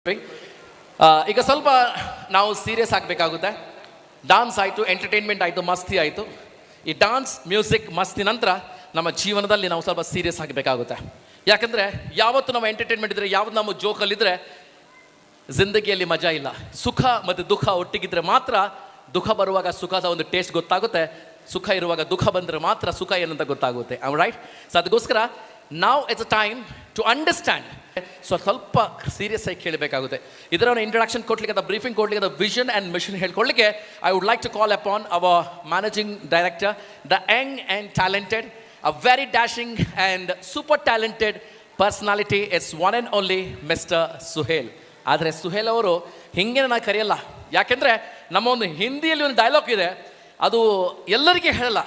ಈಗ ಸ್ವಲ್ಪ ನಾವು ಸೀರಿಯಸ್ ಆಗಬೇಕಾಗುತ್ತೆ. ಡಾನ್ಸ್ ಆಯಿತು, ಎಂಟರ್ಟೈನ್ಮೆಂಟ್ ಆಯಿತು, ಮಸ್ತಿ ಆಯಿತು. ಈ ಡಾನ್ಸ್, ಮ್ಯೂಸಿಕ್, ಮಸ್ತಿ ನಂತರ ನಮ್ಮ ಜೀವನದಲ್ಲಿ ನಾವು ಸ್ವಲ್ಪ ಸೀರಿಯಸ್ ಆಗಬೇಕಾಗುತ್ತೆ. ಯಾಕಂದರೆ ಯಾವತ್ತು ನಾವು ಎಂಟರ್ಟೈನ್ಮೆಂಟ್ ಇದ್ದರೆ, ಯಾವತ್ತು ನಮ್ಮ ಜೋಕಲ್ಲಿದ್ದರೆ ಜಿಂದಗಿಯಲ್ಲಿ ಮಜಾ ಇಲ್ಲ. ಸುಖ ಮತ್ತು ದುಃಖ ಒಟ್ಟಿಗಿದ್ರೆ ಮಾತ್ರ ದುಃಖ ಬರುವಾಗ ಸುಖದ ಒಂದು ಟೇಸ್ಟ್ ಗೊತ್ತಾಗುತ್ತೆ, ಸುಖ ಇರುವಾಗ ದುಃಖ ಬಂದರೆ ಮಾತ್ರ ಸುಖ ಏನಂತ ಗೊತ್ತಾಗುತ್ತೆ. ರೈಟ್? ಸೊ ಅದಕ್ಕೋಸ್ಕರ ನಾವು it's a time to understand. ಸ್ವಲ್ಪ ಸೀರಿಯಸ್ ಆಗಿ ಕೇಳಬೇಕಾಗುತ್ತೆ. ಇದರ ಒಂದು ಇಂಟ್ರಡಕ್ಷನ್ ಕೊಡ್ಲಿಕ್ಕೆ, ಅದ ಬ್ರೀಫಿಂಗ್ ಕೊಡ್ಲಿಕ್ಕೆ, ಅದ ವಿಷನ್ ಆ್ಯಂಡ್ ಮಿಷನ್ ಹೇಳ್ಕೊಳ್ಳಿಕ್ಕೆ I would like to call upon our managing director, the young and talented, a very dashing and super talented personality. It's one and only mister Suhail. ಆದರೆ ಸುಹೇಲ್ ಅವರು ಹಿಂಗೆ ನಾನು ಕರೆಯಲ್ಲ. ಯಾಕೆಂದರೆ ನಮ್ಮ ಒಂದು ಹಿಂದಿಯಲ್ಲಿ ಒಂದು ಡೈಲಾಗ್ ಇದೆ, ಅದು ಎಲ್ಲರಿಗೆ ಹೇಳಲ್ಲ,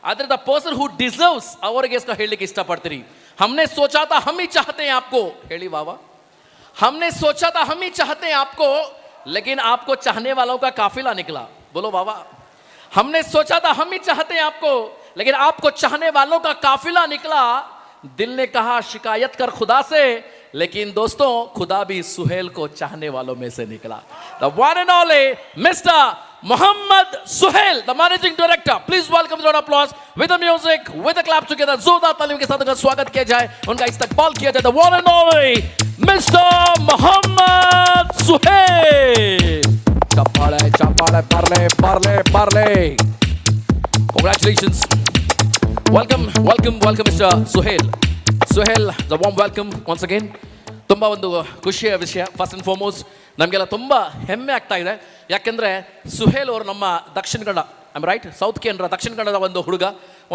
ಆದರೆ ದ ಪರ್ಸನ್ ಹೂ ಡಿಸರ್ವ್ಸ್ ಅವರಿಗೆ ಎಷ್ಟು ಹೇಳಲಿಕ್ಕೆ ಇಷ್ಟಪಡ್ತೀರಿ. हमने सोचा था हम ही चाहते हैं आपको, हेली बाबा, हमने सोचा था हम ही चाहते हैं आपको, लेकिन आपको चाहने वालों का काफिला निकला. बोलो बाबा. हमने सोचा था हम ही चाहते हैं आपको, लेकिन आपको चाहने वालों का काफिला निकला. दिल ने कहा शिकायत कर खुदा से, लेकिन दोस्तों खुदा भी सुहेल को चाहने वालों में से निकला. The one and only Mr. Mohammad Suhail, the managing director. Please welcome with an applause, with the music, with the clap together. जोरदार तालियों के साथ उनका स्वागत किया जाए, उनका इस्तकबाल किया जाए. The one and only Mr. Mohammad Suhail. Chapale, chapale, parle, parle, parle. Congratulations. Welcome, welcome, welcome, Mr. Suhail. Suhail, the warm welcome once again. ತುಂಬ ಒಂದು ಖುಷಿಯ ವಿಷಯ. ಫಸ್ಟ್ ಆ್ಯಂಡ್ ಫಾರ್ಮೋಸ್ಟ್ ನಮಗೆಲ್ಲ ತುಂಬ ಹೆಮ್ಮೆ ಆಗ್ತಾ ಇದೆ. ಯಾಕೆಂದರೆ ಸುಹೇಲ್ ಅವರು ನಮ್ಮ Dakshina Kannada, I'm right, south ಕೇಂದ್ರ ದಕ್ಷಿಣ ಕನ್ನಡದ ಒಂದು ಹುಡುಗ,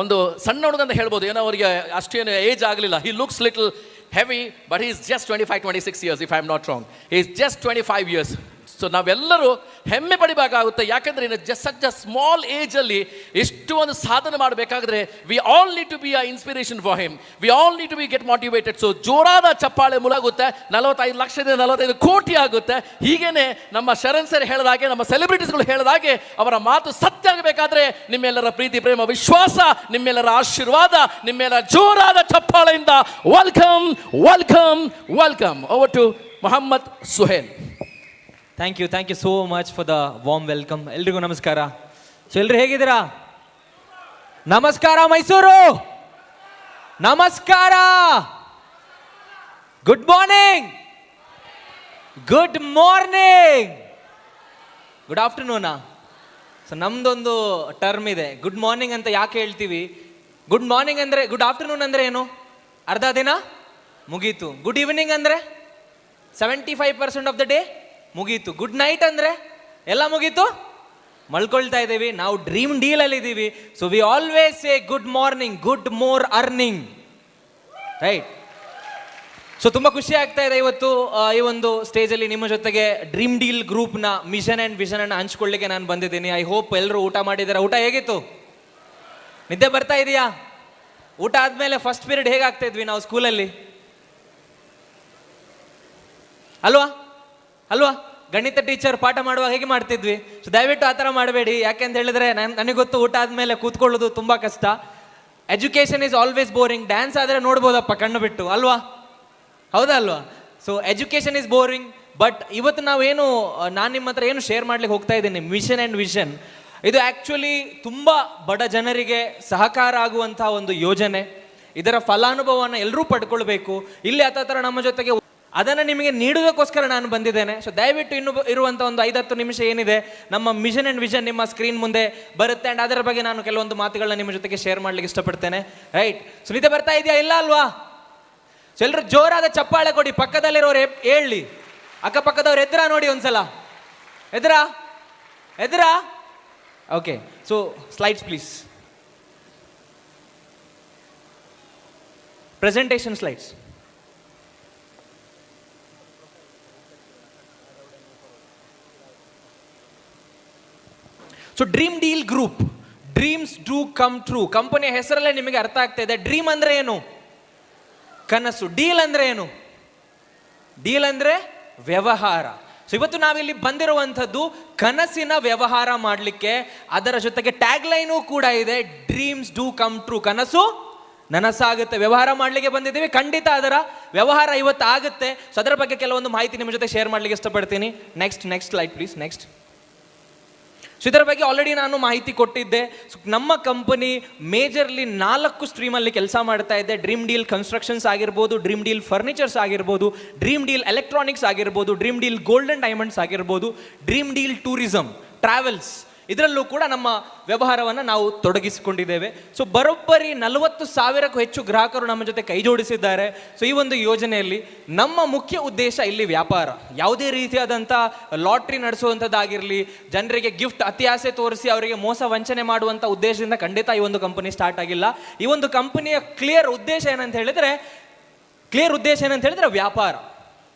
ಒಂದು ಸಣ್ಣ ಹುಡುಗ ಅಂತ ಹೇಳ್ಬೋದು. ಏನೋ ಅವರಿಗೆ ಅಷ್ಟೇನು ಏಜ್ ಆಗಲಿಲ್ಲ. He looks little heavy, but he is just 25-26 years, if I am not wrong. He is just 25 years. So ನಾವೆಲ್ಲರೂ ಹೆಮ್ಮೆ ಪಡಿಬೇಕಾಗುತ್ತೆ. ಯಾಕೆಂದರೆ ಇನ್ನು ಜಸ್ಟ್ ಸಚ್ ಅ ಸ್ಮಾಲ್ ಏಜಲ್ಲಿ ಇಷ್ಟು ಒಂದು ಸಾಧನೆ ಮಾಡಬೇಕಾದ್ರೆ we all need to be a inspiration for him. We all need to be get motivated. So ಜೋರಾದ ಚಪ್ಪಾಳೆ ಮುಲಾಗುತ್ತೆ. 45 ಲಕ್ಷದಿಂದ 45 ಕೋಟಿ ಆಗುತ್ತೆ. ಹೀಗೇನೆ ನಮ್ಮ ಶರಣ್ ಸರ್ ಹೇಳಿದಾಗೆ, ನಮ್ಮ ಸೆಲೆಬ್ರಿಟೀಸ್ಗಳು ಹೇಳಿದಾಗೆ ಅವರ ಮಾತು ಸತ್ಯ ಆಗಬೇಕಾದ್ರೆ ನಿಮ್ಮೆಲ್ಲರ ಪ್ರೀತಿ, ಪ್ರೇಮ, ವಿಶ್ವಾಸ, ನಿಮ್ಮೆಲ್ಲರ ಆಶೀರ್ವಾದ, ನಿಮ್ಮೆಲ್ಲರ ಜೋರಾದ ಚಪ್ಪಾಳೆಯಿಂದ welcome, welcome, welcome over to Mohammed Suhail. Thank you so much for the warm welcome. ಎಲ್ರಿಗೂ ನಮಸ್ಕಾರ. ಸೊ ಎಲ್ರು ಹೇಗಿದ್ದೀರಾ? ನಮಸ್ಕಾರ ಮೈಸೂರು, ನಮಸ್ಕಾರ, good morning, good morning, good ಆಫ್ಟರ್ನೂನಾ? ಸೊ ನಮ್ದೊಂದು ಟರ್ಮ್ ಇದೆ, ಗುಡ್ ಮಾರ್ನಿಂಗ್ ಅಂತ. ಯಾಕೆ ಹೇಳ್ತೀವಿ? ಗುಡ್ ಮಾರ್ನಿಂಗ್ ಅಂದರೆ, ಗುಡ್ ಆಫ್ಟರ್ನೂನ್ ಅಂದರೆ ಏನು? ಅರ್ಧ ದಿನ ಮುಗೀತು. ಗುಡ್ ಈವ್ನಿಂಗ್ ಅಂದರೆ 75% ಆಫ್ ದ ಡೇ ಮುಗೀತು. ಗುಡ್ ನೈಟ್ ಅಂದರೆ ಎಲ್ಲ ಮುಗೀತು, ಮಲ್ಕೊಳ್ತಾ ಇದ್ದೀವಿ. ನಾವು ಡ್ರೀಮ್ ಡೀಲಲ್ಲಿ ಇದ್ದೀವಿ. So we always say good morning, good more earning, right? So ತುಂಬ ಖುಷಿ ಆಗ್ತಾ ಇದೆ ಇವತ್ತು ಈ ಒಂದು ಸ್ಟೇಜಲ್ಲಿ ನಿಮ್ಮ ಜೊತೆಗೆ ಡ್ರೀಮ್ ಡೀಲ್ ಗ್ರೂಪ್ನ ಮಿಷನ್ ಆ್ಯಂಡ್ ವಿಷನನ್ನು ಹಂಚ್ಕೊಳ್ಳಿಕ್ಕೆ ನಾನು ಬಂದಿದ್ದೀನಿ. ಐ ಹೋಪ್ ಎಲ್ಲರೂ ಊಟ ಮಾಡಿದ್ದಾರೆ. ಊಟ ಹೇಗಿತ್ತು? ನಿದ್ದೆ ಬರ್ತಾ ಇದೆಯಾ? ಊಟ ಆದಮೇಲೆ ಫಸ್ಟ್ ಪೀರಿಯಡ್ ಹೇಗಾಗ್ತಾ ಇದ್ವಿ ನಾವು ಸ್ಕೂಲಲ್ಲಿ, ಅಲ್ವಾ? ಅಲ್ವಾ? ಗಣಿತ ಟೀಚರ್ ಪಾಠ ಮಾಡುವಾಗ ಹೇಗೆ ಮಾಡ್ತಿದ್ವಿ. ಸೊ ದಯವಿಟ್ಟು ಆ ಥರ ಮಾಡಬೇಡಿ. ಯಾಕೆಂತ ಹೇಳಿದ್ರೆ ನನಗೆ ಗೊತ್ತು, ಊಟ ಆದಮೇಲೆ ಕೂತ್ಕೊಳ್ಳೋದು ತುಂಬ ಕಷ್ಟ. Education is always boring. Dance ಆದರೆ ನೋಡ್ಬೋದಪ್ಪ ಕಣ್ಣು ಬಿಟ್ಟು, ಅಲ್ವಾ? ಹೌದಾ ಅಲ್ವಾ? So education is boring. But ಇವತ್ತು ನಾವೇನು, ನಾನು ನಿಮ್ಮ ಹತ್ರ ಏನು ಶೇರ್ ಮಾಡ್ಲಿಕ್ಕೆ ಹೋಗ್ತಾ ಇದ್ದೀನಿ, ಮಿಷನ್ ಆ್ಯಂಡ್ ವಿಷನ್, ಇದು ಆ್ಯಕ್ಚುಲಿ ತುಂಬ ಬಡ ಜನರಿಗೆ ಸಹಕಾರ ಆಗುವಂಥ ಒಂದು ಯೋಜನೆ. ಇದರ ಫಲಾನುಭವವನ್ನು ಎಲ್ಲರೂ ಪಡ್ಕೊಳ್ಬೇಕು. ಇಲ್ಲಿ ಥರ ನಮ್ಮ ಜೊತೆಗೆ ಅದನ್ನು ನಿಮಗೆ ನೀಡೋದಕ್ಕೋಸ್ಕರ ನಾನು ಬಂದಿದ್ದೇನೆ. ಸೊ ದಯವಿಟ್ಟು ಇನ್ನು ಇರುವಂಥ ಒಂದು 5-10 ನಿಮಿಷ ಏನಿದೆ, ನಮ್ಮ ಮಿಷನ್ ಆ್ಯಂಡ್ ವಿಷನ್ ನಿಮ್ಮ ಸ್ಕ್ರೀನ್ ಮುಂದೆ ಬರುತ್ತೆ. ಆ್ಯಂಡ್ ಅದರ ಬಗ್ಗೆ ನಾನು ಕೆಲವೊಂದು ಮಾತುಗಳನ್ನ ನಿಮ್ಮ ಜೊತೆಗೆ ಶೇರ್ ಮಾಡ್ಲಿಕ್ಕೆ ಇಷ್ಟಪಡ್ತೇನೆ, ರೈಟ್? ಸೊ ನಿದ್ದೆ ಬರ್ತಾ ಇದೆಯಾ? ಇಲ್ಲ ಅಲ್ವಾ? ಸೊ ಎಲ್ಲರೂ ಜೋರಾದ ಚಪ್ಪಾಳೆ ಕೊಡಿ. ಪಕ್ಕದಲ್ಲಿರೋರು ಹೇಳಿ, ಅಕ್ಕಪಕ್ಕದವ್ರು ಎದುರಾ ನೋಡಿ ಒಂದ್ಸಲ. ಎದುರಾ? ಎದುರಾ? Okay. So slides please. Presentation slides. So dream deal group, dreams do come true. ಕಂಪನಿಯ ಹೆಸರಲ್ಲೇ ನಿಮಗೆ ಅರ್ಥ ಆಗ್ತಾ ಇದೆ. ಡ್ರೀಮ್ ಅಂದರೆ ಏನು? ಕನಸು. ಡೀಲ್ ಅಂದರೆ ಏನು? ಡೀಲ್ ಅಂದರೆ ವ್ಯವಹಾರ. ಸೊ ಇವತ್ತು ನಾವಿಲ್ಲಿ ಬಂದಿರುವಂಥದ್ದು ಕನಸಿನ ವ್ಯವಹಾರ ಮಾಡಲಿಕ್ಕೆ. ಅದರ ಜೊತೆಗೆ ಟ್ಯಾಗ್ ಲೈನು ಕೂಡ ಇದೆ, ಡ್ರೀಮ್ಸ್ ಡೂ ಕಮ್ ಟ್ರೂ. ಕನಸು ನನಸಾಗುತ್ತೆ. ವ್ಯವಹಾರ ಮಾಡಲಿಕ್ಕೆ ಬಂದಿದ್ದೀವಿ, ಖಂಡಿತ ಅದರ ವ್ಯವಹಾರ ಇವತ್ತು ಆಗುತ್ತೆ. ಸೊ ಅದರ ಬಗ್ಗೆ ಕೆಲವೊಂದು ಮಾಹಿತಿ ನಿಮ್ಮ ಜೊತೆ ಶೇರ್ ಮಾಡಲಿಕ್ಕೆ ಇಷ್ಟಪಡ್ತೀನಿ. Next slide please. Next. So ಇದರ ಬಗ್ಗೆ ಆಲ್ರೆಡಿ ನಾನು ಮಾಹಿತಿ ಕೊಟ್ಟಿದ್ದೆ. ಸೊ ನಮ್ಮ ಕಂಪನಿ ಮೇಜರ್ಲಿ 4 ಸ್ಟ್ರೀಮಲ್ಲಿ ಕೆಲಸ ಮಾಡ್ತಾ ಇದೆ. ಡ್ರೀಮ್ ಡೀಲ್ ಕನ್ಸ್ಟ್ರಕ್ಷನ್ಸ್ ಆಗಿರ್ಬೋದು, ಡ್ರೀಮ್ ಡೀಲ್ ಫರ್ನಿಚರ್ಸ್ ಆಗಿರ್ಬೋದು, ಡ್ರೀಮ್ ಡೀಲ್ ಎಲೆಕ್ಟ್ರಾನಿಕ್ಸ್ ಆಗಿರ್ಬೋದು, dream deal gold and diamonds ಆಗಿರ್ಬೋದು, ಡ್ರೀಮ್ ಡೀಲ್ ಟೂರಿಸಂ, ಟ್ರಾವೆಲ್ಸ್, ಇದರಲ್ಲೂ ಕೂಡ ನಮ್ಮ ವ್ಯವಹಾರವನ್ನು ನಾವು ತೊಡಗಿಸಿಕೊಂಡಿದ್ದೇವೆ. ಸೊ ಬರೋಬ್ಬರಿ 40,000ಕ್ಕೂ ಹೆಚ್ಚು ಗ್ರಾಹಕರು ನಮ್ಮ ಜೊತೆ ಕೈ ಜೋಡಿಸಿದ್ದಾರೆ. ಸೊ ಈ ಒಂದು ಯೋಜನೆಯಲ್ಲಿ ನಮ್ಮ ಮುಖ್ಯ ಉದ್ದೇಶ ಇಲ್ಲಿ ವ್ಯಾಪಾರ, ಯಾವುದೇ ರೀತಿಯಾದಂಥ ಲಾಟ್ರಿ ನಡೆಸುವಂಥದ್ದಾಗಿರಲಿ, ಜನರಿಗೆ ಗಿಫ್ಟ್ ಅತಿ ಆಸೆ ತೋರಿಸಿ ಅವರಿಗೆ ಮೋಸ ವಂಚನೆ ಮಾಡುವಂಥ ಉದ್ದೇಶದಿಂದ ಖಂಡಿತ ಈ ಒಂದು ಕಂಪನಿ ಸ್ಟಾರ್ಟ್ ಆಗಿಲ್ಲ. ಈ ಒಂದು ಕಂಪನಿಯ ಕ್ಲಿಯರ್ ಉದ್ದೇಶ ಏನಂತ ಹೇಳಿದ್ರೆ ವ್ಯಾಪಾರ.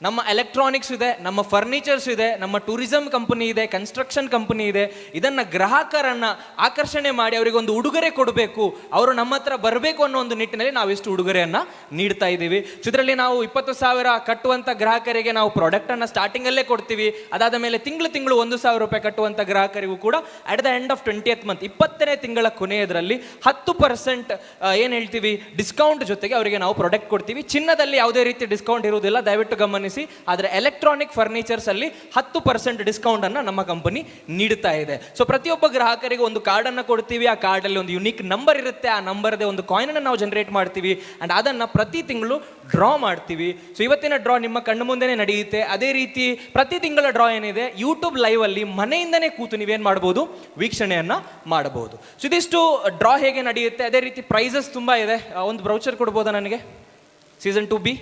ನಮ್ಮ ಎಲೆಕ್ಟ್ರಾನಿಕ್ಸ್ ಇದೆ, ನಮ್ಮ ಫರ್ನಿಚರ್ಸ್ ಇದೆ, ನಮ್ಮ ಟೂರಿಸಂ ಕಂಪನಿ ಇದೆ, ಕನ್ಸ್ಟ್ರಕ್ಷನ್ ಕಂಪನಿ ಇದೆ. ಇದನ್ನು ಗ್ರಾಹಕರನ್ನು ಆಕರ್ಷಣೆ ಮಾಡಿ ಅವರಿಗೊಂದು ಉಡುಗೊರೆ ಕೊಡಬೇಕು, ಅವರು ನಮ್ಮ ಹತ್ರ ಬರಬೇಕು ಅನ್ನೋ ಒಂದು ನಿಟ್ಟಿನಲ್ಲಿ ನಾವು ಎಷ್ಟು ಉಡುಗೊರೆಯನ್ನು ನೀಡ್ತಾ ಇದ್ದೀವಿ. ಸೊ ಇದರಲ್ಲಿ ನಾವು 20,000 ಕಟ್ಟುವಂಥ ಗ್ರಾಹಕರಿಗೆ ನಾವು ಪ್ರಾಡಕ್ಟನ್ನು ಸ್ಟಾರ್ಟಿಂಗಲ್ಲೇ ಕೊಡ್ತೀವಿ. ಅದಾದ ಮೇಲೆ ತಿಂಗಳು 1,000 ರೂಪಾಯಿ ಕಟ್ಟುವಂಥ ಗ್ರಾಹಕರಿಗೂ ಕೂಡ at the end of 20th month, 20ನೇ ತಿಂಗಳ ಕೊನೆಯದರಲ್ಲಿ 10% ಏನು ಹೇಳ್ತೀವಿ ಡಿಸ್ಕೌಂಟ್ ಜೊತೆಗೆ ಅವರಿಗೆ ನಾವು ಪ್ರಾಡಕ್ಟ್ ಕೊಡ್ತೀವಿ. ಚಿನ್ನದಲ್ಲಿ ಯಾವುದೇ ರೀತಿ ಡಿಸ್ಕೌಂಟ್ ಇರುವುದಿಲ್ಲ, ದಯವಿಟ್ಟು ಗಮನಿಸಿ. ಆದರೆ ಎಲೆಕ್ಟ್ರಾನಿಕ್ ಫರ್ನಿಚರ್ಸ್ ಅಲ್ಲಿ 10% ಡಿಸ್ಕೌಂಟ್ ಅನ್ನು ನಮ್ಮ ಕಂಪನಿ ನೀಡುತ್ತಾ ಇದೆ. ಸೊ ಪ್ರತಿಯೊಬ್ಬ ಗ್ರಾಹಕರಿಗೆ ಒಂದು ಕಾರ್ಡ್ ಅನ್ನು ಕೊಡ್ತೀವಿ. ಆ ಕಾರ್ಡ್ ಅಲ್ಲಿ ಒಂದು ಯುನಿಕ್ ನಂಬರ್ ಇರುತ್ತೆ. ಆ ನಂಬರ್ದೇ ಒಂದು ಕಾಯಿನ್ ಅನ್ನು ನಾವು ಜನರೇಟ್ ಮಾಡ್ತೀವಿ ಅಂಡ್ ಅದನ್ನ ಪ್ರತಿ ತಿಂಗಳು ಡ್ರಾ ಮಾಡ್ತೀವಿ. ಸೊ ಇವತ್ತಿನ ಡ್ರಾ ನಿಮ್ಮ ಕಣ್ಣು ಮುಂದೆನೇ ನಡೆಯುತ್ತೆ. ಅದೇ ರೀತಿ ಪ್ರತಿ ತಿಂಗಳ ಡ್ರಾ ಏನಿದೆ ಯೂಟ್ಯೂಬ್ ಲೈವ್ ಅಲ್ಲಿ ಮನೆಯಿಂದನೇ ಕೂತು ನೀವೇನ್ ಮಾಡಬಹುದು, ವೀಕ್ಷಣೆಯನ್ನ ಮಾಡಬಹುದು. ಸೊ ಇದಿಷ್ಟು ಡ್ರಾ ಹೇಗೆ ನಡೆಯುತ್ತೆ. ಅದೇ ರೀತಿ ಪ್ರೈಸಸ್ ತುಂಬಾ ಇದೆ. ಒಂದು ಬ್ರೌಚರ್ ಕೊಡ್ಬೋದಾ ನನಗೆ, ಸೀಸನ್ 2B.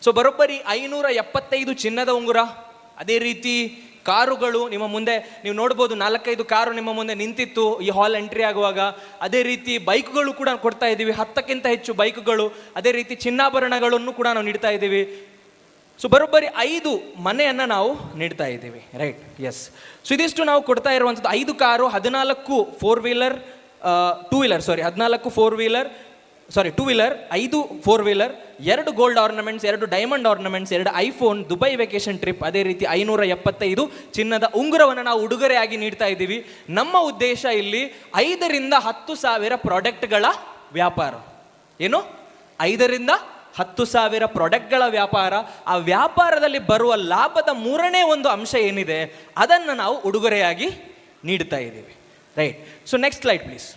ಸೊ ಬರೋಬ್ಬರಿ 575 ಚಿನ್ನದ ಉಂಗುರ, ಅದೇ ರೀತಿ ಕಾರುಗಳು ನಿಮ್ಮ ಮುಂದೆ ನೀವು ನೋಡ್ಬೋದು. 4-5 ಕಾರು ನಿಮ್ಮ ಮುಂದೆ ನಿಂತಿತ್ತು ಈ ಹಾಲ್ ಎಂಟ್ರಿ ಆಗುವಾಗ. ಅದೇ ರೀತಿ ಬೈಕ್ಗಳು ಕೂಡ ಕೊಡ್ತಾ ಇದ್ದೀವಿ, 10ಕ್ಕಿಂತ ಹೆಚ್ಚು ಬೈಕ್ಗಳು. ಅದೇ ರೀತಿ ಚಿನ್ನಾಭರಣಗಳನ್ನು ಕೂಡ ನಾವು ನೀಡ್ತಾ ಇದ್ದೀವಿ. ಸೊ ಬರೋಬ್ಬರಿ 5 ಮನೆಯನ್ನು ನಾವು ನೀಡ್ತಾ ಇದ್ದೀವಿ, ರೈಟ್? ಎಸ್. ಸೊ ಇದಿಷ್ಟು ನಾವು ಕೊಡ್ತಾ ಇರುವಂಥದ್ದು 5 car, 14 4 wheeler, 2 wheeler, 14 4 wheeler, 2 wheeler, 5 4 wheeler, 2 gold ornaments, 2 diamond ornaments, 2 iPhone, Dubai vacation trip, ಅದೇ ರೀತಿ 575 ಚಿನ್ನದ ಉಂಗುರವನ್ನು ನಾವು ಉಡುಗೊರೆಯಾಗಿ ನೀಡ್ತಾ ಇದ್ದೀವಿ. ನಮ್ಮ ಉದ್ದೇಶ ಇಲ್ಲಿ 5ರಿಂದ 10,000 ಪ್ರಾಡಕ್ಟ್ಗಳ ವ್ಯಾಪಾರ. ಏನು? 5ರಿಂದ 10,000 ಪ್ರಾಡಕ್ಟ್ಗಳ ವ್ಯಾಪಾರ. ಆ ವ್ಯಾಪಾರದಲ್ಲಿ ಬರುವ ಲಾಭದ 3ನೇ ಒಂದು ಅಂಶ ಏನಿದೆ ಅದನ್ನು ನಾವು ಉಡುಗೊರೆಯಾಗಿ ನೀಡ್ತಾ ಇದ್ದೀವಿ, right? So next slide please.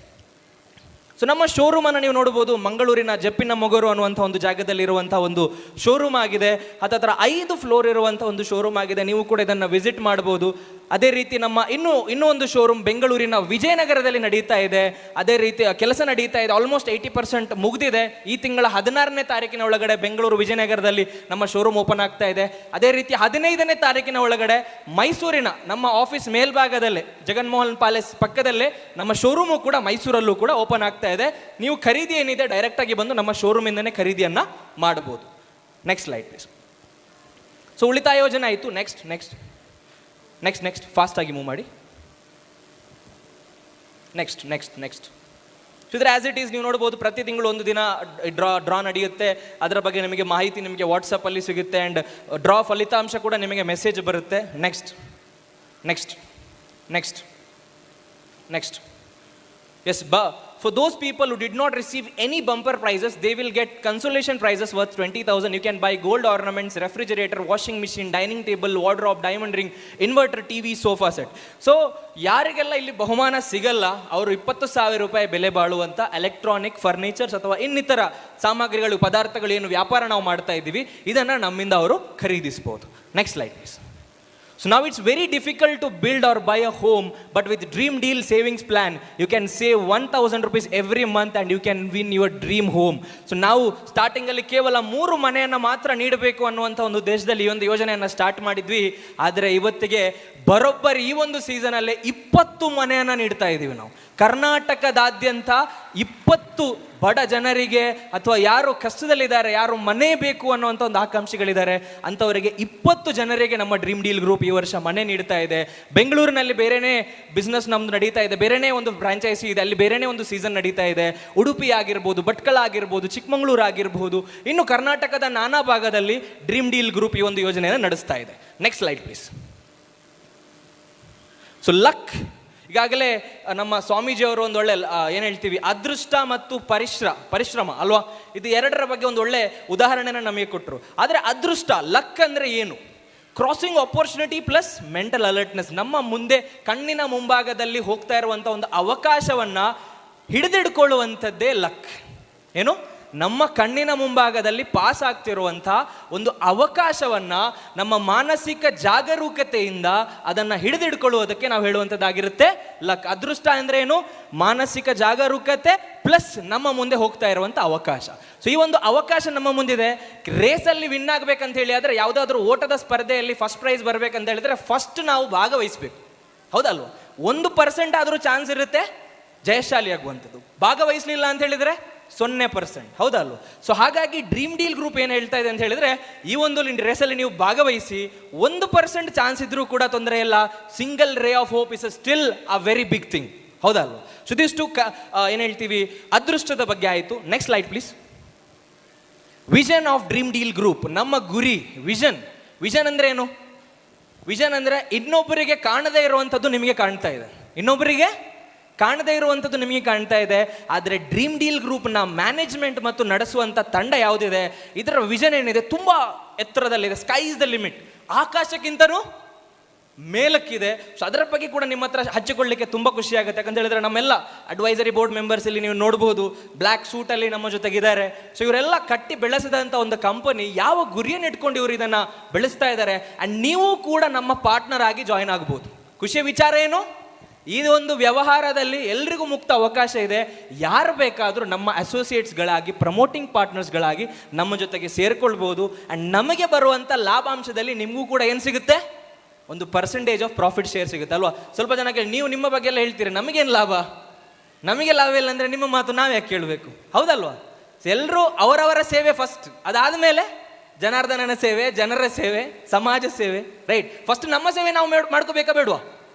So ನಮ್ಮ ಶೋರೂಮನ್ನು ನೀವು ನೋಡ್ಬೋದು. ಮಂಗಳೂರಿನ ಜಪ್ಪಿನ ಮೊಗರು ಅನ್ನುವಂಥ ಒಂದು ಜಾಗದಲ್ಲಿ ಇರುವಂಥ ಒಂದು ಶೋರೂಮ್ ಆಗಿದೆ. ಹತ್ತಿರ 5 ಫ್ಲೋರ್ ಇರುವಂಥ ಒಂದು ಶೋರೂಮ್ ಆಗಿದೆ. ನೀವು ಕೂಡ ಇದನ್ನು ವಿಸಿಟ್ ಮಾಡ್ಬೋದು. ಅದೇ ರೀತಿ ನಮ್ಮ ಇನ್ನೂ ಒಂದು ಶೋರೂಮ್ ಬೆಂಗಳೂರಿನ ವಿಜಯನಗರದಲ್ಲಿ ನಡೀತಾ ಇದೆ. ಅದೇ ರೀತಿ ಕೆಲಸ ನಡೀತಾ ಇದೆ, ಆಲ್ಮೋಸ್ಟ್ 80% ಮುಗಿದಿದೆ. ಈ ತಿಂಗಳ 16ನೇ ತಾರೀಕಿನ ಒಳಗಡೆ ಬೆಂಗಳೂರು ವಿಜಯನಗರದಲ್ಲಿ ನಮ್ಮ ಶೋರೂಮ್ ಓಪನ್ ಆಗ್ತಾ ಇದೆ. ಅದೇ ರೀತಿ 15ನೇ ತಾರೀಕಿನ ಒಳಗಡೆ ಮೈಸೂರಿನ ನಮ್ಮ ಆಫೀಸ್ ಮೇಲ್ಭಾಗದಲ್ಲೇ ಜಗನ್ಮೋಹನ್ ಪ್ಯಾಲೇಸ್ ಪಕ್ಕದಲ್ಲೇ ನಮ್ಮ ಶೋರೂಮು ಕೂಡ ಮೈಸೂರಲ್ಲೂ ಕೂಡ ಓಪನ್ ಆಗ್ತಾ ಇದೆ. ನೀವು ಖರೀದಿ ಏನಿದೆ ಡೈರೆಕ್ಟ್ ಆಗಿ ಬಂದು ನಮ್ಮ ಶೋರೂಮಿಂದನೇ ಖರೀದಿಯನ್ನ ಮಾಡಬಹುದು. Next slide please. ಸೊ ಉಳಿತಾಯ ಯೋಜನೆ ಆಯಿತು. ನೆಕ್ಸ್ಟ್ ಫಾಸ್ಟ್ ಆಗಿ ಮೂವ್ ಮಾಡಿ. ನೆಕ್ಸ್ಟ್. ಸೊ ಇದ್ರ ಆಸ್ ಇಟ್ ಈಸ್ ನೀವು ನೋಡ್ಬೋದು. ಪ್ರತಿ ತಿಂಗಳು ಒಂದು ದಿನ ಡ್ರಾ ನಡೆಯುತ್ತೆ. ಅದರ ಬಗ್ಗೆ ನಿಮಗೆ ಮಾಹಿತಿ ನಿಮಗೆ ವಾಟ್ಸಪ್ಪಲ್ಲಿ ಸಿಗುತ್ತೆ ಆ್ಯಂಡ್ ಡ್ರಾ ಫಲಿತಾಂಶ ಕೂಡ ನಿಮಗೆ ಮೆಸೇಜ್ ಬರುತ್ತೆ. Next. Yes, for those people who did not receive any bumper prizes, they will get consolation prizes worth 20,000. You can buy gold ornaments, refrigerator, washing machine, dining table, wardrobe, diamond ring, inverter, TV, sofa set. So ಯಾರಿಗೆಲ್ಲ ಇಲ್ಲಿ ಬಹುಮಾನ ಸಿಗಲ್ಲ ಅವರು 20,000 ರೂಪಾಯಿ ಬೆಲೆ ಬಾಳುವಂಥ electronic furnitures ಅಥವಾ ಇನ್ನಿತರ ಸಾಮಗ್ರಿಗಳು, ಪದಾರ್ಥಗಳು ಏನು ವ್ಯಾಪಾರ ನಾವು ಮಾಡ್ತಾ ಇದ್ದೀವಿ ಇದನ್ನು ನಮ್ಮಿಂದ ಅವರು ಖರೀದಿಸ್ಬೋದು. Next slide please. So now it's very difficult to build or buy a home, but with Dream Deal savings plan, you can save 1,000 rupees every month and you can win your dream home. So ನಾವು starting ಅಲ್ಲಿ ಕೇವಲ 3 ಮನೆಯನ್ನು ಮಾತ್ರ ನೀಡಬೇಕು ಅನ್ನುವಂಥ ಒಂದು ದೇಶದಲ್ಲಿ ಈ ಒಂದು ಯೋಜನೆಯನ್ನು ಸ್ಟಾರ್ಟ್ ಮಾಡಿದ್ವಿ. ಆದರೆ ಇವತ್ತಿಗೆ ಬರೋಬ್ಬರಿ ಈ ಒಂದು ಸೀಸನ್ ಅಲ್ಲೇ 20 ಮನೆಯನ್ನು ನೀಡ್ತಾ ಇದ್ದೀವಿ ನಾವು. ಕರ್ನಾಟಕದಾದ್ಯಂತ 20 ಬಡ ಜನರಿಗೆ ಅಥವಾ ಯಾರು ಕಷ್ಟದಲ್ಲಿದ್ದಾರೆ, ಯಾರು ಮನೆ ಬೇಕು ಅನ್ನುವಂಥ ಒಂದು ಆಕಾಂಕ್ಷಿಗಳಿದ್ದಾರೆ ಅಂಥವರಿಗೆ 20 ಜನರಿಗೆ ನಮ್ಮ ಡ್ರೀಮ್ ಡೀಲ್ ಗ್ರೂಪ್ ಈ ವರ್ಷ ಮನೆ ನೀಡ್ತಾ ಇದೆ. ಬೆಂಗಳೂರಿನಲ್ಲಿ ಬೇರೆನೇ ಬಿಸ್ನೆಸ್ ನಮ್ದು ನಡೀತಾ ಇದೆ, ಬೇರೆನೇ ಒಂದು ಫ್ರಾಂಚೈಸಿ ಇದೆ, ಅಲ್ಲಿ ಬೇರೆನೇ ಒಂದು ಸೀಸನ್ ನಡೀತಾ ಇದೆ. ಉಡುಪಿ ಆಗಿರ್ಬೋದು, ಭಟ್ಕಳ ಆಗಿರ್ಬೋದು, ಚಿಕ್ಕಮಗಳೂರು ಆಗಿರ್ಬೋದು, ಇನ್ನು ಕರ್ನಾಟಕದ ನಾನಾ ಭಾಗದಲ್ಲಿ ಡ್ರೀಮ್ ಡೀಲ್ ಗ್ರೂಪ್ ಈ ಒಂದು ಯೋಜನೆಯನ್ನು ನಡೆಸ್ತಾ ಇದೆ. Next slide please. So luck ಈಗಾಗಲೇ ನಮ್ಮ ಸ್ವಾಮೀಜಿಯವರು ಒಂದು ಒಳ್ಳೆ ಏನು ಹೇಳ್ತೀವಿ, ಅದೃಷ್ಟ ಮತ್ತು ಪರಿಶ್ರಮ ಅಲ್ವಾ, ಇದು ಎರಡರ ಬಗ್ಗೆ ಒಂದು ಒಳ್ಳೆ ಉದಾಹರಣೆನ ನಮಗೆ ಕೊಟ್ಟರು. ಆದರೆ ಅದೃಷ್ಟ, ಲಕ್ ಅಂದರೆ ಏನು? Crossing opportunity plus mental alertness. ನಮ್ಮ ಮುಂದೆ ಕಣ್ಣಿನ ಮುಂಭಾಗದಲ್ಲಿ ಹೋಗ್ತಾ ಇರುವಂಥ ಒಂದು ಅವಕಾಶವನ್ನು ಹಿಡಿದಿಡ್ಕೊಳ್ಳುವಂಥದ್ದೇ ಲಕ್. ಏನು? ನಮ್ಮ ಕಣ್ಣಿನ ಮುಂಭಾಗದಲ್ಲಿ ಪಾಸ್ ಆಗ್ತಿರುವಂಥ ಒಂದು ಅವಕಾಶವನ್ನು ನಮ್ಮ ಮಾನಸಿಕ ಜಾಗರೂಕತೆಯಿಂದ ಅದನ್ನು ಹಿಡಿದಿಡ್ಕೊಳ್ಳುವುದಕ್ಕೆ ನಾವು ಹೇಳುವಂಥದ್ದಾಗಿರುತ್ತೆ ಲಕ್. ಅದೃಷ್ಟ ಅಂದರೆ ಏನು? ಮಾನಸಿಕ ಜಾಗರೂಕತೆ ಪ್ಲಸ್ ನಮ್ಮ ಮುಂದೆ ಹೋಗ್ತಾ ಇರುವಂಥ ಅವಕಾಶ. ಸೊ ಈ ಒಂದು ಅವಕಾಶ ನಮ್ಮ ಮುಂದಿದೆ. ರೇಸಲ್ಲಿ ವಿನ್ ಆಗಬೇಕಂತ ಹೇಳಿ ಆದರೆ, ಯಾವುದಾದ್ರೂ ಓಟದ ಸ್ಪರ್ಧೆಯಲ್ಲಿ ಫಸ್ಟ್ ಪ್ರೈಸ್ ಬರಬೇಕಂತ ಹೇಳಿದ್ರೆ ಫಸ್ಟ್ ನಾವು ಭಾಗವಹಿಸಬೇಕು, ಹೌದಲ್ವ? 1% ಆದರೂ ಚಾನ್ಸ್ ಇರುತ್ತೆ ಜಯಶಾಲಿ ಆಗುವಂಥದ್ದು. ಭಾಗವಹಿಸಲಿಲ್ಲ ಅಂತ ಹೇಳಿದರೆ 0%, ಹೌದಲ್ವ? ಸೊ ಹಾಗಾಗಿ ಡ್ರೀಮ್ ಡೀಲ್ ಗ್ರೂಪ್ ಏನು ಹೇಳ್ತಾ ಇದೆ ಅಂತ ಹೇಳಿದ್ರೆ, ಈ ಒಂದು ರೇಸಲ್ಲಿ ನೀವು ಭಾಗವಹಿಸಿ, 1% ಚಾನ್ಸ್ ಇದ್ರೂ ಕೂಡ ತೊಂದರೆ ಇಲ್ಲ. Single ray of hope is still a very big thing, ಹೌದಲ್ವ? ಸೊ ಇದಿಷ್ಟು ಏನು ಹೇಳ್ತೀವಿ ಅದೃಷ್ಟದ ಬಗ್ಗೆ ಆಯಿತು. Next slide please. Vision of dream deal group. ನಮ್ಮ ಗುರಿ, ವಿಷನ್ ಅಂದರೆ ಏನು? ವಿಷನ್ ಅಂದರೆ ಇನ್ನೊಬ್ಬರಿಗೆ ಕಾಣದೇ ಇರುವಂಥದ್ದು ನಿಮಗೆ ಕಾಣ್ತಾ ಇದೆ, ಇನ್ನೊಬ್ಬರಿಗೆ ಕಾಣದೇ ಇರುವಂಥದ್ದು ನಿಮಗೆ ಕಾಣ್ತಾ ಇದೆ. ಆದರೆ ಡ್ರೀಮ್ ಡೀಲ್ ಗ್ರೂಪ್ನ ಮ್ಯಾನೇಜ್ಮೆಂಟ್ ಮತ್ತು ನಡೆಸುವಂಥ ತಂಡ ಯಾವುದಿದೆ, ಇದರ ವಿಷನ್ ಏನಿದೆ ತುಂಬ ಎತ್ತರದಲ್ಲಿದೆ. ಸ್ಕೈ ಇಸ್ ದ ಲಿಮಿಟ್, ಆಕಾಶಕ್ಕಿಂತನೂ ಮೇಲಕ್ಕಿದೆ. ಸೊ ಅದರ ಬಗ್ಗೆ ಕೂಡ ನಿಮ್ಮ ಹತ್ರ ಹಂಚಿಕೊಳ್ಳಿಕ್ಕೆ ತುಂಬ ಖುಷಿ ಆಗುತ್ತೆ. ಯಾಕಂತ ಹೇಳಿದ್ರೆ ನಮ್ಮೆಲ್ಲ ಅಡ್ವೈಸರಿ ಬೋರ್ಡ್ ಮೆಂಬರ್ಸ್ ಇಲ್ಲಿ ನೀವು ನೋಡ್ಬೋದು, ಬ್ಲ್ಯಾಕ್ ಸೂಟಲ್ಲಿ ನಮ್ಮ ಜೊತೆಗಿದ್ದಾರೆ. ಸೊ ಇವರೆಲ್ಲ ಕಟ್ಟಿ ಬೆಳೆಸಿದಂಥ ಒಂದು ಕಂಪನಿ ಯಾವ ಗುರಿಯನ್ನು ಇಟ್ಕೊಂಡು ಇವರು ಇದನ್ನು ಬೆಳೆಸ್ತಾ ಇದ್ದಾರೆ. ಆ್ಯಂಡ್ ನೀವು ಕೂಡ ನಮ್ಮ ಪಾರ್ಟ್ನರ್ ಆಗಿ ಜಾಯ್ನ್ ಆಗ್ಬೋದು. ಖುಷಿಯ ವಿಚಾರ ಏನು? ಈ ಒಂದು ವ್ಯವಹಾರದಲ್ಲಿ ಎಲ್ರಿಗೂ ಮುಕ್ತ ಅವಕಾಶ ಇದೆ. ಯಾರು ಬೇಕಾದರೂ ನಮ್ಮ ಅಸೋಸಿಯೇಟ್ಸ್ಗಳಾಗಿ, ಪ್ರಮೋಟಿಂಗ್ ಪಾರ್ಟ್ನರ್ಸ್ಗಳಾಗಿ ನಮ್ಮ ಜೊತೆಗೆ ಸೇರ್ಕೊಳ್ಬೋದು. ಆ್ಯಂಡ್ ನಮಗೆ ಬರುವಂಥ ಲಾಭಾಂಶದಲ್ಲಿ ನಿಮಗೂ ಕೂಡ ಏನು ಸಿಗುತ್ತೆ? ಒಂದು ಪರ್ಸೆಂಟೇಜ್ ಆಫ್ ಪ್ರಾಫಿಟ್ ಶೇರ್ ಸಿಗುತ್ತೆ ಅಲ್ವಾ? ಸ್ವಲ್ಪ ಜನಕ್ಕೆ ನೀವು ನಿಮ್ಮ ಬಗ್ಗೆ ಎಲ್ಲ ಹೇಳ್ತೀರಿ, ನಮಗೇನು ಲಾಭ? ನಮಗೆ ಲಾಭ ಇಲ್ಲ ಅಂದರೆ ನಿಮ್ಮ ಮಾತು ನಾವು ಯಾಕೆ ಕೇಳಬೇಕು, ಹೌದಲ್ವಾ? ಎಲ್ಲರೂ ಅವರವರ ಸೇವೆ ಫಸ್ಟ್, ಅದಾದಮೇಲೆ ಜನಾರ್ದನನ ಸೇವೆ, ಜನರ ಸೇವೆ, ಸಮಾಜ ಸೇವೆ, ರೈಟ್? ಫಸ್ಟ್ ನಮ್ಮ ಸೇವೆ ನಾವು ಮಾಡ್ಕೋಬೇಕಾ ಬೇಡವಾ?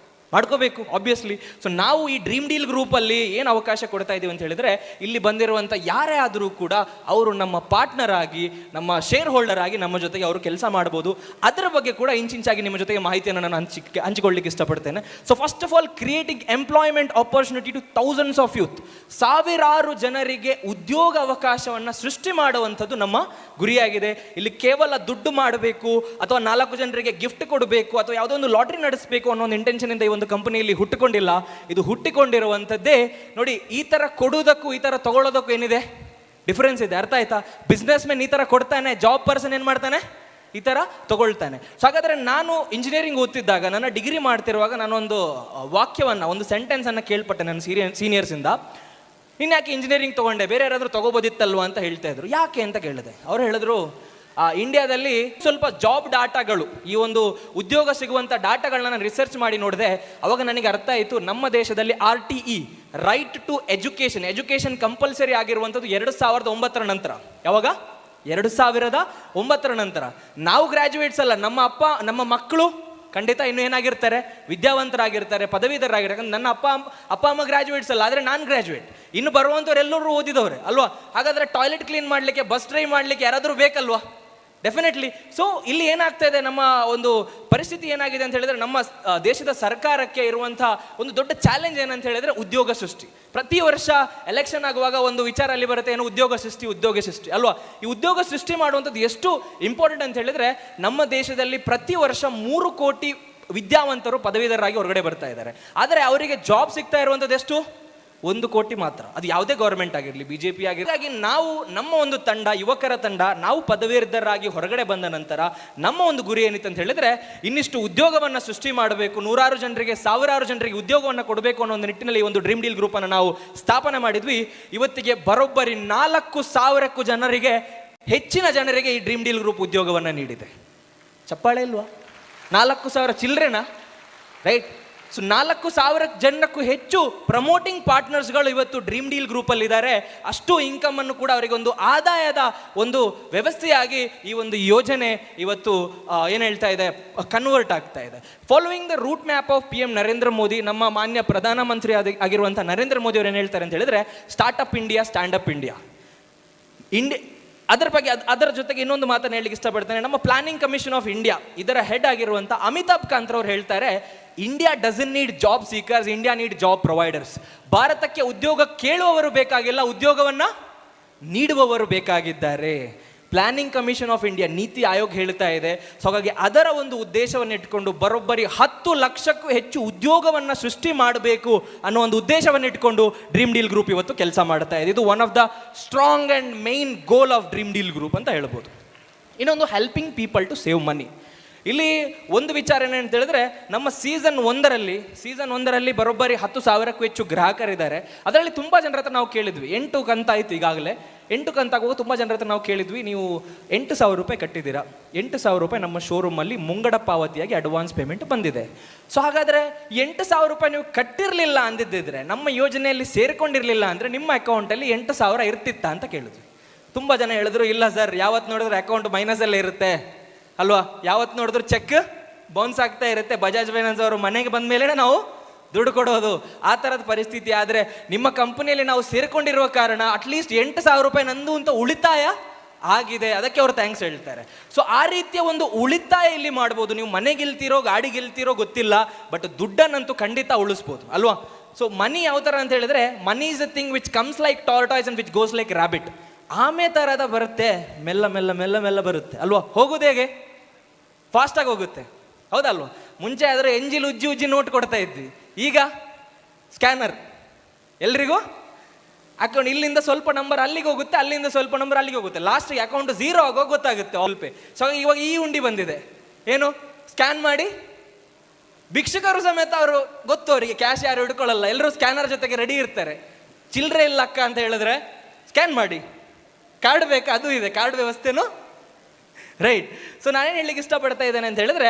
ಮಾಡ್ಕೋಬೇಕು, ಆಬ್ವಿಯಸ್ಲಿ. ಸೊ ನಾವು ಈ ಡ್ರೀಮ್ ಡೀಲ್ ಗ್ರೂಪಲ್ಲಿ ಏನು ಅವಕಾಶ ಕೊಡ್ತಾ ಇದ್ದೀವಿ ಅಂತ ಹೇಳಿದ್ರೆ, ಇಲ್ಲಿ ಬಂದಿರುವಂಥ ಯಾರೇ ಆದರೂ ಕೂಡ ಅವರು ನಮ್ಮ ಪಾರ್ಟ್ನರ್ ಆಗಿ, ನಮ್ಮ ಶೇರ್ ಹೋಲ್ಡರ್ ಆಗಿ ನಮ್ಮ ಜೊತೆಗೆ ಅವರು ಕೆಲಸ ಮಾಡ್ಬೋದು. ಅದರ ಬಗ್ಗೆ ಕೂಡ ಇಂಚಿಂಚಾಗಿ ನಿಮ್ಮ ಜೊತೆಗೆ ಮಾಹಿತಿಯನ್ನು ನಾನು ಹಂಚಿಕೊಳ್ಳಿಕ್ಕೆ ಇಷ್ಟಪಡ್ತೇನೆ. So first of all, creating employment opportunity to thousands of youth. ಸಾವಿರಾರು ಜನರಿಗೆ ಉದ್ಯೋಗ ಅವಕಾಶವನ್ನು ಸೃಷ್ಟಿ ಮಾಡುವಂಥದ್ದು ನಮ್ಮ ಗುರಿಯಾಗಿದೆ. ಇಲ್ಲಿ ಕೇವಲ ದುಡ್ಡು ಮಾಡಬೇಕು ಅಥವಾ 4 ಜನರಿಗೆ ಗಿಫ್ಟ್ ಕೊಡಬೇಕು ಅಥವಾ ಯಾವುದೋ ಒಂದು ಲಾಟ್ರಿ ನಡೆಸಬೇಕು ಅನ್ನೋ ಒಂದು ಇಂಟೆನ್ಷನಿಂದ ಈ ಒಂದು ಕಂಪನಿಯಲ್ಲಿ ಹುಟ್ಟಿಕೊಂಡಿಲ್ಲ. ಇದು ಹುಟ್ಟಿಕೊಂಡಿರುವಂಥದ್ದೇ ನೋಡಿ, ಈ ಥರ ಕೊಡುವುದಕ್ಕೂ ಈ ಥರ ತಗೊಳ್ಳೋದಕ್ಕೂ ಏನಿದೆ ಡಿಫರೆನ್ಸ್ ಇದೆ, ಅರ್ಥ ಆಯ್ತಾ? ಬಿಸ್ನೆಸ್ ಮ್ಯಾನ್ ಈ ಥರ ಕೊಡ್ತಾನೆ, ಜಾಬ್ ಪರ್ಸನ್ ಏನು ಮಾಡ್ತಾನೆ? ಈ ಥರ ತಗೊಳ್ತಾನೆ. ಸೊ ಹಾಗಾದರೆ ನಾನು ಇಂಜಿನಿಯರಿಂಗ್ ಓದ್ತಿದ್ದಾಗ, ನನ್ನ ಡಿಗ್ರಿ ಮಾಡ್ತಿರುವಾಗ ನಾನೊಂದು ವಾಕ್ಯವನ್ನು, ಒಂದು ಸೆಂಟೆನ್ಸನ್ನು ಕೇಳ್ಪಟ್ಟೆ ನನ್ನ ಸೀನಿಯರ್ಸಿಂದ. ನೀನು ಯಾಕೆ ಇಂಜಿನಿಯರಿಂಗ್ ತೊಗೊಂಡೆ, ಬೇರೆ ಯಾರಾದರೂ ತೊಗೋಬೋದಿತ್ತಲ್ವ ಅಂತ ಹೇಳ್ತಾ ಇದ್ರು. ಯಾಕೆ ಅಂತ ಕೇಳಿದೆ. ಅವ್ರು ಹೇಳಿದ್ರು, ಇಂಡಿಯಾದಲ್ಲಿ ಸ್ವಲ್ಪ ಜಾಬ್ ಡಾಟಾಗಳು, ಈ ಒಂದು ಉದ್ಯೋಗ ಸಿಗುವಂಥ ಡಾಟಾಗಳನ್ನ ನಾನು ರಿಸರ್ಚ್ ಮಾಡಿ ನೋಡಿದೆ. ಅವಾಗ ನನಗೆ ಅರ್ಥ ಆಯಿತು, ನಮ್ಮ ದೇಶದಲ್ಲಿ RTE, right to education compulsory ಆಗಿರುವಂಥದ್ದು 2009 ನಂತರ. ಯಾವಾಗ? 2009 ನಂತರ. ನಾವು ಗ್ರ್ಯಾಜುಯೇಟ್ಸ್ ಅಲ್ಲ, ನಮ್ಮ ಮಕ್ಕಳು ಖಂಡಿತ ಇನ್ನೂ ಏನಾಗಿರ್ತಾರೆ? ವಿದ್ಯಾವಂತರಾಗಿರ್ತಾರೆ, ಪದವೀಧರಾಗಿರ್ತಾರೆ. ಯಾಕಂದ್ರೆ ನನ್ನ ಅಪ್ಪ ಅಮ್ಮ ಗ್ರ್ಯಾಜುಯೇಟ್ಸ್ ಅಲ್ಲ, ಆದರೆ ನಾನು ಗ್ರ್ಯಾಜುಯೇಟ್. ಇನ್ನು ಬರುವಂಥವ್ರು ಎಲ್ಲರೂ ಓದಿದವ್ರೆ ಅಲ್ವಾ? ಹಾಗಾದರೆ ಟಾಯ್ಲೆಟ್ ಕ್ಲೀನ್ ಮಾಡಲಿಕ್ಕೆ, ಬಸ್ ಡ್ರೈವ್ ಮಾಡಲಿಕ್ಕೆ ಯಾರಾದರೂ ಬೇಕಲ್ವಾ? ಡೆಫಿನೆಟ್ಲಿ. ಸೊ ಇಲ್ಲಿ ಏನಾಗ್ತಾ ಇದೆ, ನಮ್ಮ ಒಂದು ಪರಿಸ್ಥಿತಿ ಏನಾಗಿದೆ ಅಂತ ಹೇಳಿದ್ರೆ, ನಮ್ಮ ದೇಶದ ಸರ್ಕಾರಕ್ಕೆ ಇರುವಂಥ ಒಂದು ದೊಡ್ಡ ಚಾಲೆಂಜ್ ಏನಂತ ಹೇಳಿದ್ರೆ ಉದ್ಯೋಗ ಸೃಷ್ಟಿ. ಪ್ರತಿ ವರ್ಷ ಎಲೆಕ್ಷನ್ ಆಗುವಾಗ ಒಂದು ವಿಚಾರ ಅಲ್ಲಿ ಬರುತ್ತೆ, ಏನು? ಉದ್ಯೋಗ ಸೃಷ್ಟಿ ಅಲ್ವಾ? ಈ ಉದ್ಯೋಗ ಸೃಷ್ಟಿ ಮಾಡುವಂಥದ್ದು ಎಷ್ಟು ಇಂಪಾರ್ಟೆಂಟ್ ಅಂತ ಹೇಳಿದ್ರೆ, ನಮ್ಮ ದೇಶದಲ್ಲಿ ಪ್ರತಿ ವರ್ಷ 3 ಕೋಟಿ ವಿದ್ಯಾವಂತರು ಪದವೀಧರರಾಗಿ ಹೊರಗಡೆ ಬರ್ತಾ ಇದ್ದಾರೆ. ಆದರೆ ಅವರಿಗೆ ಜಾಬ್ ಸಿಗ್ತಾ ಇರುವಂಥದ್ದು ಎಷ್ಟು? 1 ಕೋಟಿ ಮಾತ್ರ. ಅದು ಯಾವುದೇ ಗೌರ್ಮೆಂಟ್ ಆಗಿರಲಿ, BJP ಆಗಿರಲಿ. ಹಾಗಾಗಿ ನಾವು, ನಮ್ಮ ಒಂದು ತಂಡ, ಯುವಕರ ತಂಡ, ನಾವು ಪದವೀಧರರಾಗಿ ಹೊರಗಡೆ ಬಂದ ನಂತರ ನಮ್ಮ ಒಂದು ಗುರಿ ಏನಿತ್ತು ಅಂತ ಹೇಳಿದ್ರೆ, ಇನ್ನಿಷ್ಟು ಉದ್ಯೋಗವನ್ನು ಸೃಷ್ಟಿ ಮಾಡಬೇಕು, 100 ಜನರಿಗೆ, 1000 ಜನರಿಗೆ ಉದ್ಯೋಗವನ್ನು ಕೊಡಬೇಕು ಅನ್ನೋ ಒಂದು ನಿಟ್ಟಿನಲ್ಲಿ ಈ ಒಂದು ಡ್ರೀಮ್ ಡೀಲ್ ಗ್ರೂಪನ್ನು ನಾವು ಸ್ಥಾಪನೆ ಮಾಡಿದ್ವಿ. ಇವತ್ತಿಗೆ ಬರೋಬ್ಬರಿ 4,000ಕ್ಕೂ ಜನರಿಗೆ, ಹೆಚ್ಚಿನ ಜನರಿಗೆ ಈ ಡ್ರೀಮ್ ಡೀಲ್ ಗ್ರೂಪ್ ಉದ್ಯೋಗವನ್ನು ನೀಡಿದೆ. ಚಪ್ಪಾಳೆ ಇಲ್ವಾ? 4,000 ಚಿಲ್ಡ್ರನಾ, ರೈಟ್? ಸೊ 4,000 ಜನಕ್ಕೂ ಹೆಚ್ಚು ಪ್ರಮೋಟಿಂಗ್ ಪಾರ್ಟ್ನರ್ಸ್ಗಳು ಇವತ್ತು ಡ್ರೀಮ್ ಡೀಲ್ ಗ್ರೂಪಲ್ಲಿದ್ದಾರೆ. ಅಷ್ಟು ಇನ್ಕಮನ್ನು ಕೂಡ ಅವರಿಗೆ ಒಂದು ಆದಾಯದ ಒಂದು ವ್ಯವಸ್ಥೆಯಾಗಿ ಈ ಒಂದು ಯೋಜನೆ ಇವತ್ತು ಏನು ಹೇಳ್ತಾ ಇದೆ, ಕನ್ವರ್ಟ್ ಆಗ್ತಾ ಇದೆ. Following the route map of PM Narendra Modi, ನಮ್ಮ ಮಾನ್ಯ ಪ್ರಧಾನಮಂತ್ರಿ ಆಗಿರುವಂಥ ನರೇಂದ್ರ ಮೋದಿ ಅವರು ಏನು ಹೇಳ್ತಾರೆ ಅಂತ ಹೇಳಿದ್ರೆ, ಸ್ಟಾರ್ಟಪ್ ಇಂಡಿಯಾ, ಸ್ಟ್ಯಾಂಡಪ್ ಇಂಡಿಯಾ. ಅದರ ಜೊತೆಗೆ ಇನ್ನೊಂದು ಮಾತನ್ನು ಹೇಳಲಿಕ್ಕೆ ಇಷ್ಟಪಡ್ತೇನೆ. ನಮ್ಮ ಪ್ಲಾನಿಂಗ್ ಕಮಿಷನ್ ಆಫ್ ಇಂಡಿಯಾ, ಇದರ ಹೆಡ್ ಆಗಿರುವಂಥ ಅಮಿತಾಬ್ ಕಾಂತ್ ಅವರು ಹೇಳ್ತಾರೆ, India doesn't need job seekers, India need job providers. ಭಾರತಕ್ಕೆ ಉದ್ಯೋಗ ಕೇಳುವವರು ಬೇಕಾಗಿಲ್ಲ, ಉದ್ಯೋಗವನ್ನು ನೀಡುವವರು ಬೇಕಾಗಿದ್ದಾರೆ. ಪ್ಲಾನಿಂಗ್ ಕಮಿಷನ್ ಆಫ್ ಇಂಡಿಯಾ, ನೀತಿ ಆಯೋಗ್ ಹೇಳ್ತಾ ಇದೆ. ಸೊ ಹಾಗಾಗಿ ಅದರ ಒಂದು ಉದ್ದೇಶವನ್ನು ಇಟ್ಕೊಂಡು ಬರೋಬ್ಬರಿ 10 ಲಕ್ಷಕ್ಕೂ ಹೆಚ್ಚು ಉದ್ಯೋಗವನ್ನು ಸೃಷ್ಟಿ ಮಾಡಬೇಕು ಅನ್ನೋ ಒಂದು ಉದ್ದೇಶವನ್ನು ಇಟ್ಕೊಂಡು ಡ್ರೀಮ್ ಡೀಲ್ ಗ್ರೂಪ್ ಇವತ್ತು ಕೆಲಸ ಮಾಡ್ತಾ ಇದೆ. ಇದು one of the strong and main goal of dream deal group ಅಂತ ಹೇಳ್ಬೋದು. ಇನ್ನೊಂದು helping people to save money. ಇಲ್ಲಿ ಒಂದು ವಿಚಾರ ಏನಂತ ಹೇಳಿದ್ರೆ, ನಮ್ಮ ಸೀಸನ್ ಒಂದರಲ್ಲಿ ಬರೋಬ್ಬರಿ 10,000ಕ್ಕೂ ಹೆಚ್ಚು ಗ್ರಾಹಕರಿದ್ದಾರೆ. ಅದರಲ್ಲಿ ತುಂಬ ಜನರ ಹತ್ರ ನಾವು ಕೇಳಿದ್ವಿ, 8 ಕಂತು ಆಯಿತು ಈಗಾಗಲೇ, 8 ಕಂತಾಗುವಾಗ ತುಂಬ ಜನರ ಹತ್ರ ನಾವು ಕೇಳಿದ್ವಿ, ನೀವು 8,000 ರೂಪಾಯಿ ಕಟ್ಟಿದ್ದೀರಾ, 8,000 ರೂಪಾಯಿ ನಮ್ಮ ಶೋರೂಮಲ್ಲಿ ಮುಂಗಡ ಪಾವತಿಯಾಗಿ ಅಡ್ವಾನ್ಸ್ ಪೇಮೆಂಟ್ ಬಂದಿದೆ. ಸೊ ಹಾಗಾದರೆ 8,000 ರೂಪಾಯಿ ನೀವು ಕಟ್ಟಿರಲಿಲ್ಲ ಅಂದಿದ್ದಿದ್ರೆ, ನಮ್ಮ ಯೋಜನೆಯಲ್ಲಿ ಸೇರಿಕೊಂಡಿರಲಿಲ್ಲ ಅಂದರೆ ನಿಮ್ಮ ಅಕೌಂಟಲ್ಲಿ 8,000 ಇರ್ತಿತ್ತಾ ಅಂತ ಕೇಳಿದ್ವಿ. ತುಂಬ ಜನ ಹೇಳಿದ್ರು, ಇಲ್ಲ ಸರ್, ಯಾವತ್ತು ನೋಡಿದ್ರೆ ಅಕೌಂಟ್ ಮೈನಸಲ್ಲೇ ಇರುತ್ತೆ ಅಲ್ವಾ, ಯಾವತ್ತು ನೋಡಿದ್ರು ಚೆಕ್ ಬೌನ್ಸ್ ಆಗ್ತಾ ಇರುತ್ತೆ, ಬಜಾಜ್ ಫೈನಾನ್ಸ್ ಅವರು ಮನೆಗೆ ಬಂದ ಮೇಲೆ ನಾವು ದುಡ್ಡು ಕೊಡೋದು, ಆ ಥರದ ಪರಿಸ್ಥಿತಿ. ಆದರೆ ನಿಮ್ಮ ಕಂಪನಿಯಲ್ಲಿ ನಾವು ಸೇರಿಕೊಂಡಿರುವ ಕಾರಣ ಅಟ್ಲೀಸ್ಟ್ 8,000 ರೂಪಾಯಿ ನಂದು ಅಂತ ಉಳಿತಾಯ ಆಗಿದೆ, ಅದಕ್ಕೆ ಅವರು ಥ್ಯಾಂಕ್ಸ್ ಹೇಳ್ತಾರೆ. ಸೊ ಆ ರೀತಿಯ ಒಂದು ಉಳಿತಾಯ ಇಲ್ಲಿ ಮಾಡ್ಬೋದು. ನೀವು ಮನೆ ಗೆಲ್ತಿರೋ ಗಾಡಿ ಗೆಲ್ತಿರೋ ಗೊತ್ತಿಲ್ಲ, ಬಟ್ ದುಡ್ಡನ್ನಂತೂ ಖಂಡಿತ ಉಳಿಸ್ಬೋದು ಅಲ್ವಾ. ಸೊ ಮನಿ ಯಾವ ಥರ ಅಂತ ಹೇಳಿದ್ರೆ, money is a thing which comes like tortoise and which goes like rabbit. ಆಮೆ ಥರದ ಬರುತ್ತೆ, ಮೆಲ್ಲ ಮೆಲ್ಲ ಮೆಲ್ಲ ಮೆಲ್ಲ ಬರುತ್ತೆ ಅಲ್ವಾ. ಹೋಗೋದು ಹೇಗೆ? ಫಾಸ್ಟಾಗಿ ಹೋಗುತ್ತೆ, ಹೌದಲ್ವಾ. ಮುಂಚೆ ಆದರೆ ಎಂಜಿಲ್ ಉಜ್ಜಿ ನೋಟ್ ಕೊಡ್ತಾ ಇದ್ವಿ, ಈಗ ಸ್ಕ್ಯಾನರ್ ಎಲ್ರಿಗೂ ಅಕೌಂಟ್, ಇಲ್ಲಿಂದ ಸ್ವಲ್ಪ ನಂಬರ್ ಅಲ್ಲಿಗೆ ಹೋಗುತ್ತೆ, ಅಲ್ಲಿಂದ ಸ್ವಲ್ಪ ನಂಬರ್ ಅಲ್ಲಿಗೆ ಹೋಗುತ್ತೆ, ಲಾಸ್ಟಿಗೆ ಅಕೌಂಟ್ 0 ಆಗೋ ಗೊತ್ತಾಗುತ್ತೆ ಆಲ್ ಪೇ. ಸೊ ಇವಾಗ ಈ ಉಂಡಿ ಬಂದಿದೆ, ಏನು ಸ್ಕ್ಯಾನ್ ಮಾಡಿ, ಭಿಕ್ಷುಕರು ಸಮೇತ ಅವರು ಗೊತ್ತು, ಅವರಿಗೆ ಕ್ಯಾಶ್ ಯಾರು ಹಿಡ್ಕೊಳ್ಳಲ್ಲ, ಎಲ್ಲರೂ ಸ್ಕ್ಯಾನರ್ ಜೊತೆಗೆ ರೆಡಿ ಇರ್ತಾರೆ. ಚಿಲ್ಲರೆ ಇಲ್ಲ ಅಕ್ಕ ಅಂತ ಹೇಳಿದ್ರೆ ಸ್ಕ್ಯಾನ್ ಮಾಡಿ, ಕಾರ್ಡ್ ಬೇಕಾ, ಅದು ಇದೆ ಕಾರ್ಡ್ ವ್ಯವಸ್ಥೆನೂ ರೈಟ್. ಸೊ ನಾನೇನು ಹೇಳಲಿಕ್ಕೆ ಇಷ್ಟಪಡ್ತಾ ಇದ್ದೇನೆ ಅಂತ ಹೇಳಿದ್ರೆ,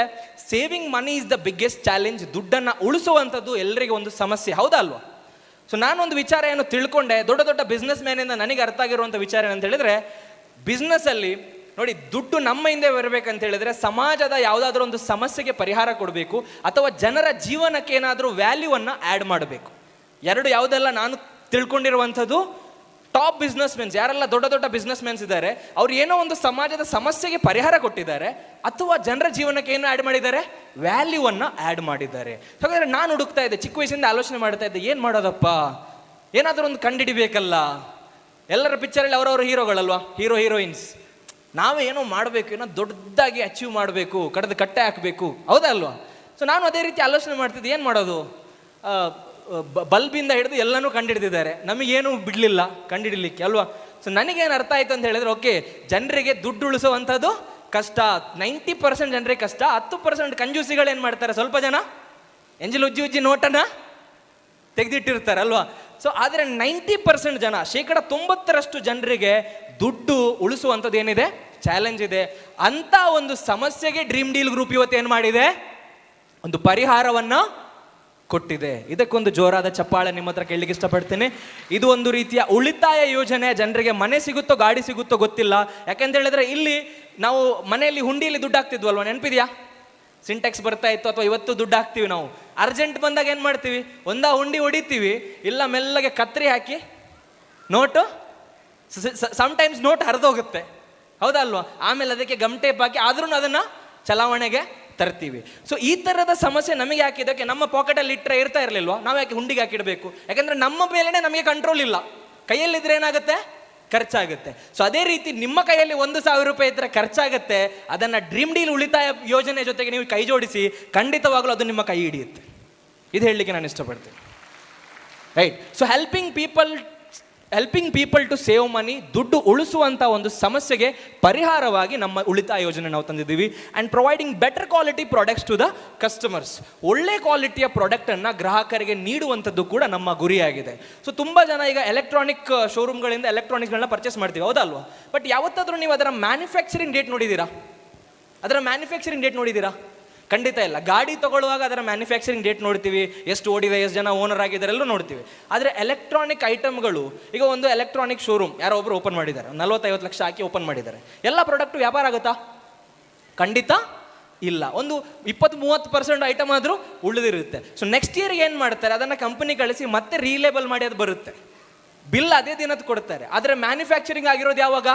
saving money is the biggest challenge. ದುಡ್ಡನ್ನು ಉಳಿಸುವಂಥದ್ದು ಎಲ್ಲರಿಗೂ ಒಂದು ಸಮಸ್ಯೆ, ಹೌದಾ ಅಲ್ವಾ. ಸೊ ನಾನೊಂದು ವಿಚಾರ ಏನು ತಿಳ್ಕೊಂಡೆ, ದೊಡ್ಡ ದೊಡ್ಡ ಬಿಸ್ನೆಸ್ ಮ್ಯಾನಿಂದ ನನಗೆ ಅರ್ಥ ಆಗಿರುವಂಥ ವಿಚಾರ ಏನಂತ ಹೇಳಿದ್ರೆ, ಬಿಸ್ನೆಸ್ಸಲ್ಲಿ ನೋಡಿ, ದುಡ್ಡು ನಮ್ಮ ಹಿಂದೆ ಬರಬೇಕಂತ ಹೇಳಿದ್ರೆ ಸಮಾಜದ ಯಾವುದಾದ್ರೂ ಒಂದು ಸಮಸ್ಯೆಗೆ ಪರಿಹಾರ ಕೊಡಬೇಕು, ಅಥವಾ ಜನರ ಜೀವನಕ್ಕೆ ಏನಾದರೂ ವ್ಯಾಲ್ಯೂವನ್ನು ಆ್ಯಡ್ ಮಾಡಬೇಕು. ಎರಡು ಯಾವುದೆಲ್ಲ ನಾನು ತಿಳ್ಕೊಂಡಿರುವಂಥದ್ದು, ಟಾಪ್ ಬಿಸ್ನೆಸ್ ಮೆನ್ಸ್ ಯಾರೆಲ್ಲ ದೊಡ್ಡ ದೊಡ್ಡ ಬಿಸ್ನೆಸ್ ಮೆನ್ಸ್ ಇದ್ದಾರೆ, ಅವ್ರು ಏನೋ ಒಂದು ಸಮಾಜದ ಸಮಸ್ಯೆಗೆ ಪರಿಹಾರ ಕೊಟ್ಟಿದ್ದಾರೆ, ಅಥವಾ ಜನರ ಜೀವನಕ್ಕೆ ಏನು ಆ್ಯಡ್ ಮಾಡಿದ್ದಾರೆ, ವ್ಯಾಲ್ಯೂವನ್ನು ಆ್ಯಡ್ ಮಾಡಿದ್ದಾರೆ. ಹಾಗಾದರೆ ನಾನು ಹುಡುಕ್ತಾ ಇದ್ದೆ, ಚಿಕ್ಕ ವಯಸ್ಸಿಂದ ಆಲೋಚನೆ ಮಾಡ್ತಾ ಇದ್ದೆ, ಏನು ಮಾಡೋದಪ್ಪ, ಏನಾದರೂ ಒಂದು ಕಂಡುಹಿಡಿಬೇಕಲ್ಲ. ಎಲ್ಲರ ಪಿಕ್ಚರಲ್ಲಿ ಅವರವರು ಹೀರೋಗಳಲ್ವಾ, ಹೀರೋಯಿನ್ಸ್. ನಾವೇ ಏನೋ ಮಾಡಬೇಕು, ಏನೋ ದೊಡ್ಡದಾಗಿ ಅಚೀವ್ ಮಾಡಬೇಕು, ಕಡ್ದು ಕಟ್ಟೆ ಹಾಕಬೇಕು, ಹೌದಾ ಅಲ್ವಾ. ಸೊ ನಾನು ಅದೇ ರೀತಿ ಆಲೋಚನೆ ಮಾಡ್ತಿದ್ದೆ, ಏನು ಮಾಡೋದು, ಬಲ್ಬಿಂದ ಹಿಡಿದು ಎಲ್ಲನೂ ಕಂಡುಹಿಡಿದಿದ್ದಾರೆ, ನಮಗೇನು ಬಿಡಲಿಲ್ಲ ಕಂಡುಹಿಡಲಿಕ್ಕೆ ಅಲ್ವಾ. ಸೊ ನನಗೇನು ಅರ್ಥ ಆಯಿತು ಅಂತ ಹೇಳಿದ್ರೆ, ಓಕೆ, ಜನರಿಗೆ ದುಡ್ಡು ಉಳಿಸುವಂಥದ್ದು ಕಷ್ಟ, 90% ಜನರಿಗೆ ಕಷ್ಟ, 10% ಕಂಜೂಸಿಗಳೇನು ಮಾಡ್ತಾರೆ, ಸ್ವಲ್ಪ ಜನ ಎಂಜಿಲ್ ಉಜ್ಜಿ ನೋಟನ್ನು ತೆಗೆದಿಟ್ಟಿರ್ತಾರೆ ಅಲ್ವಾ. ಸೊ ಆದರೆ 90% ಜನ, 90% ಜನರಿಗೆ ದುಡ್ಡು ಉಳಿಸುವಂಥದ್ದು ಏನಿದೆ, ಚಾಲೆಂಜ್ ಇದೆ. ಅಂಥ ಒಂದು ಸಮಸ್ಯೆಗೆ ಡ್ರೀಮ್ ಡೀಲ್ ಗ್ರೂಪ್ ಇವತ್ತು ಏನು ಮಾಡಿದೆ, ಒಂದು ಪರಿಹಾರವನ್ನು ಕೊಟ್ಟಿದೆ. ಇದಕ್ಕೊಂದು ಜೋರಾದ ಚಪ್ಪಾಳೆ ನಿಮ್ಮ ಹತ್ರ ಕೇಳಲಿಕ್ಕೆ ಇಷ್ಟಪಡ್ತೀನಿ. ಇದು ಒಂದು ರೀತಿಯ ಉಳಿತಾಯ ಯೋಜನೆ. ಜನರಿಗೆ ಮನೆ ಸಿಗುತ್ತೋ ಗಾಡಿ ಸಿಗುತ್ತೋ ಗೊತ್ತಿಲ್ಲ, ಯಾಕಂತ ಹೇಳಿದ್ರೆ ಇಲ್ಲಿ ನಾವು ಮನೆಯಲ್ಲಿ ಹುಂಡಿಯಲ್ಲಿ ದುಡ್ಡು ಹಾಕ್ತಿದ್ವಲ್ವ, ನೆನಪಿದೆಯಾ? ಸಿಂಟೆಕ್ಸ್ ಬರ್ತಾ ಇತ್ತು, ಅಥವಾ ಇವತ್ತು ದುಡ್ಡು ಹಾಕ್ತೀವಿ ನಾವು. ಅರ್ಜೆಂಟ್ ಬಂದಾಗ ಏನು ಮಾಡ್ತೀವಿ, ಒಂದಾ ಹುಂಡಿ ಹೊಡಿತೀವಿ, ಇಲ್ಲ ಮೆಲ್ಲಗೆ ಕತ್ರಿ ಹಾಕಿ ನೋಟು, ಸಮ್ಟೈಮ್ಸ್ ನೋಟ್ ಹರಿದೋಗುತ್ತೆ, ಹೌದಾ ಅಲ್ವಾ. ಆಮೇಲೆ ಅದಕ್ಕೆ ಗಮ್ ಟೇಪ್ ಹಾಕಿ ಆದ್ರೂ ಅದನ್ನು ಚಲಾವಣೆಗೆ ತರ್ತೀವಿ. ಸೊ ಈ ಥರದ ಸಮಸ್ಯೆ ನಮಗೆ ಹಾಕಿದ್ದಕ್ಕೆ, ನಮ್ಮ ಪಾಕೆಟಲ್ಲಿ ಇಟ್ಟರೆ ಇರ್ತಾ ಇರಲಿಲ್ವಾ, ನಾವು ಯಾಕೆ ಹುಂಡಿಗೆ ಹಾಕಿಡಬೇಕು? ಯಾಕಂದರೆ ನಮ್ಮ ಮೇಲೇ ನಮಗೆ ಕಂಟ್ರೋಲ್ ಇಲ್ಲ, ಕೈಯಲ್ಲಿದ್ದರೆ ಏನಾಗುತ್ತೆ, ಖರ್ಚಾಗುತ್ತೆ. ಸೊ ಅದೇ ರೀತಿ ನಿಮ್ಮ ಕೈಯಲ್ಲಿ 1,000 ರೂಪಾಯಿ ಇದ್ದರೆ ಖರ್ಚಾಗುತ್ತೆ, ಅದನ್ನು ಡ್ರೀಮ್ ಡೀಲ್ ಉಳಿತಾಯ ಯೋಜನೆ ಜೊತೆಗೆ ನೀವು ಕೈ ಜೋಡಿಸಿ, ಖಂಡಿತವಾಗಲೂ ಅದು ನಿಮ್ಮ ಕೈ ಹಿಡಿಯುತ್ತೆ. ಇದು ಹೇಳಲಿಕ್ಕೆ ನಾನು ಇಷ್ಟಪಡ್ತೀನಿ, right. So helping people to save money, ದುಡ್ಡು ಉಳಿಸುವಂಥ ಒಂದು ಸಮಸ್ಯೆಗೆ ಪರಿಹಾರವಾಗಿ ನಮ್ಮ ಉಳಿತಾಯ ಯೋಜನೆ ನಾವು ತಂದಿದ್ದೀವಿ. And providing better quality products to the customers. ಒಳ್ಳೆ ಕ್ವಾಲಿಟಿಯ ಪ್ರಾಡಕ್ಟನ್ನು ಗ್ರಾಹಕರಿಗೆ ನೀಡುವಂಥದ್ದು ಕೂಡ ನಮ್ಮ ಗುರಿಯಾಗಿದೆ. ಸೊ ತುಂಬ ಜನ ಈಗ ಎಲೆಕ್ಟ್ರಾನಿಕ್ ಶೋರೂಮ್ಗಳಿಂದ ಎಲೆಕ್ಟ್ರಾನಿಕ್ಸ್ಗಳನ್ನ ಪರ್ಚೇಸ್ ಮಾಡ್ತೀವಿ, ಹೌದಲ್ವಾ. ಬಟ್ ಯಾವತ್ತಾದರೂ ನೀವು ಅದರ ಮ್ಯಾನುಫ್ಯಾಕ್ಚರಿಂಗ್ ಡೇಟ್ ನೋಡಿದ್ದೀರಾ? ಖಂಡಿತ ಇಲ್ಲ. ಗಾಡಿ ತಗೊಳ್ಳುವಾಗ ಅದರ ಮ್ಯಾನುಫ್ಯಾಕ್ಚರಿಂಗ್ ಡೇಟ್ ನೋಡ್ತೀವಿ, ಎಷ್ಟು ಓಡಿದೆ, ಎಷ್ಟು ಜನ ಓನರ್ ಆಗಿದ್ದಾರೆ ಎಲ್ಲರೂ ನೋಡ್ತೀವಿ. ಆದರೆ ಎಲೆಕ್ಟ್ರಾನಿಕ್ ಐಟಮ್ಗಳು, ಈಗ ಒಂದು ಎಲೆಕ್ಟ್ರಾನಿಕ್ ಶೋರೂಮ್ ಯಾರೋ ಒಬ್ಬರು ಓಪನ್ ಮಾಡಿದ್ದಾರೆ, 40-50 ಲಕ್ಷ ಹಾಕಿ ಓಪನ್ ಮಾಡಿದ್ದಾರೆ, ಎಲ್ಲ ಪ್ರಾಡಕ್ಟು ವ್ಯಾಪಾರ ಆಗುತ್ತಾ? ಖಂಡಿತ ಇಲ್ಲ. ಒಂದು 20-30% ಐಟಮ್ ಆದರೂ ಉಳಿದಿರುತ್ತೆ. ಸೊ ನೆಕ್ಸ್ಟ್ ಇಯರ್ಗೆ ಏನು ಮಾಡ್ತಾರೆ, ಅದನ್ನು ಕಂಪನಿ ಕಳಿಸಿ ಮತ್ತೆ ರೀಲೇಬಲ್ ಮಾಡಿ ಅದು ಬರುತ್ತೆ, ಬಿಲ್ ಅದೇ ದಿನದ ಕೊಡ್ತಾರೆ. ಆದರೆ ಮ್ಯಾನುಫ್ಯಾಕ್ಚರಿಂಗ್ ಆಗಿರೋದು ಯಾವಾಗ?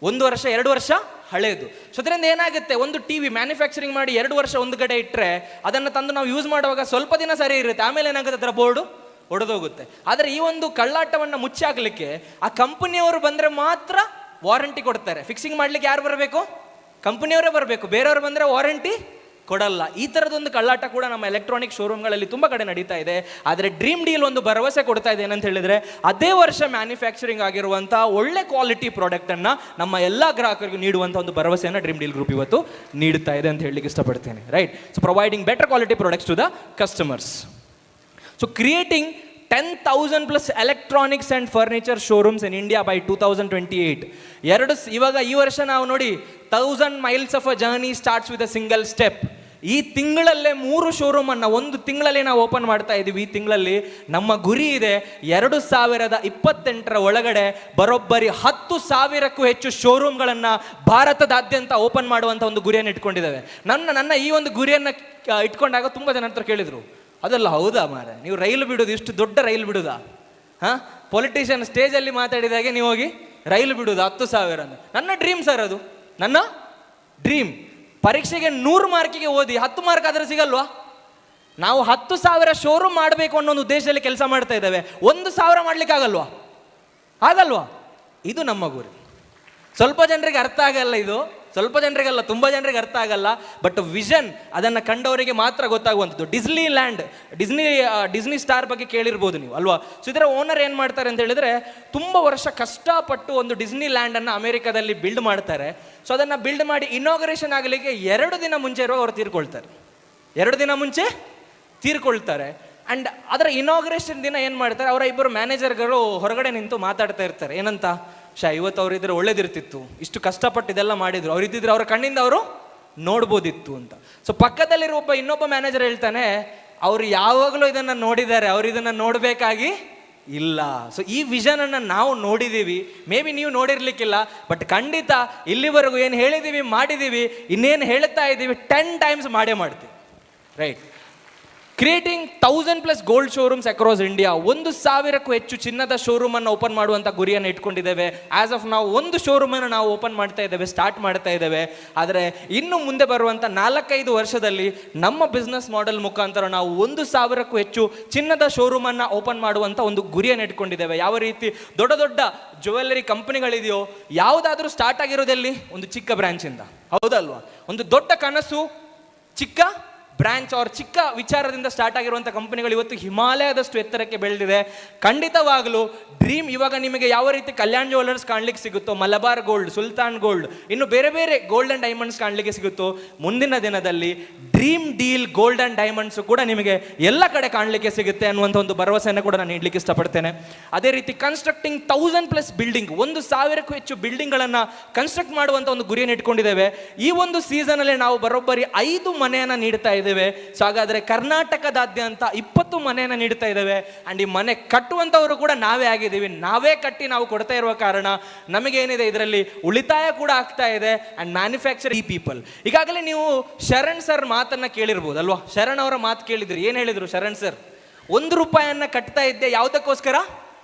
1 ವರ್ಷ 2 ವರ್ಷ ಹಳೇದು. ಸೊ ಅದರಿಂದ ಏನಾಗುತ್ತೆ, ಒಂದು ಟಿವಿ ಮ್ಯಾನುಫ್ಯಾಕ್ಚರಿಂಗ್ ಮಾಡಿ 2 ವರ್ಷ ಒಂದು ಕಡೆ ಇಟ್ಟರೆ ಅದನ್ನು ತಂದು ನಾವು ಯೂಸ್ ಮಾಡುವಾಗ ಸ್ವಲ್ಪ ದಿನ ಸರಿ ಇರುತ್ತೆ, ಆಮೇಲೆ ಏನಾಗುತ್ತೆ ಅದರ ಬೋರ್ಡು ಒಡೆದೋಗುತ್ತೆ. ಆದರೆ ಈ ಒಂದು ಕಳ್ಳಾಟವನ್ನು ಮುಚ್ಚಾಕಲಿಕ್ಕೆ ಆ ಕಂಪನಿಯವರು ಬಂದರೆ ಮಾತ್ರ ವಾರಂಟಿ ಕೊಡ್ತಾರೆ. ಫಿಕ್ಸಿಂಗ್ ಮಾಡ್ಲಿಕ್ಕೆ ಯಾರು ಬರಬೇಕು? ಕಂಪನಿಯವರೇ ಬರಬೇಕು, ಬೇರೆಯವರು ಬಂದರೆ ವಾರಂಟಿ ಕೊಡಲ್ಲ. ಈ ಥರದೊಂದು ಕಳ್ಳಾಟ ಕೂಡ ನಮ್ಮ ಎಲೆಕ್ಟ್ರಾನಿಕ್ ಶೋರೂಮ್ಗಳಲ್ಲಿ ತುಂಬ ಕಡೆ ನಡೀತಾ ಇದೆ. ಆದರೆ ಡ್ರೀಮ್ ಡೀಲ್ ಒಂದು ಭರವಸೆ ಕೊಡ್ತಾ ಇದೆ ಏನಂತ ಹೇಳಿದರೆ, ಅದೇ ವರ್ಷ ಮ್ಯಾನುಫ್ಯಾಕ್ಚರಿಂಗ್ ಆಗಿರುವಂಥ ಒಳ್ಳೆ ಕ್ವಾಲಿಟಿ ಪ್ರಾಡಕ್ಟನ್ನು ನಮ್ಮ ಎಲ್ಲ ಗ್ರಾಹಕರಿಗೂ ನೀಡುವಂಥ ಒಂದು ಭರವಸೆಯನ್ನು ಡ್ರೀಮ್ ಡೀಲ್ ಗ್ರೂಪ್ ಇವತ್ತು ನೀಡುತ್ತಾ ಇದೆ ಅಂತ ಹೇಳಲಿಕ್ಕೆ ಇಷ್ಟಪಡ್ತೇನೆ. Right. So providing better quality products to the customers. So creating 10,000+ electronics and furniture showrooms in India by 2028. ಇವಾಗ ಈ ವರ್ಷ ನಾವು ನೋಡಿ 1000 miles of a journey starts with a single step. ಈ ತಿಂಗಳಲ್ಲೇ 3 ಶೋರೂಮನ್ನು ಒಂದು ತಿಂಗಳಲ್ಲಿ ನಾವು ಓಪನ್ ಮಾಡ್ತಾ ಇದ್ದೀವಿ. ಈ ತಿಂಗಳಲ್ಲಿ ನಮ್ಮ ಗುರಿ ಇದೆ 2028 ಒಳಗಡೆ ಬರೋಬ್ಬರಿ 10,000ಕ್ಕೂ ಹೆಚ್ಚು ಶೋರೂಮ್ಗಳನ್ನು ಭಾರತದಾದ್ಯಂತ ಓಪನ್ ಮಾಡುವಂಥ ಒಂದು ಗುರಿಯನ್ನು ಇಟ್ಕೊಂಡಿದ್ದೇವೆ. ನನ್ನ ಈ ಒಂದು ಗುರಿಯನ್ನು ಇಟ್ಕೊಂಡಾಗ ತುಂಬ ಜನ ಹತ್ರ ಕೇಳಿದರು, ಅದಲ್ಲ ಹೌದಾ ಮಾರೆ, ನೀವು ರೈಲು ಬಿಡೋದು ಇಷ್ಟು ದೊಡ್ಡ ರೈಲು ಬಿಡೋದಾ? ಹಾಂ, ಪೊಲಿಟಿಷಿಯನ್ ಸ್ಟೇಜಲ್ಲಿ ಮಾತಾಡಿದಾಗೆ ನೀವು ಹೋಗಿ ರೈಲು ಬಿಡೋದು 10,000 ಅಂತ. ನನ್ನ ಡ್ರೀಮ್ ಸರ್, ಅದು ನನ್ನ ಡ್ರೀಮ್. ಪರೀಕ್ಷೆಗೆ 100 ಮಾರ್ಕಿಗೆ ಓದಿ 10 ಮಾರ್ಕ್ ಆದರೆ ಸಿಗಲ್ವಾ? ನಾವು 10,000 ಶೋರೂಮ್ ಮಾಡಬೇಕು ಅನ್ನೋ ಒಂದು ಉದ್ದೇಶದಲ್ಲಿ ಕೆಲಸ ಮಾಡ್ತಾ ಇದ್ದೇವೆ. 1,000 ಮಾಡ್ಲಿಕ್ಕೆ ಆಗಲ್ವಾ? ಇದು ನಮ್ಮ ಗುರಿ. ಸ್ವಲ್ಪ ಜನರಿಗೆ ಅರ್ಥ ಆಗಲ್ಲ, ಇದು ಸ್ವಲ್ಪ ಜನರಿಗಲ್ಲ, ತುಂಬ ಜನರಿಗೆ ಅರ್ಥ ಆಗಲ್ಲ. ಬಟ್ ವಿಷನ್ ಅದನ್ನು ಕಂಡವರಿಗೆ ಮಾತ್ರ ಗೊತ್ತಾಗುವಂಥದ್ದು. ಡಿಸ್ನಿ ಸ್ಟಾರ್ ಬಗ್ಗೆ ಕೇಳಿರ್ಬೋದು ನೀವು ಅಲ್ವಾ? ಸೊ ಇದರ ಓನರ್ ಏನು ಮಾಡ್ತಾರೆ ಅಂತ ಹೇಳಿದರೆ, ತುಂಬ ವರ್ಷ ಕಷ್ಟಪಟ್ಟು ಒಂದು ಡಿಸ್ನಿ ಲ್ಯಾಂಡನ್ನು ಅಮೆರಿಕಾದಲ್ಲಿ ಬಿಲ್ಡ್ ಮಾಡ್ತಾರೆ. ಸೊ ಅದನ್ನು ಬಿಲ್ಡ್ ಮಾಡಿ ಇನಾಗ್ರೇಷನ್ ಆಗಲಿಕ್ಕೆ 2 ದಿನ ಮುಂಚೆ ಇರುವಾಗ ಅವರು ತೀರ್ಕೊಳ್ತಾರೆ. 2 ದಿನ ಮುಂಚೆ ತೀರ್ಕೊಳ್ತಾರೆ. ಆ್ಯಂಡ್ ಅದರ ಇನಾಗ್ರೇಷನ್ ದಿನ ಏನು ಮಾಡ್ತಾರೆ, ಅವರ ಇಬ್ಬರು ಮ್ಯಾನೇಜರ್ಗಳು ಹೊರಗಡೆ ನಿಂತು ಮಾತಾಡ್ತಾ ಇರ್ತಾರೆ. ಏನಂತ, ಇವತ್ತು ಅವರಿದ್ರೆ ಒಳ್ಳೇದಿರ್ತಿತ್ತು, ಇಷ್ಟು ಕಷ್ಟಪಟ್ಟು ಇದೆಲ್ಲ ಮಾಡಿದ್ರು, ಅವರಿದ್ದಿದ್ರೆ ಅವರ ಕಣ್ಣಿಂದ ಅವರು ನೋಡ್ಬೋದಿತ್ತು ಅಂತ. ಸೊ ಪಕ್ಕದಲ್ಲಿರೋ ಇನ್ನೊಬ್ಬ ಮ್ಯಾನೇಜರ್ ಹೇಳ್ತಾನೆ, ಅವರು ಯಾವಾಗಲೂ ಇದನ್ನು ನೋಡಿದ್ದಾರೆ, ಅವರು ಇದನ್ನು ನೋಡಬೇಕಾಗಿ ಇಲ್ಲ. ಸೊ ಈ ವಿಷನನ್ನು ನಾವು ನೋಡಿದ್ದೀವಿ, ಮೇ ಬಿ ನೀವು ನೋಡಿರ್ಲಿಕ್ಕಿಲ್ಲ, ಬಟ್ ಖಂಡಿತ ಇಲ್ಲಿವರೆಗೂ ಏನು ಹೇಳಿದ್ದೀವಿ ಮಾಡಿದ್ದೀವಿ, ಇನ್ನೇನು ಹೇಳ್ತಾ ಇದ್ದೀವಿ 10 ಟೈಮ್ಸ್ ಮಾಡೇ ಮಾಡ್ತೀವಿ. Right. Creating 1000+ gold showrooms across India. 1,000ಕ್ಕೂ ಹೆಚ್ಚು ಚಿನ್ನದ ಶೋರೂಮನ್ನು ಓಪನ್ ಮಾಡುವಂಥ ಗುರಿಯನ್ನು ಇಟ್ಕೊಂಡಿದ್ದೇವೆ. ಆ್ಯಸ್ ಆಫ್ ನಾವು 1 ಶೋರೂಮನ್ನು ನಾವು ಓಪನ್ ಮಾಡ್ತಾ ಇದ್ದೇವೆ, ಸ್ಟಾರ್ಟ್ ಮಾಡ್ತಾ ಇದ್ದೇವೆ. ಆದರೆ ಇನ್ನು ಮುಂದೆ ಬರುವಂಥ 4-5 ವರ್ಷದಲ್ಲಿ ನಮ್ಮ ಬಿಸ್ನೆಸ್ ಮಾಡೆಲ್ ಮುಖಾಂತರ ನಾವು 1,000ಕ್ಕೂ ಹೆಚ್ಚು ಚಿನ್ನದ ಶೋರೂಮನ್ನು ಓಪನ್ ಮಾಡುವಂಥ ಒಂದು ಗುರಿಯನ್ನು ಇಟ್ಕೊಂಡಿದ್ದೇವೆ. ಯಾವ ರೀತಿ ದೊಡ್ಡ ದೊಡ್ಡ ಜ್ಯುವೆಲ್ಲರಿ ಕಂಪನಿಗಳಿದೆಯೋ, ಯಾವುದಾದ್ರೂ ಸ್ಟಾರ್ಟ್ ಆಗಿರೋದಲ್ಲಿ ಒಂದು ಚಿಕ್ಕ ಬ್ರ್ಯಾಂಚಿಂದ, ಹೌದಲ್ವಾ? ಒಂದು ದೊಡ್ಡ ಕನಸು ಚಿಕ್ಕ ಬ್ರ್ಯಾಂಚ್ ಅವ್ರ ಚಿಕ್ಕ ವಿಚಾರದಿಂದ ಸ್ಟಾರ್ಟ್ ಆಗಿರುವಂಥ ಕಂಪನಿಗಳು ಇವತ್ತು ಹಿಮಾಲಯದಷ್ಟು ಎತ್ತರಕ್ಕೆ ಬೆಳೆದಿದೆ. ಖಂಡಿತವಾಗಲೂ ಡ್ರೀಮ್ ಇವಾಗ ನಿಮಗೆ ಯಾವ ರೀತಿ ಕಲ್ಯಾಣ್ ಜ್ಯುವೆಲ್ಲರ್ಸ್ ಕಾಣಲಿಕ್ಕೆ ಸಿಗುತ್ತೋ, ಮಲಬಾರ್ ಗೋಲ್ಡ್, ಸುಲ್ತಾನ್ ಗೋಲ್ಡ್, ಇನ್ನು ಬೇರೆ ಬೇರೆ ಗೋಲ್ಡ್ ಆ್ಯಂಡ್ ಡೈಮಂಡ್ಸ್ ಕಾಣಲಿಕ್ಕೆ ಸಿಗುತ್ತೋ, ಮುಂದಿನ ದಿನದಲ್ಲಿ dream deal gold and diamonds ಕೂಡ ನಿಮಗೆ ಎಲ್ಲ ಕಡೆ ಕಾಣಲಿಕ್ಕೆ ಸಿಗುತ್ತೆ ಅನ್ನುವಂಥ ಒಂದು ಭರವಸೆಯನ್ನು ಕೂಡ ನಾನು ನೀಡಲಿಕ್ಕೆ ಇಷ್ಟಪಡ್ತೇನೆ. ಅದೇ ರೀತಿ ಕನ್ಸ್ಟ್ರಕ್ಟಿಂಗ್ 1000+ ಬಿಲ್ಡಿಂಗ್, 1,000ಕ್ಕೂ ಹೆಚ್ಚು ಬಿಲ್ಡಿಂಗ್ಗಳನ್ನು ಕನ್ಸ್ಟ್ರಕ್ಟ್ ಮಾಡುವಂಥ ಒಂದು ಗುರಿಯನ್ನು ಇಟ್ಕೊಂಡಿದ್ದೇವೆ. ಈ ಒಂದು ಸೀಸನಲ್ಲಿ ನಾವು ಬರೋಬ್ಬರಿ 5 ಮನೆಯನ್ನು ನೀಡ್ತಾ ಇದ್ದೇವೆ. ಸೊ ಹಾಗಾದರೆ ಕರ್ನಾಟಕದಾದ್ಯಂತ 20 ಮನೆಯನ್ನು ನೀಡ್ತಾ ಇದ್ದೇವೆ. ಆ್ಯಂಡ್ ಈ ಮನೆ ಕಟ್ಟುವಂಥವರು ಕೂಡ ನಾವೇ ಆಗಿದ್ದೀವಿ, ನಾವೇ ಕಟ್ಟಿ ನಾವು ಕೊಡ್ತಾ ಇರುವ ಕಾರಣ ನಮಗೇನಿದೆ ಇದರಲ್ಲಿ ಉಳಿತಾಯ ಕೂಡ ಆಗ್ತಾ ಇದೆ. And manufacturing people. ಈಗಾಗಲೇ ನೀವು ಶರಣ್ ಸರ್ ಮಾತನ್ನು ಕೇಳಿರ್ಬೋದು ಅಲ್ವಾ? ಶರಣ್ ಅವರ ಮಾತು ಕೇಳಿದ್ರಿ. ಏನು ಹೇಳಿದರು ಶರಣ್ ಸರ್? 1 ರೂಪಾಯಿಯನ್ನು ಕಟ್ತಾ ಇದ್ದೆ, ಯಾವುದಕ್ಕೋಸ್ಕರ?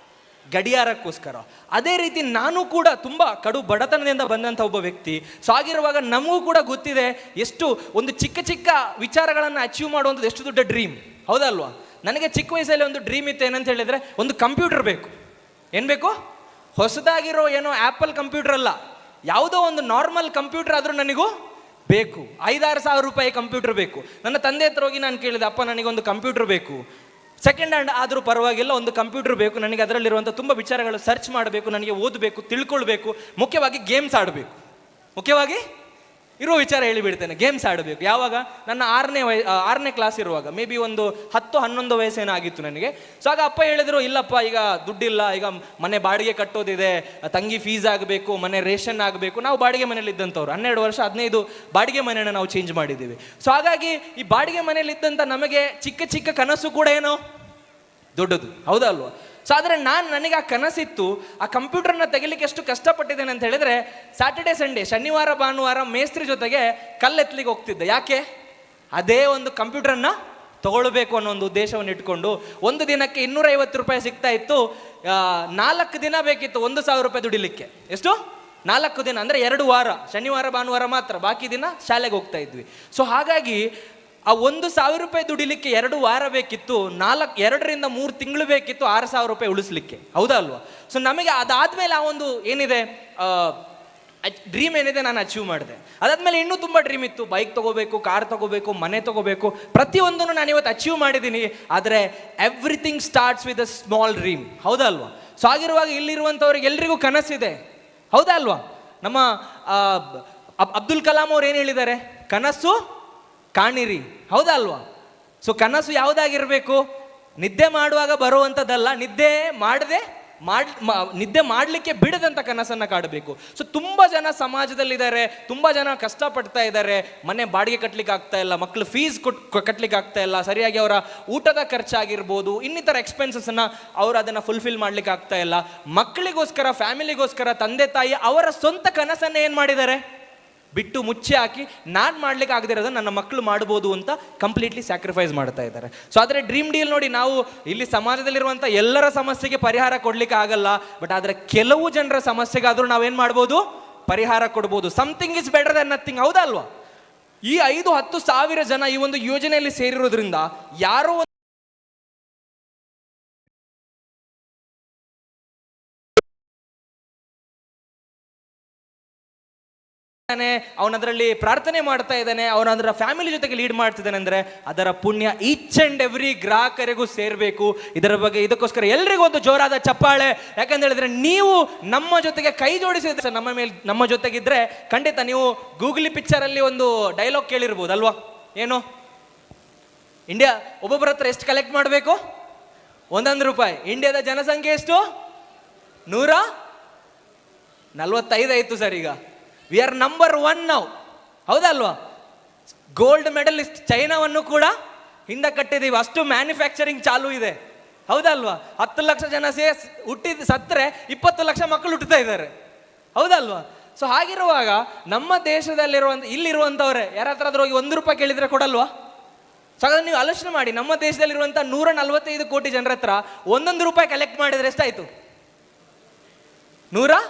ಗಡಿಯಾರಕ್ಕೋಸ್ಕರ. ಅದೇ ರೀತಿ ನಾನು ಕೂಡ ತುಂಬ ಕಡು ಬಡತನದಿಂದ ಬಂದಂಥ ಒಬ್ಬ ವ್ಯಕ್ತಿ. ಸೊ ಆಗಿರುವಾಗ ನಮಗೂ ಕೂಡ ಗೊತ್ತಿದೆ ಎಷ್ಟು ಒಂದು ಚಿಕ್ಕ ಚಿಕ್ಕ ವಿಚಾರಗಳನ್ನು ಅಚೀವ್ ಮಾಡುವಂಥದ್ದು ಎಷ್ಟು ದೊಡ್ಡ ಡ್ರೀಮ್, ಹೌದಲ್ವಾ? ನನಗೆ ಚಿಕ್ಕ ವಯಸ್ಸಲ್ಲಿ ಒಂದು ಡ್ರೀಮ್ ಇತ್ತು. ಏನಂತ ಹೇಳಿದರೆ, ಒಂದು ಕಂಪ್ಯೂಟರ್ ಬೇಕು. ಏನು ಬೇಕು? ಹೊಸದಾಗಿರೋ ಏನೋ ಆ್ಯಪಲ್ ಕಂಪ್ಯೂಟರ್ ಅಲ್ಲ, ಯಾವುದೋ ಒಂದು ನಾರ್ಮಲ್ ಕಂಪ್ಯೂಟರ್ ಆದರೂ ನನಗೂ ಬೇಕು. 5-6 ಸಾವಿರ ರೂಪಾಯಿ ಕಂಪ್ಯೂಟರ್ ಬೇಕು. ನನ್ನ ತಂದೆ ಹತ್ರ ಹೋಗಿ ನಾನು ಕೇಳಿದೆ, ಅಪ್ಪ ನನಗೊಂದು ಕಂಪ್ಯೂಟರ್ ಬೇಕು, ಸೆಕೆಂಡ್ ಹ್ಯಾಂಡ್ ಆದರೂ ಪರವಾಗಿಲ್ಲ, ಒಂದು ಕಂಪ್ಯೂಟರ್ ಬೇಕು ನನಗೆ. ಅದರಲ್ಲಿರುವಂಥ ತುಂಬ ವಿಚಾರಗಳು ಸರ್ಚ್ ಮಾಡಬೇಕು, ನನಗೆ ಓದಬೇಕು, ತಿಳ್ಕೊಳ್ಬೇಕು, ಮುಖ್ಯವಾಗಿ ಗೇಮ್ಸ್ ಆಡಬೇಕು. ಮುಖ್ಯವಾಗಿ ಇರೋ ವಿಚಾರ ಹೇಳಿಬಿಡ್ತೇನೆ, ಗೇಮ್ಸ್ ಆಡಬೇಕು. ಯಾವಾಗ? ನನ್ನ 6ನೇ ಕ್ಲಾಸ್ ಇರುವಾಗ, ಮೇ ಬಿ ಒಂದು 10-11 ವಯಸ್ಸೇನೋ ಆಗಿತ್ತು ನನಗೆ. ಸೊ ಆಗ ಅಪ್ಪ ಹೇಳಿದರು, ಇಲ್ಲಪ್ಪ ಈಗ ದುಡ್ಡಿಲ್ಲ, ಈಗ ಮನೆ ಬಾಡಿಗೆ ಕಟ್ಟೋದಿದೆ, ತಂಗಿ ಫೀಸ್ ಆಗಬೇಕು, ಮನೆ ರೇಷನ್ ಆಗಬೇಕು. ನಾವು ಬಾಡಿಗೆ ಮನೇಲಿ ಇದ್ದಂಥವ್ರು 12 ವರ್ಷ 15 ಬಾಡಿಗೆ ಮನೆಯನ್ನು ನಾವು ಚೇಂಜ್ ಮಾಡಿದ್ದೀವಿ. ಸೊ ಹಾಗಾಗಿ ಈ ಬಾಡಿಗೆ ಮನೇಲಿ ಇದ್ದಂಥ ನಮಗೆ ಚಿಕ್ಕ ಚಿಕ್ಕ ಕನಸು ಕೂಡ ಏನೋ ದೊಡ್ಡದು, ಹೌದಲ್ವಾ? ಸೊ ಆದರೆ ನನಗೆ ಆ ಕನಸಿತ್ತು. ಆ ಕಂಪ್ಯೂಟರ್ನ ತೆಗಿಲಿಕ್ಕೆ ಎಷ್ಟು ಕಷ್ಟಪಟ್ಟಿದ್ದೇನೆ ಅಂತ ಹೇಳಿದರೆ, ಸ್ಯಾಟರ್ಡೆ ಸಂಡೇ, ಶನಿವಾರ ಭಾನುವಾರ ಮೇಸ್ತ್ರಿ ಜೊತೆಗೆ ಕಲ್ಲೆತ್ತಲಿಕ್ಕೆ ಹೋಗ್ತಿದ್ದೆ. ಯಾಕೆ? ಅದೇ ಒಂದು ಕಂಪ್ಯೂಟರನ್ನು ತಗೊಳ್ಬೇಕು ಅನ್ನೋ ಒಂದು ಉದ್ದೇಶವನ್ನು ಇಟ್ಕೊಂಡು. ಒಂದು ದಿನಕ್ಕೆ 250 ರೂಪಾಯಿ ಸಿಗ್ತಾ ಇತ್ತು. 4 ದಿನ ಬೇಕಿತ್ತು 1,000 ರೂಪಾಯಿ ದುಡಿಲಿಕ್ಕೆ. ಎಷ್ಟು? 4 ದಿನ ಅಂದರೆ 2 ವಾರ, ಶನಿವಾರ ಭಾನುವಾರ ಮಾತ್ರ, ಬಾಕಿ ದಿನ ಶಾಲೆಗೆ ಹೋಗ್ತಾ ಇದ್ವಿ. ಸೊ ಹಾಗಾಗಿ ಆ 1,000 ರೂಪಾಯಿ ದುಡಿಲಿಕ್ಕೆ 2 ವಾರ ಬೇಕಿತ್ತು, 2ರಿಂದ 3 ತಿಂಗಳು ಬೇಕಿತ್ತು 6,000 ರೂಪಾಯಿ ಉಳಿಸ್ಲಿಕ್ಕೆ, ಹೌದಾ ಅಲ್ವಾ? ಸೊ ನಮಗೆ ಅದಾದ್ಮೇಲೆ ಆ ಒಂದು ಏನಿದೆ ಡ್ರೀಮ್ ಏನಿದೆ ನಾನು ಅಚೀವ್ ಮಾಡಿದೆ. ಅದಾದ್ಮೇಲೆ ಇನ್ನೂ ತುಂಬ ಡ್ರೀಮ್ ಇತ್ತು, ಬೈಕ್ ತಗೋಬೇಕು, ಕಾರ್ ತಗೋಬೇಕು, ಮನೆ ತಗೋಬೇಕು, ಪ್ರತಿಯೊಂದನ್ನು ನಾನು ಇವತ್ತು ಅಚೀವ್ ಮಾಡಿದ್ದೀನಿ. ಆದರೆ everything starts with a small dream, ಹೌದಾ ಅಲ್ವಾ? ಸೊ ಆಗಿರುವಾಗ ಇಲ್ಲಿರುವಂಥವ್ರಿಗೆ ಎಲ್ರಿಗೂ ಕನಸಿದೆ, ಹೌದಾ ಅಲ್ವಾ? ನಮ್ಮ ಅಬ್ದುಲ್ ಕಲಾಂ ಅವ್ರು ಏನು ಹೇಳಿದ್ದಾರೆ? ಕನಸು ಕಾಣಿರಿ, ಹೌದಾ ಅಲ್ವಾ? ಸೊ ಕನಸು ಯಾವುದಾಗಿರ್ಬೇಕು? ನಿದ್ದೆ ಮಾಡುವಾಗ ಬರುವಂಥದ್ದಲ್ಲ, ನಿದ್ದೆ ಮಾಡಲಿಕ್ಕೆ ಬಿಡದಂಥ ಕನಸನ್ನು ಕಾಡಬೇಕು. ಸೊ ತುಂಬ ಜನ ಸಮಾಜದಲ್ಲಿದ್ದಾರೆ, ತುಂಬ ಜನ ಕಷ್ಟಪಡ್ತಾ ಇದ್ದಾರೆ, ಮನೆ ಬಾಡಿಗೆ ಕಟ್ಟಲಿಕ್ಕೆ ಆಗ್ತಾ ಇಲ್ಲ, ಮಕ್ಕಳು ಫೀಸ್ ಕಟ್ಟಲಿಕ್ಕೆ ಆಗ್ತಾ ಇಲ್ಲ, ಸರಿಯಾಗಿ ಅವರ ಊಟದ ಖರ್ಚಾಗಿರ್ಬೋದು, ಇನ್ನಿತರ ಎಕ್ಸ್ಪೆನ್ಸಸ್ಸನ್ನು ಅವರು ಅದನ್ನು ಫುಲ್ಫಿಲ್ ಮಾಡಲಿಕ್ಕೆ ಆಗ್ತಾ ಇಲ್ಲ. ಮಕ್ಕಳಿಗೋಸ್ಕರ, ಫ್ಯಾಮಿಲಿಗೋಸ್ಕರ ತಂದೆ ತಾಯಿ ಅವರ ಸ್ವಂತ ಕನಸನ್ನು ಏನು ಮಾಡಿದ್ದಾರೆ? ಬಿಟ್ಟು ಮುಚ್ಚಿ ಹಾಕಿ ನಾನು ಮಾಡ್ಲಿಕ್ಕೆ ಆಗದಿರೋದನ್ನ ನನ್ನ ಮಕ್ಕಳು ಮಾಡ್ಬೋದು ಅಂತ ಕಂಪ್ಲೀಟ್ಲಿ ಸ್ಯಾಕ್ರಿಫೈಸ್ ಮಾಡ್ತಾ ಇದ್ದಾರೆ. ಸೊ ಆದರೆ ಡ್ರೀಮ್ ಡೀಲ್ ನೋಡಿ, ನಾವು ಇಲ್ಲಿ ಸಮಾಜದಲ್ಲಿರುವಂಥ ಎಲ್ಲರ ಸಮಸ್ಯೆಗೆ ಪರಿಹಾರ ಕೊಡ್ಲಿಕ್ಕೆ ಆಗಲ್ಲ, ಬಟ್ ಆದರೆ ಕೆಲವು ಜನರ ಸಮಸ್ಯೆಗಾದರೂ ನಾವೇನು ಮಾಡ್ಬೋದು? ಪರಿಹಾರ ಕೊಡ್ಬೋದು. Something is better than nothing, ಹೌದಾ ಅಲ್ವಾ? ಈ 5-10 ಸಾವಿರ ಜನ ಈ ಒಂದು ಯೋಜನೆಯಲ್ಲಿ ಸೇರಿರೋದ್ರಿಂದ ಯಾರೋ ಅವನದರಲ್ಲಿ ಪ್ರಾರ್ಥನೆ ಮಾಡ್ತಾ ಇದ್ದಾನೆ, ಅವನದರ ಫ್ಯಾಮಿಲಿ ಜೊತೆಗೆ ಲೀಡ್ ಮಾಡ್ತಿದ್ದಾನೆ ಅಂದರೆ ಅದರ ಪುಣ್ಯ ಈಚ್ ಅಂಡ್ ಎವ್ರಿ ಗ್ರಾಹಕರಿಗೂ ಸೇರಬೇಕು. ಇದರ ಬಗ್ಗೆ ಇದಕ್ಕೋಸ್ಕರ ಎಲ್ರಿಗೂ ಒಂದು ಜೋರಾದ ಚಪ್ಪಾಳೆ. ಯಾಕಂತ ಹೇಳಿದ್ರೆ ನೀವು ನಮ್ಮ ಜೊತೆಗೆ ಕೈ ಜೋಡಿಸಿದ್ರೆ, ನಮ್ಮ ಜೊತೆಗಿದ್ರೆ ಖಂಡಿತ ನೀವು ಗೂಗಲಿ ಪಿಕ್ಚರಲ್ಲಿ ಒಂದು ಡೈಲಾಗ್ ಕೇಳಿರ್ಬೋದು ಅಲ್ವಾ? ಏನು? ಇಂಡಿಯಾ ಒಬ್ಬೊಬ್ಬರ ಹತ್ರ ಎಷ್ಟು ಕಲೆಕ್ಟ್ ಮಾಡಬೇಕು? 1 ರೂಪಾಯಿ. ಇಂಡಿಯಾದ ಜನಸಂಖ್ಯೆ ಎಷ್ಟು? 145 ಆಯಿತು ಸರ್. ಈಗ ವಿ ಆರ್ ನಂಬರ್ 1 ನಾವು, ಹೌದಾ ಅಲ್ವಾ? ಗೋಲ್ಡ್ ಮೆಡಲಿಸ್ಟ್ ಚೈನಾವನ್ನು ಕೂಡ ಹಿಂದೆ ಕಟ್ಟಿದ್ದೀವಿ, ಅಷ್ಟು ಮ್ಯಾನುಫ್ಯಾಕ್ಚರಿಂಗ್ ಚಾಲೂ ಇದೆ, ಹೌದಾ ಅಲ್ವಾ? 10 ಲಕ್ಷ ಜನ ಸತ್ತರೆ 20 ಲಕ್ಷ ಮಕ್ಕಳು ಹುಟ್ಟುತ್ತಾ ಇದ್ದಾರೆ, ಹೌದಾ ಅಲ್ವಾ? ಸೊ ಹಾಗಿರುವಾಗ ನಮ್ಮ ಇಲ್ಲಿರುವಂಥವ್ರೆ ಯಾರ ಹತ್ರ ಆದ್ರೂ ಹೋಗಿ 1 ರೂಪಾಯಿ ಕೇಳಿದ್ರೆ ಕೊಡಲ್ವಾ? ಸೊ ಹಾಗಾದ್ರೆ ನೀವು ಆಲೋಚನೆ ಮಾಡಿ, ನಮ್ಮ ದೇಶದಲ್ಲಿರುವಂಥ 145 ಕೋಟಿ ಜನರ ಹತ್ರ 1 ರೂಪಾಯಿ ಕಲೆಕ್ಟ್ ಮಾಡಿದ್ರೆ ಎಷ್ಟಾಯ್ತು? 100.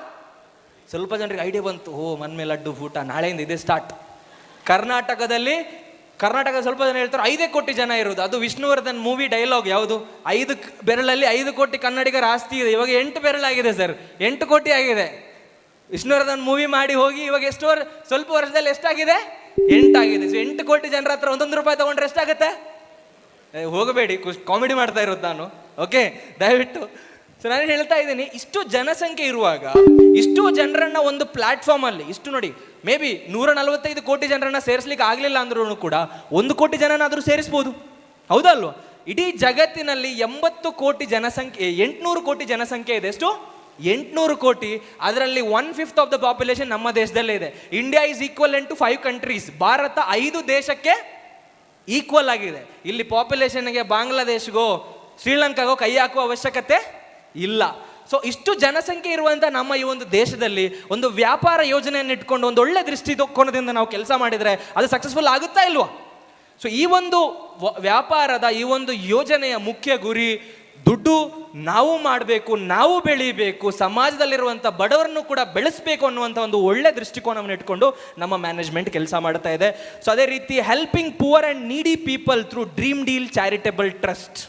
ಸ್ವಲ್ಪ ಜನರಿಗೆ ಐಡಿಯಾ ಬಂತು, ಮನ್ಮೆ ಲಡ್ಡು ಊಟ ನಾಳೆಯಿಂದ ಇದೇ ಸ್ಟಾರ್ಟ್. ಕರ್ನಾಟಕದ ಸ್ವಲ್ಪ ಜನ ಹೇಳ್ತಾರೆ 5 ಕೋಟಿ ಜನ ಇರೋದು. ಅದು ವಿಷ್ಣುವರ್ಧನ್ ಮೂವಿ ಡೈಲಾಗ್ ಯಾವುದು? 5 ಬೆರಳಲ್ಲಿ 5 ಕೋಟಿ ಕನ್ನಡಿಗರ ಆಸ್ತಿ ಇದೆ. ಇವಾಗ 8 ಬೆರಳಾಗಿದೆ ಸರ್, 8 ಕೋಟಿ ಆಗಿದೆ. ವಿಷ್ಣುವರ್ಧನ್ ಮೂವಿ ಮಾಡಿ ಹೋಗಿ ಇವಾಗ ಸ್ವಲ್ಪ ವರ್ಷದಲ್ಲಿ ಎಷ್ಟಾಗಿದೆ? 8 ಆಗಿದೆ. ಸೊ 8 ಕೋಟಿ ಜನರ ಹತ್ರ 1 ರೂಪಾಯಿ ತಗೊಂಡ್ರೆ ಎಷ್ಟಾಗುತ್ತೆ? ಹೋಗಬೇಡಿ, ಕಾಮಿಡಿ ಮಾಡ್ತಾ ಇರೋದು ನಾನು, ಓಕೆ? ದಯವಿಟ್ಟು. ಸೊ ನಾನು ಹೇಳ್ತಾ ಇದ್ದೀನಿ, ಇಷ್ಟು ಜನಸಂಖ್ಯೆ ಇರುವಾಗ ಇಷ್ಟು ಜನರನ್ನ ಒಂದು ಪ್ಲಾಟ್ಫಾರ್ಮ್ ಅಲ್ಲಿ ನೋಡಿ, ಮೇ ಬಿ 145 ಕೋಟಿ ಜನರನ್ನ ಸೇರಿಸ್ಲಿಕ್ಕೆ ಆಗಲಿಲ್ಲ ಅಂದ್ರೂ ಕೂಡ 1 ಕೋಟಿ ಜನನಾದರೂ ಸೇರಿಸ್ಬೋದು, ಹೌದಾ ಅಲ್ವಾ? ಇಡೀ ಜಗತ್ತಿನಲ್ಲಿ 80 ಕೋಟಿ ಜನಸಂಖ್ಯೆ, 800 ಕೋಟಿ ಜನಸಂಖ್ಯೆ ಇದೆ. ಎಷ್ಟು? 800 ಕೋಟಿ. ಅದರಲ್ಲಿ 1/5 ಆಫ್ ದ ಪಾಪ್ಯುಲೇಷನ್ ನಮ್ಮ ದೇಶದಲ್ಲೇ ಇದೆ. India is equivalent to 5 countries. ಭಾರತ 5 ದೇಶಕ್ಕೆ ಈಕ್ವಲ್ ಆಗಿದೆ. ಇಲ್ಲಿ ಪಾಪ್ಯುಲೇಷನ್ಗೆ ಬಾಂಗ್ಲಾದೇಶ್ಗೋ ಶ್ರೀಲಂಕಾಗೋ ಕೈ ಹಾಕುವ ಅವಶ್ಯಕತೆ ಇಲ್ಲ. ಸೊ ಇಷ್ಟು ಜನಸಂಖ್ಯೆ ಇರುವಂಥ ನಮ್ಮ ಈ ಒಂದು ದೇಶದಲ್ಲಿ ಒಂದು ವ್ಯಾಪಾರ ಯೋಜನೆಯನ್ನು ಇಟ್ಕೊಂಡು ಒಂದು ಒಳ್ಳೆ ದೃಷ್ಟಿಕೋನದಿಂದ ನಾವು ಕೆಲಸ ಮಾಡಿದರೆ ಅದು ಸಕ್ಸಸ್ಫುಲ್ ಆಗುತ್ತಾ ಇಲ್ವಾ? ಸೊ ಈ ಒಂದು ವ್ಯಾಪಾರದ ಈ ಒಂದು ಯೋಜನೆಯ ಮುಖ್ಯ ಗುರಿ ದುಡ್ಡು ನಾವು ಮಾಡಬೇಕು, ನಾವು ಬೆಳೀಬೇಕು, ಸಮಾಜದಲ್ಲಿರುವಂಥ ಬಡವರನ್ನು ಕೂಡ ಬೆಳೆಸಬೇಕು ಅನ್ನುವಂಥ ಒಂದು ಒಳ್ಳೆ ದೃಷ್ಟಿಕೋನವನ್ನು ಇಟ್ಕೊಂಡು ನಮ್ಮ ಮ್ಯಾನೇಜ್ಮೆಂಟ್ ಕೆಲಸ ಮಾಡ್ತಾ ಇದೆ. ಸೊ ಅದೇ ರೀತಿ ಹೆಲ್ಪಿಂಗ್ ಪುವರ್ ಆ್ಯಂಡ್ ನೀಡಿ people through dream deal charitable trust.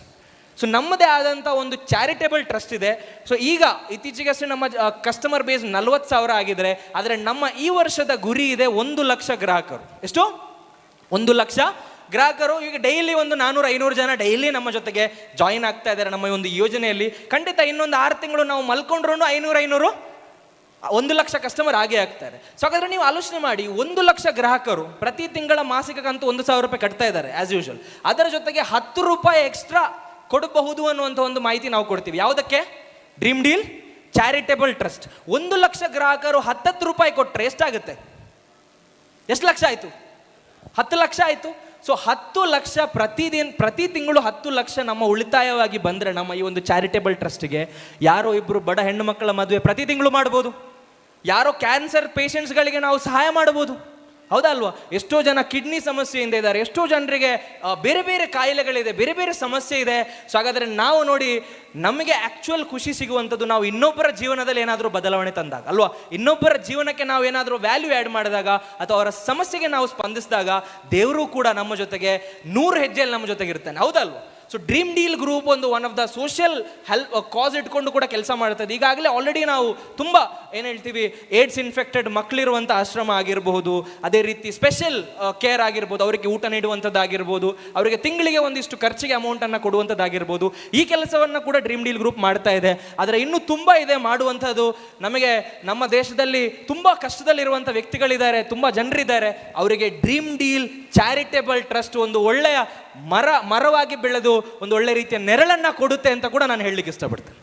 So ನಮ್ಮದೇ ಆದಂಥ ಒಂದು ಚಾರಿಟೇಬಲ್ ಟ್ರಸ್ಟ್ ಇದೆ. ಸೊ ಈಗ ಇತ್ತೀಚೆಗಷ್ಟೇ ನಮ್ಮ ಕಸ್ಟಮರ್ ಬೇಸ್ 40,000 ಆಗಿದ್ರೆ, ಆದರೆ ನಮ್ಮ ಈ ವರ್ಷದ ಗುರಿ ಇದೆ 1 ಲಕ್ಷ ಗ್ರಾಹಕರು. ಎಷ್ಟು? 1 ಲಕ್ಷ ಗ್ರಾಹಕರು. ಈಗ ಡೈಲಿ ಒಂದು 400-500 ಜನ ಡೈಲಿ ನಮ್ಮ ಜೊತೆಗೆ ಜಾಯಿನ್ ಆಗ್ತಾ ಇದ್ದಾರೆ ನಮ್ಮ ಒಂದು ಯೋಜನೆಯಲ್ಲಿ. ಖಂಡಿತ ಇನ್ನೊಂದು 6 ತಿಂಗಳು ನಾವು ಮಲ್ಕೊಂಡ್ರೂ 500 1 ಲಕ್ಷ ಕಸ್ಟಮರ್ ಆಗೇ ಆಗ್ತಾರೆ. ಸೊ ಹಾಗಾದ್ರೆ ನೀವು ಆಲೋಚನೆ ಮಾಡಿ, 1 ಲಕ್ಷ ಗ್ರಾಹಕರು ಪ್ರತಿ ತಿಂಗಳ ಮಾಸಿಕ ಕಂತು 1,000 ರೂಪಾಯಿ ಕಟ್ತಾ ಇದ್ದಾರೆ ಆಸ್ ಯೂಶುವಲ್. ಅದರ ಜೊತೆಗೆ 10 ರೂಪಾಯಿ ಎಕ್ಸ್ಟ್ರಾ ಕೊಡಬಹುದು ಅನ್ನುವಂಥ ಒಂದು ಮಾಹಿತಿ ನಾವು ಕೊಡ್ತೀವಿ. ಯಾವುದಕ್ಕೆ? Dream deal charitable trust. 1 lakh ಗ್ರಾಹಕರು 10 ರೂಪಾಯಿ ಕೊಟ್ಟರೆ ಎಷ್ಟಾಗುತ್ತೆ? ಎಷ್ಟು ಲಕ್ಷ ಆಯಿತು? 10 ಲಕ್ಷ ಆಯಿತು. ಸೊ 10 ಲಕ್ಷ ಪ್ರತಿ ತಿಂಗಳು 10 ಲಕ್ಷ ನಮ್ಮ ಉಳಿತಾಯವಾಗಿ ಬಂದರೆ ನಮ್ಮ ಈ ಒಂದು ಚಾರಿಟೇಬಲ್ ಟ್ರಸ್ಟ್ಗೆ ಯಾರೋ ಇಬ್ಬರು ಬಡ ಹೆಣ್ಣು ಮಕ್ಕಳ ಮದುವೆ ಪ್ರತಿ ತಿಂಗಳು ಮಾಡ್ಬೋದು. ಯಾರೋ ಕ್ಯಾನ್ಸರ್ ಪೇಷಂಟ್ಸ್ಗಳಿಗೆ ನಾವು ಸಹಾಯ ಮಾಡ್ಬೋದು, ಹೌದಾ ಅಲ್ವಾ? ಎಷ್ಟೋ ಜನ ಕಿಡ್ನಿ ಸಮಸ್ಯೆಯಿಂದ ಇದ್ದಾರೆ, ಎಷ್ಟೋ ಜನರಿಗೆ ಬೇರೆ ಬೇರೆ ಕಾಯಿಲೆಗಳಿದೆ, ಬೇರೆ ಬೇರೆ ಸಮಸ್ಯೆ ಇದೆ. ಸೊ ಹಾಗಾದರೆ ನಾವು ನೋಡಿ, ನಮಗೆ ಆ್ಯಕ್ಚುಯಲ್ ಖುಷಿ ಸಿಗುವಂಥದ್ದು ನಾವು ಇನ್ನೊಬ್ಬರ ಜೀವನದಲ್ಲಿ ಏನಾದರೂ ಬದಲಾವಣೆ ತಂದಾಗ ಅಲ್ವಾ? ಇನ್ನೊಬ್ಬರ ಜೀವನಕ್ಕೆ ನಾವು ಏನಾದರೂ ವ್ಯಾಲ್ಯೂ ಆ್ಯಡ್ ಮಾಡಿದಾಗ ಅಥವಾ ಅವರ ಸಮಸ್ಯೆಗೆ ನಾವು ಸ್ಪಂದಿಸಿದಾಗ ದೇವರು ಕೂಡ ನಮ್ಮ ಜೊತೆಗೆ 100 ಹೆಜ್ಜೆಯಲ್ಲಿ ನಮ್ಮ ಜೊತೆಗೆ ಇರ್ತಾನೆ. ಹೌದಲ್ವಾ? ಸೊ ಡ್ರೀಮ್ ಡೀಲ್ ಗ್ರೂಪ್ ಒಂದು one of the social help cause ಇಟ್ಕೊಂಡು ಕೂಡ ಕೆಲಸ ಮಾಡ್ತದೆ. ಈಗಾಗಲೇ ಆಲ್ರೆಡಿ ನಾವು ತುಂಬ ಏನು ಹೇಳ್ತೀವಿ, ಏಡ್ಸ್ ಇನ್ಫೆಕ್ಟೆಡ್ ಮಕ್ಕಳಿರುವಂಥ ಆಶ್ರಮ ಆಗಿರಬಹುದು, ಅದೇ ರೀತಿ ಸ್ಪೆಷಲ್ ಕೇರ್ ಆಗಿರ್ಬೋದು, ಅವರಿಗೆ ಊಟ ನೀಡುವಂಥದ್ದಾಗಿರ್ಬೋದು, ಅವರಿಗೆ ತಿಂಗಳಿಗೆ ಒಂದಿಷ್ಟು ಖರ್ಚಿಗೆ ಅಮೌಂಟನ್ನು ಕೊಡುವಂಥದ್ದಾಗಿರ್ಬೋದು. ಈ ಕೆಲಸವನ್ನು ಕೂಡ ಡ್ರೀಮ್ ಡೀಲ್ ಗ್ರೂಪ್ ಮಾಡ್ತಾ ಇದೆ. ಆದರೆ ಇನ್ನೂ ತುಂಬ ಇದೆ ಮಾಡುವಂಥದ್ದು. ನಮಗೆ ನಮ್ಮ ದೇಶದಲ್ಲಿ ತುಂಬ ಕಷ್ಟದಲ್ಲಿರುವಂಥ ವ್ಯಕ್ತಿಗಳಿದ್ದಾರೆ, ತುಂಬ ಜನರಿದ್ದಾರೆ. ಅವರಿಗೆ ಡ್ರೀಮ್ ಡೀಲ್ ಚಾರಿಟೇಬಲ್ ಟ್ರಸ್ಟ್ ಒಂದು ಒಳ್ಳೆಯ ಮರವಾಗಿ ಬೆಳೆದು ಒಂದು ಒಳ್ಳೆ ರೀತಿಯ ನೆರಳನ್ನು ಕೊಡುತ್ತೆ ಅಂತ ಕೂಡ ನಾನು ಹೇಳಲಿಕ್ಕೆ ಇಷ್ಟಪಡ್ತೇನೆ.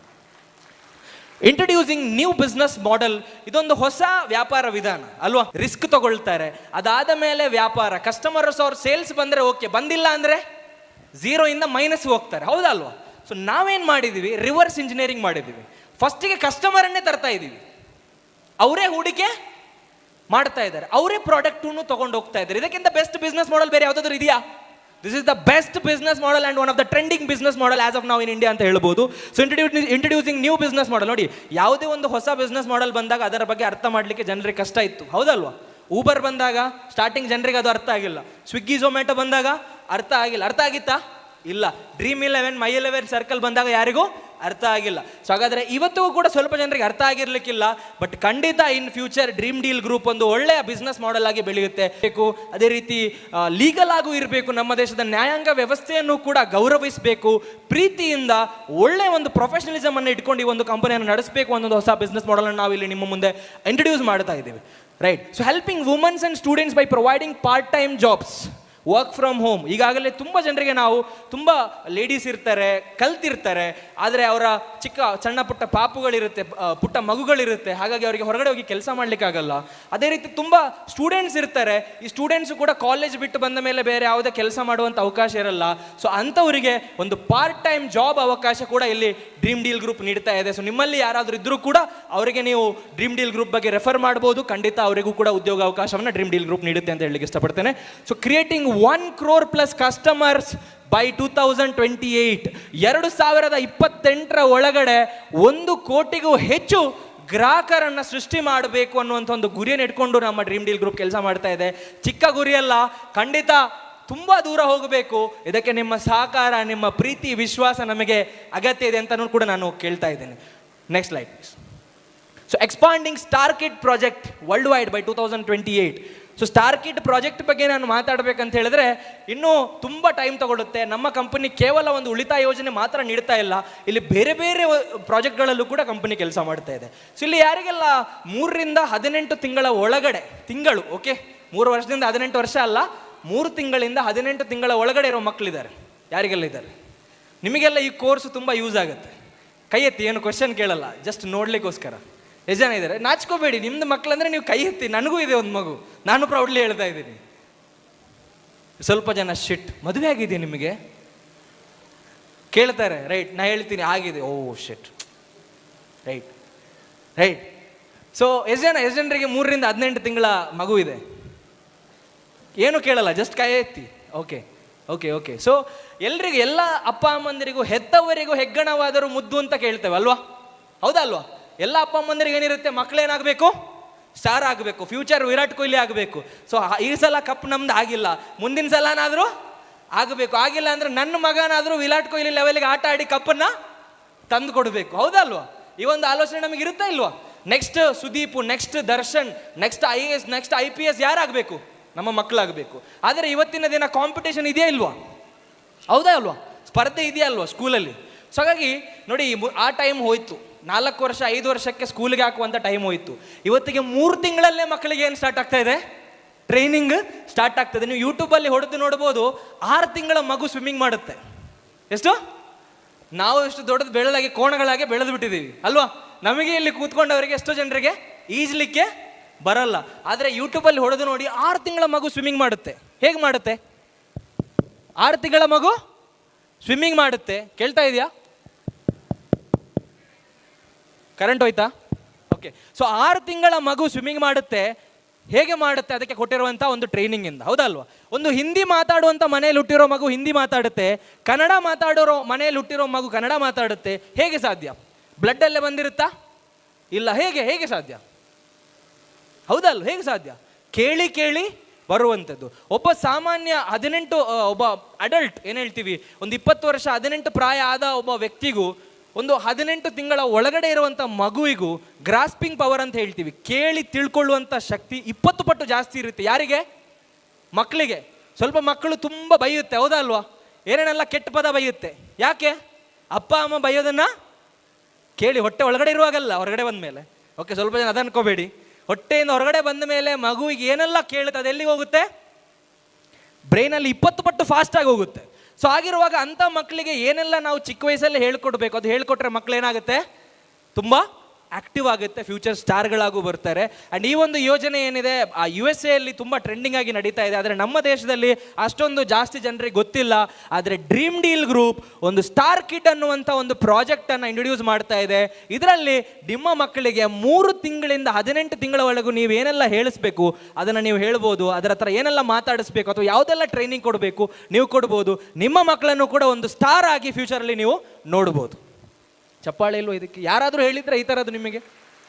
ಇಂಟ್ರೊಡ್ಯೂಸಿಂಗ್ ನ್ಯೂ ಬಿಸ್ನೆಸ್ ಮಾಡೆಲ್, ಇದೊಂದು ಹೊಸ ವ್ಯಾಪಾರ ವಿಧಾನ ಅಲ್ವಾ? ರಿಸ್ಕ್ ತಗೊಳ್ತಾರೆ, ಅದಾದ ಮೇಲೆ ವ್ಯಾಪಾರ, ಕಸ್ಟಮರ್ಸ್ ಅವ್ರ ಸೇಲ್ಸ್ ಬಂದರೆ ಓಕೆ, ಬಂದಿಲ್ಲ ಅಂದರೆ 0 ಇಂದ ಮೈನಸ್ ಹೋಗ್ತಾರೆ. ಹೌದಾ ಅಲ್ವಾ? ಸೊ ನಾವೇನು ಮಾಡಿದ್ದೀವಿ, ರಿವರ್ಸ್ ಇಂಜಿನಿಯರಿಂಗ್ ಮಾಡಿದ್ದೀವಿ. ಫಸ್ಟಿಗೆ ಕಸ್ಟಮರನ್ನೇ ತರ್ತಾ ಇದ್ದೀವಿ, ಅವರೇ ಹೂಡಿಕೆ ಮಾಡ್ತಾ ಇದ್ದಾರೆ, ಅವರೇ ಪ್ರಾಡಕ್ಟನ್ನು ತೊಗೊಂಡು ಹೋಗ್ತಾ ಇದ್ದಾರೆ. ಇದಕ್ಕಿಂತ ಬೆಸ್ಟ್ ಬಿಸ್ನೆಸ್ ಮಾಡೆಲ್ ಬೇರೆ ಯಾವುದಾದ್ರೂ ಇದೆಯಾ? This is the best business model and one of the trending business model as of ನಾವು ಇನ್ ಇಂಡಿಯಾ ಅಂತ ಹೇಳ್ಬೋದು. So introducing new business model. ನೋಡಿ, ಯಾವುದೇ ಒಂದು ಹೊಸ ಬಿಸ್ನೆಸ್ ಮಾಡೆಲ್ ಬಂದಾಗ ಅದರ ಬಗ್ಗೆ ಅರ್ಥ ಮಾಡಲಿಕ್ಕೆ ಜನರಿಗೆ ಕಷ್ಟ ಇತ್ತು. ಹೌದಲ್ವಾ? ಊಬರ್ ಬಂದಾಗ ಸ್ಟಾರ್ಟಿಂಗ್ ಜನರಿಗೆ ಅದು ಅರ್ಥ ಆಗಿಲ್ಲ. ಸ್ವಿಗ್ಗಿ ಝೊಮ್ಯಾಟೊ ಬಂದಾಗ ಅರ್ಥ ಆಗಿಲ್ಲ. ಅರ್ಥ ಆಗಿತ್ತಾ? ಇಲ್ಲ. ಡ್ರೀಮ್ 11 ಮೈ 11 ಸರ್ಕಲ್ ಬಂದಾಗ ಯಾರಿಗೂ ಅರ್ಥ ಆಗಿಲ್ಲ. ಸೊ ಹಾಗಾದರೆ ಇವತ್ತಿಗೂ ಕೂಡ ಸ್ವಲ್ಪ ಜನರಿಗೆ ಅರ್ಥ ಆಗಿರ್ಲಿಕ್ಕಿಲ್ಲ. ಬಟ್ ಖಂಡಿತ in future dream deal group ಒಂದು ಒಳ್ಳೆಯ ಬಿಸ್ನೆಸ್ ಮಾಡೆಲ್ ಆಗಿ ಬೆಳೆಯುತ್ತೆ. ಅದೇ ರೀತಿ ಲೀಗಲ್ ಆಗೂ ಇರಬೇಕು. ನಮ್ಮ ದೇಶದ ನ್ಯಾಯಾಂಗ ವ್ಯವಸ್ಥೆಯನ್ನು ಕೂಡ ಗೌರವಿಸಬೇಕು. ಪ್ರೀತಿಯಿಂದ ಒಳ್ಳೆಯ ಒಂದು ಪ್ರೊಫೆಷನಲಿಸಮ್ ಅನ್ನು ಇಟ್ಕೊಂಡು ಈ ಒಂದು ಕಂಪನಿಯನ್ನು ನಡೆಸಬೇಕು ಅನ್ನೋದು ಹೊಸ ಬಿಸ್ನೆಸ್ ಮಾಡೆಲ್ ಅನ್ನು ನಾವು ಇಲ್ಲಿ ನಿಮ್ಮ ಮುಂದೆ ಇಂಟ್ರೊಡ್ಯೂಸ್ ಮಾಡ್ತಾ ಇದ್ದೀವಿ. Right. So helping womens and students by providing part time jobs, work from home. ಈಗಾಗಲೇ ತುಂಬ ಜನರಿಗೆ ನಾವು ತುಂಬ ಲೇಡೀಸ್ ಇರ್ತಾರೆ, ಕಲ್ತಿರ್ತಾರೆ, ಆದರೆ ಅವರ ಸಣ್ಣ ಪುಟ್ಟ ಪಾಪುಗಳಿರುತ್ತೆ, ಪುಟ್ಟ ಮಗುಗಳಿರುತ್ತೆ, ಹಾಗಾಗಿ ಅವರಿಗೆ ಹೊರಗಡೆ ಹೋಗಿ ಕೆಲಸ ಮಾಡಲಿಕ್ಕಾಗಲ್ಲ. ಅದೇ ರೀತಿ ತುಂಬ ಸ್ಟೂಡೆಂಟ್ಸ್ ಇರ್ತಾರೆ. ಈ ಸ್ಟೂಡೆಂಟ್ಸು ಕೂಡ ಕಾಲೇಜ್ ಬಿಟ್ಟು ಬಂದ ಮೇಲೆ ಬೇರೆ ಯಾವುದೇ ಕೆಲಸ ಮಾಡುವಂಥ ಅವಕಾಶ ಇರಲ್ಲ. ಸೊ ಅಂಥವರಿಗೆ ಒಂದು ಪಾರ್ಟ್ ಟೈಮ್ ಜಾಬ್ ಅವಕಾಶ ಕೂಡ ಇಲ್ಲಿ ಡ್ರೀಮ್ ಡೀಲ್ ಗ್ರೂಪ್ ನೀಡ್ತಾ ಇದೆ. ಸೊ ನಿಮ್ಮಲ್ಲಿ ಯಾರಾದರೂ ಇದ್ದರೂ ಕೂಡ ಅವರಿಗೆ ನೀವು ಡ್ರೀಮ್ ಡೀಲ್ ಗ್ರೂಪ್ ಬಗ್ಗೆ ರೆಫರ್ ಮಾಡ್ಬೋದು. ಖಂಡಿತ ಅವರಿಗೂ ಕೂಡ ಉದ್ಯೋಗ ಅವಕಾಶವನ್ನು ಡ್ರೀಮ್ ಡೀಲ್ ಗ್ರೂಪ್ ನೀಡುತ್ತೆ ಅಂತ ಹೇಳಲಿಕ್ಕೆ ಇಷ್ಟಪಡ್ತೇನೆ. So creating 1 crore plus customers by 2028, 2028 ಒಳಗಡೆ 1 ಕೋಟಿಗೂ ಹೆಚ್ಚು ಗ್ರಾಹಕರನ್ನು ಸೃಷ್ಟಿ ಮಾಡಬೇಕು ಅನ್ನುವಂಥ ಒಂದು ಗುರಿಯನ್ನು ಇಟ್ಕೊಂಡು ನಮ್ಮ ಡ್ರೀಮ್ ಡೀಲ್ ಗ್ರೂಪ್ ಕೆಲಸ ಮಾಡ್ತಾ ಇದೆ. ಚಿಕ್ಕ ಗುರಿಯಲ್ಲ, ಖಂಡಿತ ತುಂಬ ದೂರ ಹೋಗಬೇಕು. ಇದಕ್ಕೆ ನಿಮ್ಮ ಸಹಕಾರ, ನಿಮ್ಮ ಪ್ರೀತಿ, ವಿಶ್ವಾಸ ನಮಗೆ ಅಗತ್ಯ ಇದೆ ಅಂತಲೂ ಕೂಡ ನಾನು ಕೇಳ್ತಾ ಇದ್ದೇನೆ. Next slide please. So expanding star kid project world wide by 2028. So star kid project ಬಗ್ಗೆ ನಾನು ಮಾತಾಡಬೇಕಂತ ಹೇಳಿದ್ರೆ ಇನ್ನೂ ತುಂಬ ಟೈಮ್ ತಗೊಳ್ಳುತ್ತೆ. ನಮ್ಮ ಕಂಪನಿ ಕೇವಲ ಒಂದು ಉಳಿತಾಯ ಯೋಜನೆ ಮಾತ್ರ ನೀಡ್ತಾ ಇಲ್ಲ, ಇಲ್ಲಿ ಬೇರೆ ಬೇರೆ ಪ್ರಾಜೆಕ್ಟ್ಗಳಲ್ಲೂ ಕೂಡ ಕಂಪನಿ ಕೆಲಸ ಮಾಡ್ತಾ ಇದೆ. ಸೊ ಇಲ್ಲಿ ಯಾರಿಗೆಲ್ಲ 3 ರಿಂದ 18 ತಿಂಗಳ ಒಳಗಡೆ, ತಿಂಗಳು ಓಕೆ, 3 ವರ್ಷದಿಂದ 18 ವರ್ಷ ಅಲ್ಲ, 3 ತಿಂಗಳಿಂದ 18 ತಿಂಗಳ ಒಳಗಡೆ ಇರೋ ಮಕ್ಕಳಿದ್ದಾರೆ. ಯಾರಿಗೆಲ್ಲ ಇದ್ದಾರೆ? ನಿಮಗೆಲ್ಲ ಈ ಕೋರ್ಸ್ ತುಂಬ ಯೂಸ್ ಆಗುತ್ತೆ. ಕೈ ಎತ್ತಿ, ಏನು ಕ್ವಶನ್ ಕೇಳಲ್ಲ, ಜಸ್ಟ್ ನೋಡ್ಲಿಕ್ಕೋಸ್ಕರ. ಎಷ್ಟು ಜನ ಇದ್ದಾರೆ? ನಾಚ್ಕೋಬೇಡಿ, ನಿಮ್ದು ಮಕ್ಕಳಂದ್ರೆ ನೀವು ಕೈ ಎತ್ತಿ. ನನಗೂ ಇದೆ ಒಂದು ಮಗು, ನಾನು ಪ್ರೌಡ್ಲಿ ಹೇಳ್ತಾ ಇದ್ದೀನಿ. ಸ್ವಲ್ಪ ಜನ ಶಿಟ್, ಮದುವೆ ಆಗಿದೆ ನಿಮಗೆ ಕೇಳ್ತಾರೆ. ರೈಟ್, ನಾ ಹೇಳ್ತೀನಿ ಆಗಿದೆ. ಓ ಶಿಟ್, ರೈಟ್ ರೈಟ್. ಸೊ ಎಷ್ಟು ಜನರಿಗೆ 3 ರಿಂದ 18 ತಿಂಗಳ ಮಗು ಇದೆ? ಏನು ಕೇಳಲ್ಲ, ಜಸ್ಟ್ ಕೈ ಎತ್ತಿ. Okay okay okay. ಸೊ ಎಲ್ರಿಗೂ, ಎಲ್ಲ ಅಪ್ಪ ಅಮ್ಮಂದಿರಿಗೂ, ಹೆತ್ತವರಿಗೂ ಹೆಗ್ಗಣವಾದರೂ ಮುದ್ದು ಅಂತ ಕೇಳ್ತೇವೆ ಅಲ್ವಾ? ಹೌದಾ ಅಲ್ವಾ? ಎಲ್ಲ ಅಪ್ಪ ಅಮ್ಮಂದಿರಿಗೆ ಏನಿರುತ್ತೆ, ಮಕ್ಕಳೇನಾಗಬೇಕು? ಸ್ಟಾರ್ ಆಗಬೇಕು, ಫ್ಯೂಚರ್ ವಿರಾಟ್ ಕೊಹ್ಲಿ ಆಗಬೇಕು. ಸೊ ಈ ಸಲ ಕಪ್ ನಮ್ದು ಆಗಿಲ್ಲ, ಮುಂದಿನ ಸಲನಾದರೂ ಆಗಬೇಕು. ಆಗಿಲ್ಲ ಅಂದರೆ ನನ್ನ ಮಗನಾದರೂ ವಿರಾಟ್ ಕೊಹ್ಲಿ ಲೆವೆಲ್ಗೆ ಆಟ ಆಡಿ ಕಪ್ಪನ್ನು ತಂದು ಕೊಡಬೇಕು. ಹೌದಲ್ವಾ? ಈ ಒಂದು ಆಲೋಚನೆ ನಮಗೆ ಇರುತ್ತಾ ಇಲ್ವಾ? Next Sudeep, next Darshan, next IAS, next IPS ಯಾರಾಗಬೇಕು? ನಮ್ಮ ಮಕ್ಕಳಾಗಬೇಕು. ಆದರೆ ಇವತ್ತಿನ ದಿನ ಕಾಂಪಿಟೇಷನ್ ಇದೆಯಾ ಇಲ್ವಾ? ಹೌದಾ ಅಲ್ವಾ? ಸ್ಪರ್ಧೆ ಇದೆಯಾ ಅಲ್ವಾ ಸ್ಕೂಲಲ್ಲಿ? ಸೊ ಹಾಗಾಗಿ ನೋಡಿ, ಆ ಟೈಮ್ ಹೋಯ್ತು. 4 ವರ್ಷ 5 ವರ್ಷಕ್ಕೆ ಸ್ಕೂಲ್ಗೆ ಹಾಕುವಂಥ ಟೈಮ್ ಹೋಯಿತು. ಇವತ್ತಿಗೆ 3 ತಿಂಗಳಲ್ಲೇ ಮಕ್ಕಳಿಗೆ ಏನು ಸ್ಟಾರ್ಟ್ ಆಗ್ತಾ ಇದೆ? ಟ್ರೈನಿಂಗ್ ಸ್ಟಾರ್ಟ್ ಆಗ್ತದೆ. ನೀವು ಯೂಟ್ಯೂಬಲ್ಲಿ ಹೊಡೆದು ನೋಡ್ಬೋದು, 6 ತಿಂಗಳ ಮಗು ಸ್ವಿಮ್ಮಿಂಗ್ ಮಾಡುತ್ತೆ. ಎಷ್ಟು? ನಾವು ಎಷ್ಟು ದೊಡ್ಡದು ಬೆಳಲಾಗಿ ಕೋಣಗಳಾಗಿ ಬೆಳೆದು ಬಿಟ್ಟಿದ್ದೀವಿ ಅಲ್ವಾ? ನಮಗೆ ಇಲ್ಲಿ ಕೂತ್ಕೊಂಡವರಿಗೆ ಎಷ್ಟೋ ಜನರಿಗೆ ಈಜಲಿಕ್ಕೆ ಬರಲ್ಲ. ಆದರೆ ಯೂಟ್ಯೂಬಲ್ಲಿ ಹೊಡೆದು ನೋಡಿ, 6 ತಿಂಗಳ ಮಗು ಸ್ವಿಮ್ಮಿಂಗ್ ಮಾಡುತ್ತೆ. ಹೇಗೆ ಮಾಡುತ್ತೆ? 6 ತಿಂಗಳ ಮಗು ಸ್ವಿಮ್ಮಿಂಗ್ ಮಾಡುತ್ತೆ. ಕೇಳ್ತಾ ಇದೆಯಾ? ಕರೆಂಟ್ ಹೋಯ್ತಾ? ಓಕೆ. ಸೊ 6 ತಿಂಗಳ ಮಗು ಸ್ವಿಮ್ಮಿಂಗ್ ಮಾಡುತ್ತೆ. ಹೇಗೆ ಮಾಡುತ್ತೆ ಅದಕ್ಕೆ ಕೊಟ್ಟಿರುವಂಥ ಒಂದು ಟ್ರೈನಿಂಗಿಂದ, ಹೌದಲ್ವಾ? ಒಂದು ಹಿಂದಿ ಮಾತಾಡುವಂಥ ಮನೆಯಲ್ಲಿ ಹುಟ್ಟಿರೋ ಮಗು ಹಿಂದಿ ಮಾತಾಡುತ್ತೆ, ಕನ್ನಡ ಮಾತಾಡೋರೋ ಮನೆಯಲ್ಲಿ ಹುಟ್ಟಿರೋ ಮಗು ಕನ್ನಡ ಮಾತಾಡುತ್ತೆ. ಹೇಗೆ ಸಾಧ್ಯ? ಬ್ಲಡ್ಡಲ್ಲೇ ಬಂದಿರುತ್ತಾ? ಇಲ್ಲ. ಹೇಗೆ ಹೇಗೆ ಸಾಧ್ಯ? ಹೌದಲ್ವ? ಹೇಗೆ ಸಾಧ್ಯ? ಕೇಳಿ ಕೇಳಿ ಬರುವಂಥದ್ದು. ಒಬ್ಬ ಸಾಮಾನ್ಯ 18 ಒಬ್ಬ ಅಡಲ್ಟ್ ಏನು ಹೇಳ್ತೀವಿ, ಒಂದು 20 ವರ್ಷ 18 ಪ್ರಾಯ ಆದ ಒಬ್ಬ ವ್ಯಕ್ತಿಗೂ ಒಂದು 18 ತಿಂಗಳ ಒಳಗಡೆ ಇರುವಂಥ ಮಗುವಿಗೂ ಗ್ರಾಸ್ಪಿಂಗ್ ಪವರ್ ಅಂತ ಹೇಳ್ತೀವಿ, ಕೇಳಿ ತಿಳ್ಕೊಳ್ಳುವಂಥ ಶಕ್ತಿ 20 ಪಟ್ಟು ಜಾಸ್ತಿ ಇರುತ್ತೆ. ಯಾರಿಗೆ? ಮಕ್ಕಳಿಗೆ. ಸ್ವಲ್ಪ ಮಕ್ಕಳು ತುಂಬ ಬೈಯುತ್ತೆ, ಹೌದಲ್ವಾ? ಏನೇನೆಲ್ಲ ಕೆಟ್ಟ ಪದ ಬೈಯುತ್ತೆ. ಯಾಕೆ? ಅಪ್ಪ ಅಮ್ಮ ಬೈಯೋದನ್ನು ಕೇಳಿ, ಹೊಟ್ಟೆ ಒಳಗಡೆ ಇರುವಾಗಲ್ಲ, ಹೊರಗಡೆ ಬಂದ ಮೇಲೆ. ಓಕೆ, ಸ್ವಲ್ಪ ಜನ ಅದು ಅನ್ಕೋಬೇಡಿ. ಹೊಟ್ಟೆಯಿಂದ ಹೊರಗಡೆ ಬಂದ ಮೇಲೆ ಮಗುವಿಗೆ ಏನೆಲ್ಲ ಕೇಳುತ್ತೆ ಅದು ಎಲ್ಲಿಗೆ ಹೋಗುತ್ತೆ? ಬ್ರೈನಲ್ಲಿ 20 ಪಟ್ಟು ಫಾಸ್ಟಾಗಿ ಹೋಗುತ್ತೆ. ಸೊ ಆಗಿರುವಾಗ ಅಂಥ ಮಕ್ಕಳಿಗೆ ಏನೆಲ್ಲ ನಾವು ಚಿಕ್ಕ ವಯಸ್ಸಲ್ಲಿ ಹೇಳ್ಕೊಡ್ಬೇಕು, ಅದು ಹೇಳ್ಕೊಟ್ರೆ ಮಕ್ಕಳು ಏನಾಗುತ್ತೆ? ತುಂಬ ಆ್ಯಕ್ಟಿವ್ ಆಗುತ್ತೆ, ಫ್ಯೂಚರ್ ಸ್ಟಾರ್ಗಳಾಗೂ ಬರ್ತಾರೆ. ಆ್ಯಂಡ್ ಈ ಒಂದು ಯೋಜನೆ ಏನಿದೆ ಆ USA ಅಲ್ಲಿ ತುಂಬ ಟ್ರೆಂಡಿಂಗ್ ಆಗಿ ನಡೀತಾ ಇದೆ. ಆದರೆ ನಮ್ಮ ದೇಶದಲ್ಲಿ ಅಷ್ಟೊಂದು ಜಾಸ್ತಿ ಜನರಿಗೆ ಗೊತ್ತಿಲ್ಲ. ಆದರೆ ಡ್ರೀಮ್ ಡೀಲ್ ಗ್ರೂಪ್ ಒಂದು ಸ್ಟಾರ್ ಕಿಡ್ ಅನ್ನುವಂಥ ಒಂದು ಪ್ರಾಜೆಕ್ಟನ್ನು ಇಂಟ್ರೊಡ್ಯೂಸ್ ಮಾಡ್ತಾ ಇದೆ. ಇದರಲ್ಲಿ ನಿಮ್ಮ ಮಕ್ಕಳಿಗೆ 3 ತಿಂಗಳಿಂದ 18 ತಿಂಗಳವರೆಗೂ ನೀವು ಏನೆಲ್ಲ ಹೇಳಿಸ್ಬೇಕು ಅದನ್ನು ನೀವು ಹೇಳ್ಬೋದು. ಅದರ ಹತ್ರ ಏನೆಲ್ಲ ಮಾತಾಡಿಸ್ಬೇಕು ಅಥವಾ ಯಾವುದೆಲ್ಲ ಟ್ರೈನಿಂಗ್ ಕೊಡಬೇಕು ನೀವು ಕೊಡ್ಬೋದು. ನಿಮ್ಮ ಮಕ್ಕಳನ್ನು ಕೂಡ ಒಂದು ಸ್ಟಾರ್ ಆಗಿ ಫ್ಯೂಚರಲ್ಲಿ ನೀವು ನೋಡ್ಬೋದು. ಚಪ್ಪಾಳೆ ಇಲ್ವೋ ಇದಕ್ಕೆ? ಯಾರಾದರೂ ಹೇಳಿದ್ರೆ ಈ ಥರದ್ದು ನಿಮಗೆ?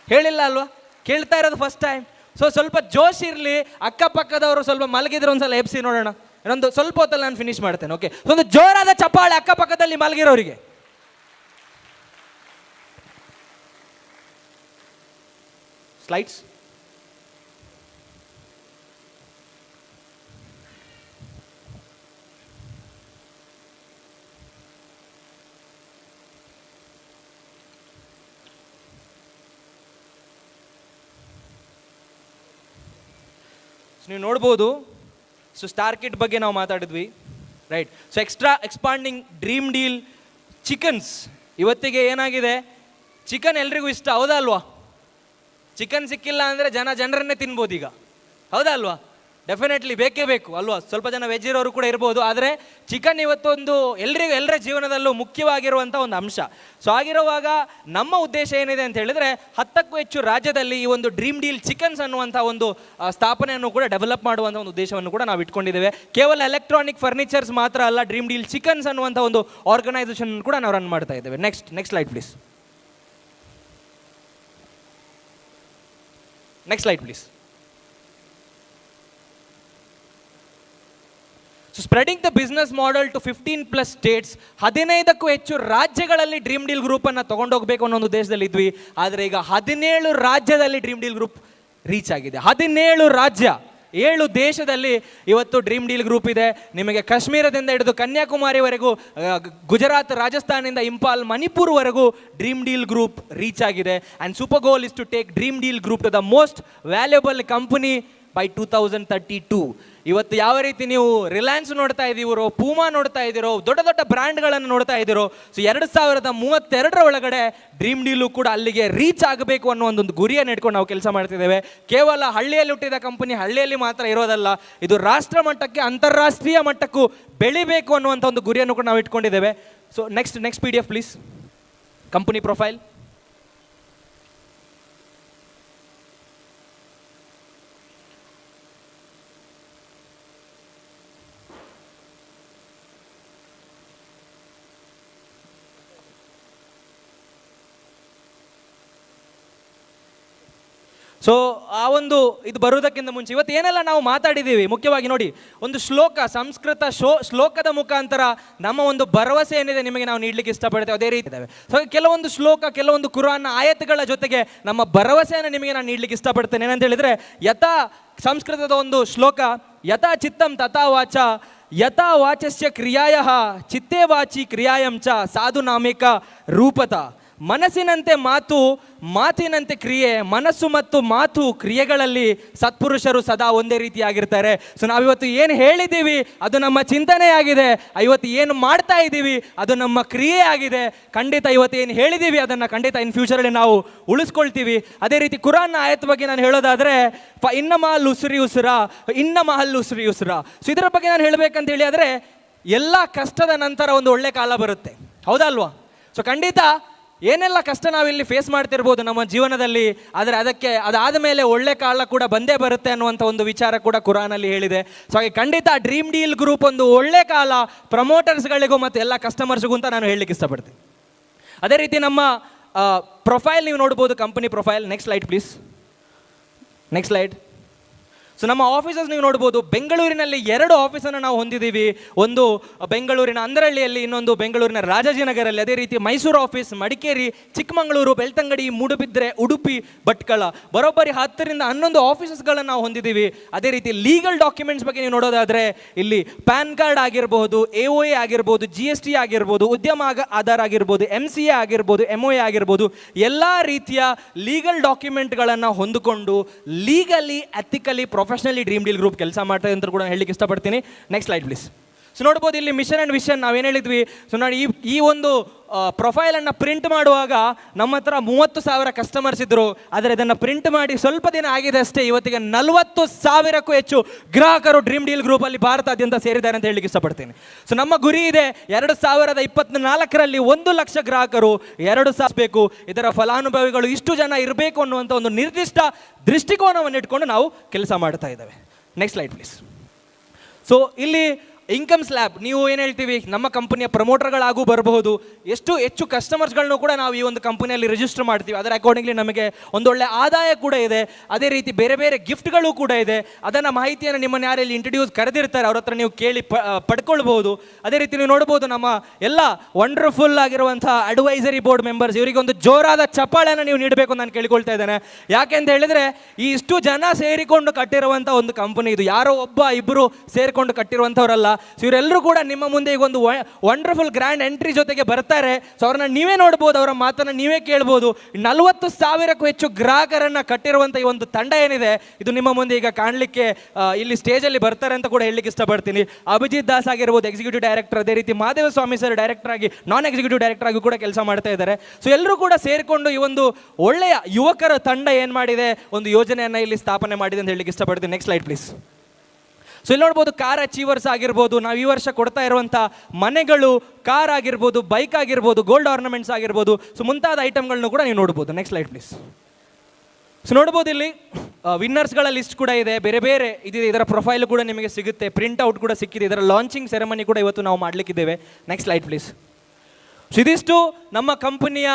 ಹೇಳಿಲ್ಲ ಅಲ್ವಾ? ಕೇಳ್ತಾ ಇರೋದು ಫಸ್ಟ್ ಟೈಮ್. ಸೊ ಸ್ವಲ್ಪ ಜೋಶ್ ಇರಲಿ. ಅಕ್ಕಪಕ್ಕದವರು ಸ್ವಲ್ಪ ಮಲಗಿದ್ರೆ ಒಂದ್ಸಲ ಎಬ್ಸಿ ನೋಡೋಣ. ಇನ್ನೊಂದು ಸ್ವಲ್ಪ ಹೊತ್ತಲ್ಲಿ ನಾನು ಫಿನಿಶ್ ಮಾಡ್ತೇನೆ. ಓಕೆ, ಒಂದು ಜೋರಾದ ಚಪ್ಪಾಳೆ ಅಕ್ಕಪಕ್ಕದಲ್ಲಿ ಮಲಗಿರೋರಿಗೆ. ಸ್ಲೈಡ್ಸ್. ನೀವು ನೋಡ್ಬೋದು. ಸೊ ಸ್ಟಾರ್ ಕಿಡ್ ಬಗ್ಗೆ ನಾವು ಮಾತಾಡಿದ್ವಿ, right? So expanding dream deal chickens. ಇವತ್ತಿಗೆ ಏನಾಗಿದೆ, ಚಿಕನ್ ಎಲ್ರಿಗೂ ಇಷ್ಟ, ಹೌದಾ ಅಲ್ವಾ? ಚಿಕನ್ ಸಿಕ್ಕಿಲ್ಲ ಅಂದರೆ ಜನರನ್ನೇ ತಿನ್ಬೋದು ಈಗ, ಹೌದಾ ಅಲ್ವಾ? ಡೆಫಿನೆಟ್ಲಿ ಬೇಕೇ ಬೇಕು ಅಲ್ವಾ? ಸ್ವಲ್ಪ ಜನ ವೆಜ್ ಇರೋರು ಕೂಡ ಇರ್ಬೋದು. ಆದರೆ ಚಿಕನ್ ಇವತ್ತೊಂದು ಎಲ್ಲರ ಜೀವನದಲ್ಲೂ ಮುಖ್ಯವಾಗಿರುವಂಥ ಒಂದು ಅಂಶ. ಸೊ ಆಗಿರುವಾಗ ನಮ್ಮ ಉದ್ದೇಶ ಏನಿದೆ ಅಂತ ಹೇಳಿದರೆ 10ಕ್ಕೂ ಹೆಚ್ಚು ರಾಜ್ಯದಲ್ಲಿ ಈ ಒಂದು ಡ್ರೀಮ್ ಡೀಲ್ ಚಿಕನ್ಸ್ ಅನ್ನುವಂಥ ಒಂದು ಸ್ಥಾಪನೆಯನ್ನು ಕೂಡ ಡೆವಲಪ್ ಮಾಡುವಂಥ ಒಂದು ಉದ್ದೇಶವನ್ನು ಕೂಡ ನಾವು ಇಟ್ಕೊಂಡಿದ್ದೇವೆ. ಕೇವಲ ಎಲೆಕ್ಟ್ರಾನಿಕ್ ಫರ್ನಿಚರ್ಸ್ ಮಾತ್ರ ಅಲ್ಲ, ಡ್ರೀಮ್ ಡೀಲ್ ಚಿಕನ್ಸ್ ಅನ್ನುವಂಥ ಒಂದು ಆರ್ಗನೈಸೇಷನ್ ಕೂಡ ನಾವು ರನ್ ಮಾಡ್ತಾ ಇದ್ದೇವೆ. Next slide please. Next slide please. So spreading the business model to 15+ states. 15ಕ್ಕೂ ಹೆಚ್ಚು ರಾಜ್ಯಗಳಲ್ಲಿ ಡ್ರೀಮ್ ಡೀಲ್ ಗ್ರೂಪನ್ನು ತೊಗೊಂಡೋಗ್ಬೇಕು ಅನ್ನೋ ಒಂದು ದೇಶದಲ್ಲಿ ಇದ್ವಿ. ಆದರೆ ಈಗ 17 ರಾಜ್ಯದಲ್ಲಿ ಡ್ರೀಮ್ ಡೀಲ್ ಗ್ರೂಪ್ ರೀಚ್ ಆಗಿದೆ. 17 ರಾಜ್ಯ, 7 ದೇಶದಲ್ಲಿ ಇವತ್ತು ಡ್ರೀಮ್ ಡೀಲ್ ಗ್ರೂಪ್ ಇದೆ. ನಿಮಗೆ ಕಾಶ್ಮೀರದಿಂದ ಹಿಡಿದು ಕನ್ಯಾಕುಮಾರಿವರೆಗೂ, ಗುಜರಾತ್, ರಾಜಸ್ಥಾನದಿಂದ ಇಂಪಾಲ್, ಮಣಿಪುರ್ವರೆಗೂ ಡ್ರೀಮ್ ಡೀಲ್ ಗ್ರೂಪ್ ರೀಚ್ ಆಗಿದೆ. And super goal is to take dream deal group to the most valuable company by 2032. ಇವತ್ತು ಯಾವ ರೀತಿ ನೀವು ರಿಲಯನ್ಸ್ ನೋಡ್ತಾ ಇದ್ದೀರೋ, ಪೂಮಾ ನೋಡ್ತಾ ಇದ್ದೀರೋ, ದೊಡ್ಡ ದೊಡ್ಡ ಬ್ರ್ಯಾಂಡ್ಗಳನ್ನು ನೋಡ್ತಾ ಇದ್ದೀರೋ, ಸೊ 2032 ಒಳಗಡೆ ಡ್ರೀಮ್ ಡೀಲು ಕೂಡ ಅಲ್ಲಿಗೆ ರೀಚ್ ಆಗಬೇಕು ಅನ್ನೋ ಒಂದು ಗುರಿಯನ್ನು ಇಟ್ಕೊಂಡು ನಾವು ಕೆಲಸ ಮಾಡ್ತಿದ್ದೇವೆ. ಕೇವಲ ಹಳ್ಳಿಯಲ್ಲಿ ಹುಟ್ಟಿದ ಕಂಪನಿ ಹಳ್ಳಿಯಲ್ಲಿ ಮಾತ್ರ ಇರೋದಲ್ಲ, ಇದು ರಾಷ್ಟ್ರ ಮಟ್ಟಕ್ಕೆ, ಅಂತಾರಾಷ್ಟ್ರೀಯ ಮಟ್ಟಕ್ಕೂ ಬೆಳಿಬೇಕು ಅನ್ನುವಂಥ ಒಂದು ಗುರಿಯನ್ನು ಕೂಡ ನಾವು ಇಟ್ಕೊಂಡಿದ್ದೇವೆ. So next PDF please. Company profile. So ಆ ಒಂದು ಇದು ಬರುವುದಕ್ಕಿಂತ ಮುಂಚೆ ಇವತ್ತು ಏನೆಲ್ಲ ನಾವು ಮಾತಾಡಿದ್ದೀವಿ, ಮುಖ್ಯವಾಗಿ ನೋಡಿ, ಒಂದು ಶ್ಲೋಕ, ಸಂಸ್ಕೃತ ಶ್ಲೋಕದ ಮುಖಾಂತರ ನಮ್ಮ ಒಂದು ಭರವಸೆ ಏನಿದೆ ನಿಮಗೆ ನಾವು ನೀಡಲಿಕ್ಕೆ ಇಷ್ಟಪಡ್ತೇವೆ, ಅದೇ ರೀತಿ ಇದ್ದಾವೆ. ಸೊ ಕೆಲವೊಂದು ಶ್ಲೋಕ, ಕೆಲವೊಂದು ಕುರಾನ್ನ ಆಯತ್ಗಳ ಜೊತೆಗೆ ನಮ್ಮ ಭರವಸೆಯನ್ನು ನಿಮಗೆ ನಾನು ನೀಡಲಿಕ್ಕೆ ಇಷ್ಟಪಡ್ತೇನೆ. ಏನಂತ ಹೇಳಿದರೆ, ಯಥಾ ಸಂಸ್ಕೃತದ ಒಂದು ಶ್ಲೋಕ, ಯಥಾ ಚಿತ್ತಂ ತಥಾ ವಾಚ, ಯಥಾ ವಾಚಸ್ಯ ಕ್ರಿಯಾಯ ಚಿತ್ತೇ ವಾಚಿ ಕ್ರಿಯಾಯಂ ಚ ಸಾಧು ನಾಮಿಕ ರೂಪತ. ಮನಸ್ಸಿನಂತೆ ಮಾತು, ಮಾತಿನಂತೆ ಕ್ರಿಯೆ, ಮನಸ್ಸು ಮತ್ತು ಮಾತು ಕ್ರಿಯೆಗಳಲ್ಲಿ ಸತ್ಪುರುಷರು ಸದಾ ಒಂದೇ ರೀತಿಯಾಗಿರ್ತಾರೆ. ಸೊ ನಾವಿವತ್ತು ಏನು ಹೇಳಿದ್ದೀವಿ ಅದು ನಮ್ಮ ಚಿಂತನೆ ಆಗಿದೆ, ಇವತ್ತು ಏನು ಮಾಡ್ತಾ ಇದ್ದೀವಿ ಅದು ನಮ್ಮ ಕ್ರಿಯೆ ಆಗಿದೆ. ಖಂಡಿತ ಇವತ್ತು ಏನು ಹೇಳಿದ್ದೀವಿ ಅದನ್ನು ಖಂಡಿತ ಇನ್ ಫ್ಯೂಚರಲ್ಲಿ ನಾವು ಉಳಿಸ್ಕೊಳ್ತೀವಿ. ಅದೇ ರೀತಿ ಕುರಾನ್ನ ಆಯತ್ ಬಗ್ಗೆ ನಾನು ಹೇಳೋದಾದರೆ, ಇನ್ನ ಮಹಲ್ ಉಸ್ರಿ ಉಸ್ರ, ಇನ್ನ ಮಹಲ್ ಉಸ್ರಿ ಉಸ್ರ. ಸೊ ಇದರ ಬಗ್ಗೆ ನಾನು ಹೇಳಬೇಕಂತ ಹೇಳಿ ಆದರೆ, ಎಲ್ಲ ಕಷ್ಟದ ನಂತರ ಒಂದು ಒಳ್ಳೆ ಕಾಲ ಬರುತ್ತೆ, ಹೌದಲ್ವಾ? ಸೊ ಖಂಡಿತ ಏನೆಲ್ಲ ಕಷ್ಟ ನಾವಿಲ್ಲಿ ಫೇಸ್ ಮಾಡ್ತಿರ್ಬೋದು ನಮ್ಮ ಜೀವನದಲ್ಲಿ, ಆದರೆ ಅದಾದ ಮೇಲೆ ಒಳ್ಳೆ ಕಾಲ ಕೂಡ ಬಂದೇ ಬರುತ್ತೆ ಅನ್ನುವಂಥ ಒಂದು ವಿಚಾರ ಕೂಡ ಕುರಾನಲ್ಲಿ ಹೇಳಿದೆ. ಸೊ ಹಾಗೆ ಖಂಡಿತ ಡ್ರೀಮ್ ಡೀಲ್ ಗ್ರೂಪ್ ಒಂದು ಒಳ್ಳೆ ಕಾಲ ಪ್ರಮೋಟರ್ಸ್ಗಳಿಗೂ ಮತ್ತು ಎಲ್ಲ ಕಸ್ಟಮರ್ಸ್ಗೂ ಅಂತ ನಾನು ಹೇಳಲಿಕ್ಕೆ ಇಷ್ಟಪಡ್ತೀನಿ. ಅದೇ ರೀತಿ ನಮ್ಮ ಪ್ರೊಫೈಲ್ ನೀವು ನೋಡ್ಬೋದು, company profile. Next slide please, next slide. So ನಮ್ಮ ಆಫೀಸಸ್ ನೀವು ನೋಡ್ಬೋದು, ಬೆಂಗಳೂರಿನಲ್ಲಿ 2 ಆಫೀಸನ್ನು ನಾವು ಹೊಂದಿದ್ದೀವಿ. ಒಂದು ಬೆಂಗಳೂರಿನ ಅಂದ್ರಳ್ಳಿಯಲ್ಲಿ, ಇನ್ನೊಂದು ಬೆಂಗಳೂರಿನ ರಾಜಾಜಿನಗರಲ್ಲಿ. ಅದೇ ರೀತಿ ಮೈಸೂರು ಆಫೀಸ್, ಮಡಿಕೇರಿ, ಚಿಕ್ಕಮಗಳೂರು, ಬೆಳ್ತಂಗಡಿ, ಮೂಡುಬಿದ್ರೆ, ಉಡುಪಿ, ಭಟ್ಕಳ, ಬರೋಬ್ಬರಿ 10 ರಿಂದ 11 ಆಫೀಸಸ್ಗಳನ್ನು ನಾವು ಹೊಂದಿದ್ದೀವಿ. ಅದೇ ರೀತಿ ಲೀಗಲ್ ಡಾಕ್ಯುಮೆಂಟ್ಸ್ ಬಗ್ಗೆ ನೀವು ನೋಡೋದಾದರೆ ಇಲ್ಲಿ ಪ್ಯಾನ್ ಕಾರ್ಡ್ ಆಗಿರ್ಬೋದು, AOA ಆಗಿರ್ಬೋದು, GST ಆಗಿರ್ಬೋದು, ಉದ್ಯಮ ಆಧಾರ ಆಗಿರ್ಬೋದು, MCA ಆಗಿರ್ಬೋದು, MOA ಆಗಿರ್ಬೋದು, ಎಲ್ಲ ರೀತಿಯ ಲೀಗಲ್ ಡಾಕ್ಯುಮೆಂಟ್ಗಳನ್ನು ಹೊಂದಿಕೊಂಡು legally ethically professionally dream deal group ಕೆಲಸ ಮಾಡ್ತಾ ಅಂತ ಕೂಡ ಹೇಳಲಿಕ್ಕೆ ಇಷ್ಟಪಡ್ತೀನಿ. Next slide please. ಸೊ ನೋಡ್ಬೋದು ಇಲ್ಲಿ ಮಿಷನ್ ಆ್ಯಂಡ್ ವಿಷನ್ ನಾವೇನು ಹೇಳಿದ್ವಿ. ಸೊ ನೋಡಿ ಈ ಒಂದು ಪ್ರೊಫೈಲನ್ನು ಪ್ರಿಂಟ್ ಮಾಡುವಾಗ ನಮ್ಮ ಹತ್ರ 30,000 ಕಸ್ಟಮರ್ಸ್ ಇದ್ದರು. ಆದರೆ ಇದನ್ನು ಪ್ರಿಂಟ್ ಮಾಡಿ ಸ್ವಲ್ಪ ದಿನ ಆಗಿದೆ ಅಷ್ಟೇ, ಇವತ್ತಿಗೆ 40,000ಕ್ಕೂ ಹೆಚ್ಚು ಗ್ರಾಹಕರು ಡ್ರೀಮ್ ಡೀಲ್ ಗ್ರೂಪಲ್ಲಿ ಭಾರತಾದ್ಯಂತ ಸೇರಿದ್ದಾರೆ ಅಂತ ಹೇಳಲಿಕ್ಕೆ ಇಷ್ಟಪಡ್ತೀನಿ. ಸೊ ನಮ್ಮ ಗುರಿ ಇದೆ 2024ರಲ್ಲಿ 1 ಲಕ್ಷ ಗ್ರಾಹಕರು 2,000 ಬೇಕು, ಇದರ ಫಲಾನುಭವಿಗಳು ಇಷ್ಟು ಜನ ಇರಬೇಕು ಅನ್ನುವಂಥ ಒಂದು ನಿರ್ದಿಷ್ಟ ದೃಷ್ಟಿಕೋನವನ್ನು ಇಟ್ಕೊಂಡು ನಾವು ಕೆಲಸ ಮಾಡ್ತಾ ಇದ್ದೇವೆ. Next slide please. ಸೊ ಇಲ್ಲಿ ಇನ್ಕಮ್ ಸ್ಲ್ಯಾಬ್ ನೀವು ಏನು ಹೇಳ್ತೀವಿ, ನಮ್ಮ ಕಂಪನಿಯ ಪ್ರಮೋಟರ್ಗಳಾಗೂ ಬರಬಹುದು. ಎಷ್ಟು ಹೆಚ್ಚು ಕಸ್ಟಮರ್ಸ್ಗಳನ್ನು ಕೂಡ ನಾವು ಈ ಒಂದು ಕಂಪನಿಯಲ್ಲಿ ರಿಜಿಸ್ಟರ್ ಮಾಡ್ತೀವಿ, ಅದರ ಅಕಾರ್ಡಿಂಗ್ಲಿ ನಮಗೆ ಒಂದೊಳ್ಳೆ ಆದಾಯ ಕೂಡ ಇದೆ. ಅದೇ ರೀತಿ ಬೇರೆ ಬೇರೆ ಗಿಫ್ಟ್ಗಳು ಕೂಡ ಇದೆ. ಅದನ್ನು ಮಾಹಿತಿಯನ್ನು ನಿಮ್ಮನ್ನು ಯಾರಲ್ಲಿ ಇಂಟ್ರಡ್ಯೂಸ್ ಕರೆದಿರ್ತಾರೆ ಅವ್ರ ಹತ್ರ ನೀವು ಕೇಳಿ ಪಡ್ಕೊಳ್ಬಹುದು. ಅದೇ ರೀತಿ ನೀವು ನೋಡ್ಬೋದು ನಮ್ಮ ಎಲ್ಲ ವಂಡರ್ಫುಲ್ ಆಗಿರುವಂಥ ಅಡ್ವೈಸರಿ ಬೋರ್ಡ್ ಮೆಂಬರ್ಸ್, ಇವರಿಗೆ ಒಂದು ಜೋರಾದ ಚಪ್ಪಾಳೆಯನ್ನು ನೀವು ನೀಡಬೇಕು ನಾನು ಕೇಳಿಕೊಳ್ತಾ ಇದ್ದೇನೆ. ಯಾಕೆ ಅಂತ ಹೇಳಿದರೆ ಈ ಇಷ್ಟು ಜನ ಸೇರಿಕೊಂಡು ಕಟ್ಟಿರುವಂಥ ಒಂದು ಕಂಪನಿ ಇದು, ಯಾರೋ ಒಬ್ಬ ಇಬ್ಬರು ಸೇರಿಕೊಂಡು ಕಟ್ಟಿರುವಂಥವರಲ್ಲ. ಸೊ ಇವರೆಲ್ಲರೂ ಕೂಡ ನಿಮ್ಮ ಮುಂದೆ ಈಗ ಒಂದು ವಂಡರ್ಫುಲ್ ಗ್ರ್ಯಾಂಡ್ ಎಂಟ್ರಿ ಜೊತೆಗೆ ಬರ್ತಾರೆ. ಸೊ ಅವ್ರನ್ನ ನೀವೇ ನೋಡ್ಬೋದು, ಅವರ ಮಾತನ್ನು ನೀವೇ ಕೇಳ್ಬೋದು. 40,000ಕ್ಕೂ ಹೆಚ್ಚು ಗ್ರಾಹಕರನ್ನು ಕಟ್ಟಿರುವಂಥ ಈ ಒಂದು ತಂಡ ಏನಿದೆ ಇದು ನಿಮ್ಮ ಮುಂದೆ ಈಗ ಕಾಣಲಿಕ್ಕೆ ಇಲ್ಲಿ ಸ್ಟೇಜಲ್ಲಿ ಬರ್ತಾರೆ ಅಂತ ಕೂಡ ಹೇಳಲಿಕ್ಕೆ ಇಷ್ಟಪಡ್ತೀನಿ. ಅಭಿಜಿತ್ ದಾಸ್ ಆಗಿರ್ಬೋದು ಎಕ್ಸಿಕ್ಯೂಟಿವ್ ಡೈರೆಕ್ಟರ್, ಅದೇ ರೀತಿ ಮಾದೇವಸ್ವಾಮಿ ಸರ್ ಡೈರೆಕ್ಟರ್ ಆಗಿ, ನಾನ್ ಎಕ್ಸಿಕ್ಯೂಟಿವ್ ಡೈರೆಕ್ಟರ್ ಆಗಿ ಕೂಡ ಕೆಲಸ ಮಾಡ್ತಾ ಇದ್ದಾರೆ. ಸೊ ಎಲ್ಲರೂ ಕೂಡ ಸೇರಿಕೊಂಡು ಈ ಒಂದು ಒಳ್ಳೆಯ ಯುವಕರ ತಂಡ ಏನು ಮಾಡಿದೆ, ಒಂದು ಯೋಜನೆಯನ್ನು ಇಲ್ಲಿ ಸ್ಥಾಪನೆ ಮಾಡಿದೆ ಅಂತ ಹೇಳಲಿಕ್ಕೆ ಇಷ್ಟಪಡ್ತೀನಿ. Next slide please. ಸೊ ಇಲ್ಲಿ ನೋಡ್ಬೋದು ಕಾರ್ ಅಚೀವರ್ಸ್ ಆಗಿರ್ಬೋದು, ನಾವು ಈ ವರ್ಷ ಕೊಡ್ತಾ ಇರುವಂಥ ಮನೆಗಳು, ಕಾರ್ ಆಗಿರ್ಬೋದು, ಬೈಕ್ ಆಗಿರ್ಬೋದು, ಗೋಲ್ಡ್ ಆರ್ನಮೆಂಟ್ಸ್ ಆಗಿರ್ಬೋದು, ಸೊ ಮುಂತಾದ ಐಟಮ್ಗಳನ್ನು ಕೂಡ ನೀವು ನೋಡ್ಬೋದು. Next slide please. ಸೊ ನೋಡ್ಬೋದು ಇಲ್ಲಿ ವಿನ್ನರ್ಸ್ಗಳ ಲಿಸ್ಟ್ ಕೂಡ ಇದೆ, ಬೇರೆ ಬೇರೆ ಇದಿದೆ, ಇದರ ಪ್ರೊಫೈಲ್ ಕೂಡ ನಿಮಗೆ ಸಿಗುತ್ತೆ, ಪ್ರಿಂಟ್ ಔಟ್ ಕೂಡ ಸಿಕ್ಕಿದೆ, ಇದರ ಲಾಂಚಿಂಗ್ ಸೆರೆಮನಿ ಕೂಡ ಇವತ್ತು ನಾವು ಮಾಡಲಿಕ್ಕಿದ್ದೇವೆ. Next slide please. ಸೊ ಇದಿಷ್ಟು ನಮ್ಮ ಕಂಪನಿಯ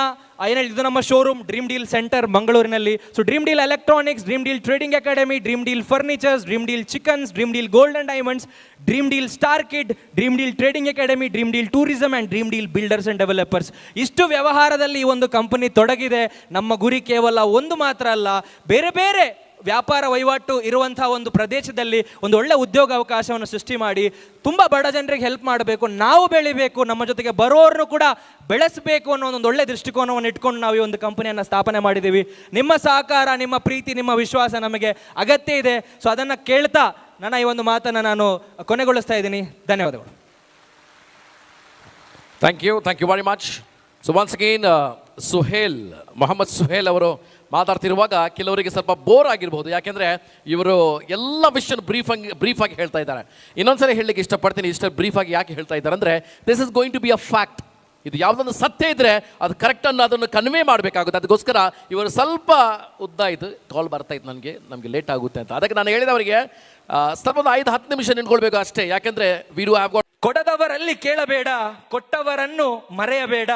ಇದು ನಮ್ಮ ಶೋರೂಮ್ ಡ್ರೀಮ್ ಡೀಲ್ ಸೆಂಟರ್ ಮಂಗಳೂರಿನಲ್ಲಿ. So dream deal electronics, dream deal trading academy, dream deal furnitures, dream deal chickens, dream deal gold and diamonds, dream deal star kid, dream deal trading academy, dream deal tourism and dream deal builders and developers, ಇಷ್ಟು ವ್ಯವಹಾರದಲ್ಲಿ ಈ ಒಂದು company ತೊಡಗಿದೆ. ನಮ್ಮ ಗುರಿ ಕೇವಲ ಒಂದು ಮಾತ್ರ ಅಲ್ಲ, ಬೇರೆ ಬೇರೆ ವ್ಯಾಪಾರ ವಹಿವಾಟು ಇರುವಂಥ ಒಂದು ಪ್ರದೇಶದಲ್ಲಿ ಒಂದು ಒಳ್ಳೆ ಉದ್ಯೋಗ ಅವಕಾಶವನ್ನು ಸೃಷ್ಟಿ ಮಾಡಿ ತುಂಬ ಬಡ ಜನರಿಗೆ ಹೆಲ್ಪ್ ಮಾಡಬೇಕು, ನಾವು ಬೆಳಿಬೇಕು, ನಮ್ಮ ಜೊತೆಗೆ ಬರೋರನ್ನು ಕೂಡ ಬೆಳೆಸಬೇಕು ಅನ್ನೋ ಒಂದು ಒಳ್ಳೆ ದೃಷ್ಟಿಕೋನವನ್ನು ಇಟ್ಕೊಂಡು ನಾವು ಈ ಒಂದು ಕಂಪನಿಯನ್ನು ಸ್ಥಾಪನೆ ಮಾಡಿದ್ದೀವಿ. ನಿಮ್ಮ ಸಹಕಾರ, ನಿಮ್ಮ ಪ್ರೀತಿ, ನಿಮ್ಮ ವಿಶ್ವಾಸ ನಮಗೆ ಅಗತ್ಯ ಇದೆ. ಸೊ ಅದನ್ನು ಕೇಳ್ತಾ ನನ್ನ ಈ ಒಂದು ಮಾತನ್ನು ನಾನು ಕೊನೆಗೊಳಿಸ್ತಾ ಇದ್ದೀನಿ. ಧನ್ಯವಾದಗಳು. Thank you very much. So once again Mohammed Suhail ಅವರು ಮಾತಾಡ್ತಿರುವಾಗ ಕೆಲವರಿಗೆ ಸ್ವಲ್ಪ ಬೋರ್ ಆಗಿರ್ಬೋದು, ಯಾಕೆಂದರೆ ಇವರು ಎಲ್ಲ ವಿಷಯ ಬ್ರೀಫಾಗಿ ಹೇಳ್ತಾ ಇದ್ದಾರೆ. ಇನ್ನೊಂದ್ಸರಿ ಹೇಳಲಿಕ್ಕೆ ಇಷ್ಟಪಡ್ತೀನಿ, ಬ್ರೀಫಾಗಿ ಯಾಕೆ ಹೇಳ್ತಾ ಇದ್ದಾರೆ ಅಂದರೆ this is going to be a fact. ಇದು ಯಾವುದೊಂದು ಸತ್ಯ ಇದ್ದರೆ ಅದು ಕರೆಕ್ಟ್ ಅದನ್ನು ಕನ್ವೇ ಮಾಡಬೇಕಾಗುತ್ತೆ. ಅದಕ್ಕೋಸ್ಕರ ಇವರು ಸ್ವಲ್ಪ ಉದ್ದ ಆಯಿತು, ಕಾಲ್ ಬರ್ತಾಯಿತ್ತು ನಮಗೆ ಲೇಟ್ ಆಗುತ್ತೆ ಅಂತ. ಅದಕ್ಕೆ ನಾನು ಹೇಳಿದವರಿಗೆ ಸ್ವಲ್ಪ ಒಂದು 5-10 ನಿಮಿಷ ನಿಂತ್ಕೊಳ್ಬೇಕು ಅಷ್ಟೇ, ಯಾಕೆಂದರೆ ವಿ ಡು ಹ್ಯಾವ್ ಗಾಟ್. ಕೊಡದವರಲ್ಲಿ ಕೇಳಬೇಡ, ಕೊಟ್ಟವರನ್ನು ಮರೆಯಬೇಡ,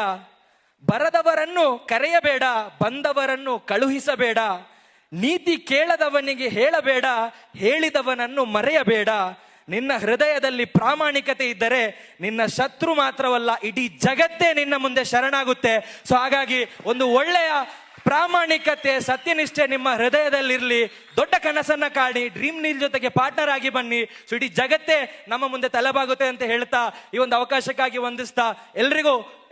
ಬರದವರನ್ನು ಕರೆಯಬೇಡ, ಬಂದವರನ್ನು ಕಳುಹಿಸಬೇಡ, ನೀತಿ ಕೇಳದವನಿಗೆ ಹೇಳಬೇಡ, ಹೇಳಿದವನನ್ನು ಮರೆಯಬೇಡ. ನಿನ್ನ ಹೃದಯದಲ್ಲಿ ಪ್ರಾಮಾಣಿಕತೆ ಇದ್ದರೆ ನಿನ್ನ ಶತ್ರು ಮಾತ್ರವಲ್ಲ, ಇಡೀ ಜಗತ್ತೇ ನಿನ್ನ ಮುಂದೆ ಶರಣಾಗುತ್ತೆ. ಸೊ ಹಾಗಾಗಿ ಒಂದು ಒಳ್ಳೆಯ ಪ್ರಾಮಾಣಿಕತೆ, ಸತ್ಯನಿಷ್ಠೆ ನಿಮ್ಮ ಹೃದಯದಲ್ಲಿರಲಿ. ದೊಡ್ಡ ಕನಸನ್ನ ಕಾಣಿ, ಡ್ರೀಮ್ ಡೀಲ್ ಜೊತೆಗೆ ಪಾರ್ಟ್ನರ್ ಆಗಿ ಬನ್ನಿ. ಸೊ ಇಡೀ ಜಗತ್ತೇ ನಮ್ಮ ಮುಂದೆ ತಲೆಬಾಗುತ್ತೆ ಅಂತ ಹೇಳ್ತಾ ಈ ಒಂದು ಅವಕಾಶಕ್ಕಾಗಿ ವಂದಿಸ್ತಾ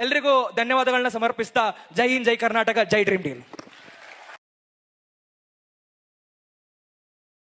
ಎಲ್ರಿಗೂ ಧನ್ಯವಾದಗಳನ್ನ ಸಮರ್ಪಿಸ್ತಾ ಜೈ ಹಿಂದ್, ಜೈ ಕರ್ನಾಟಕ, ಜೈ ಡ್ರೀಮ್ ಡೀಲ್.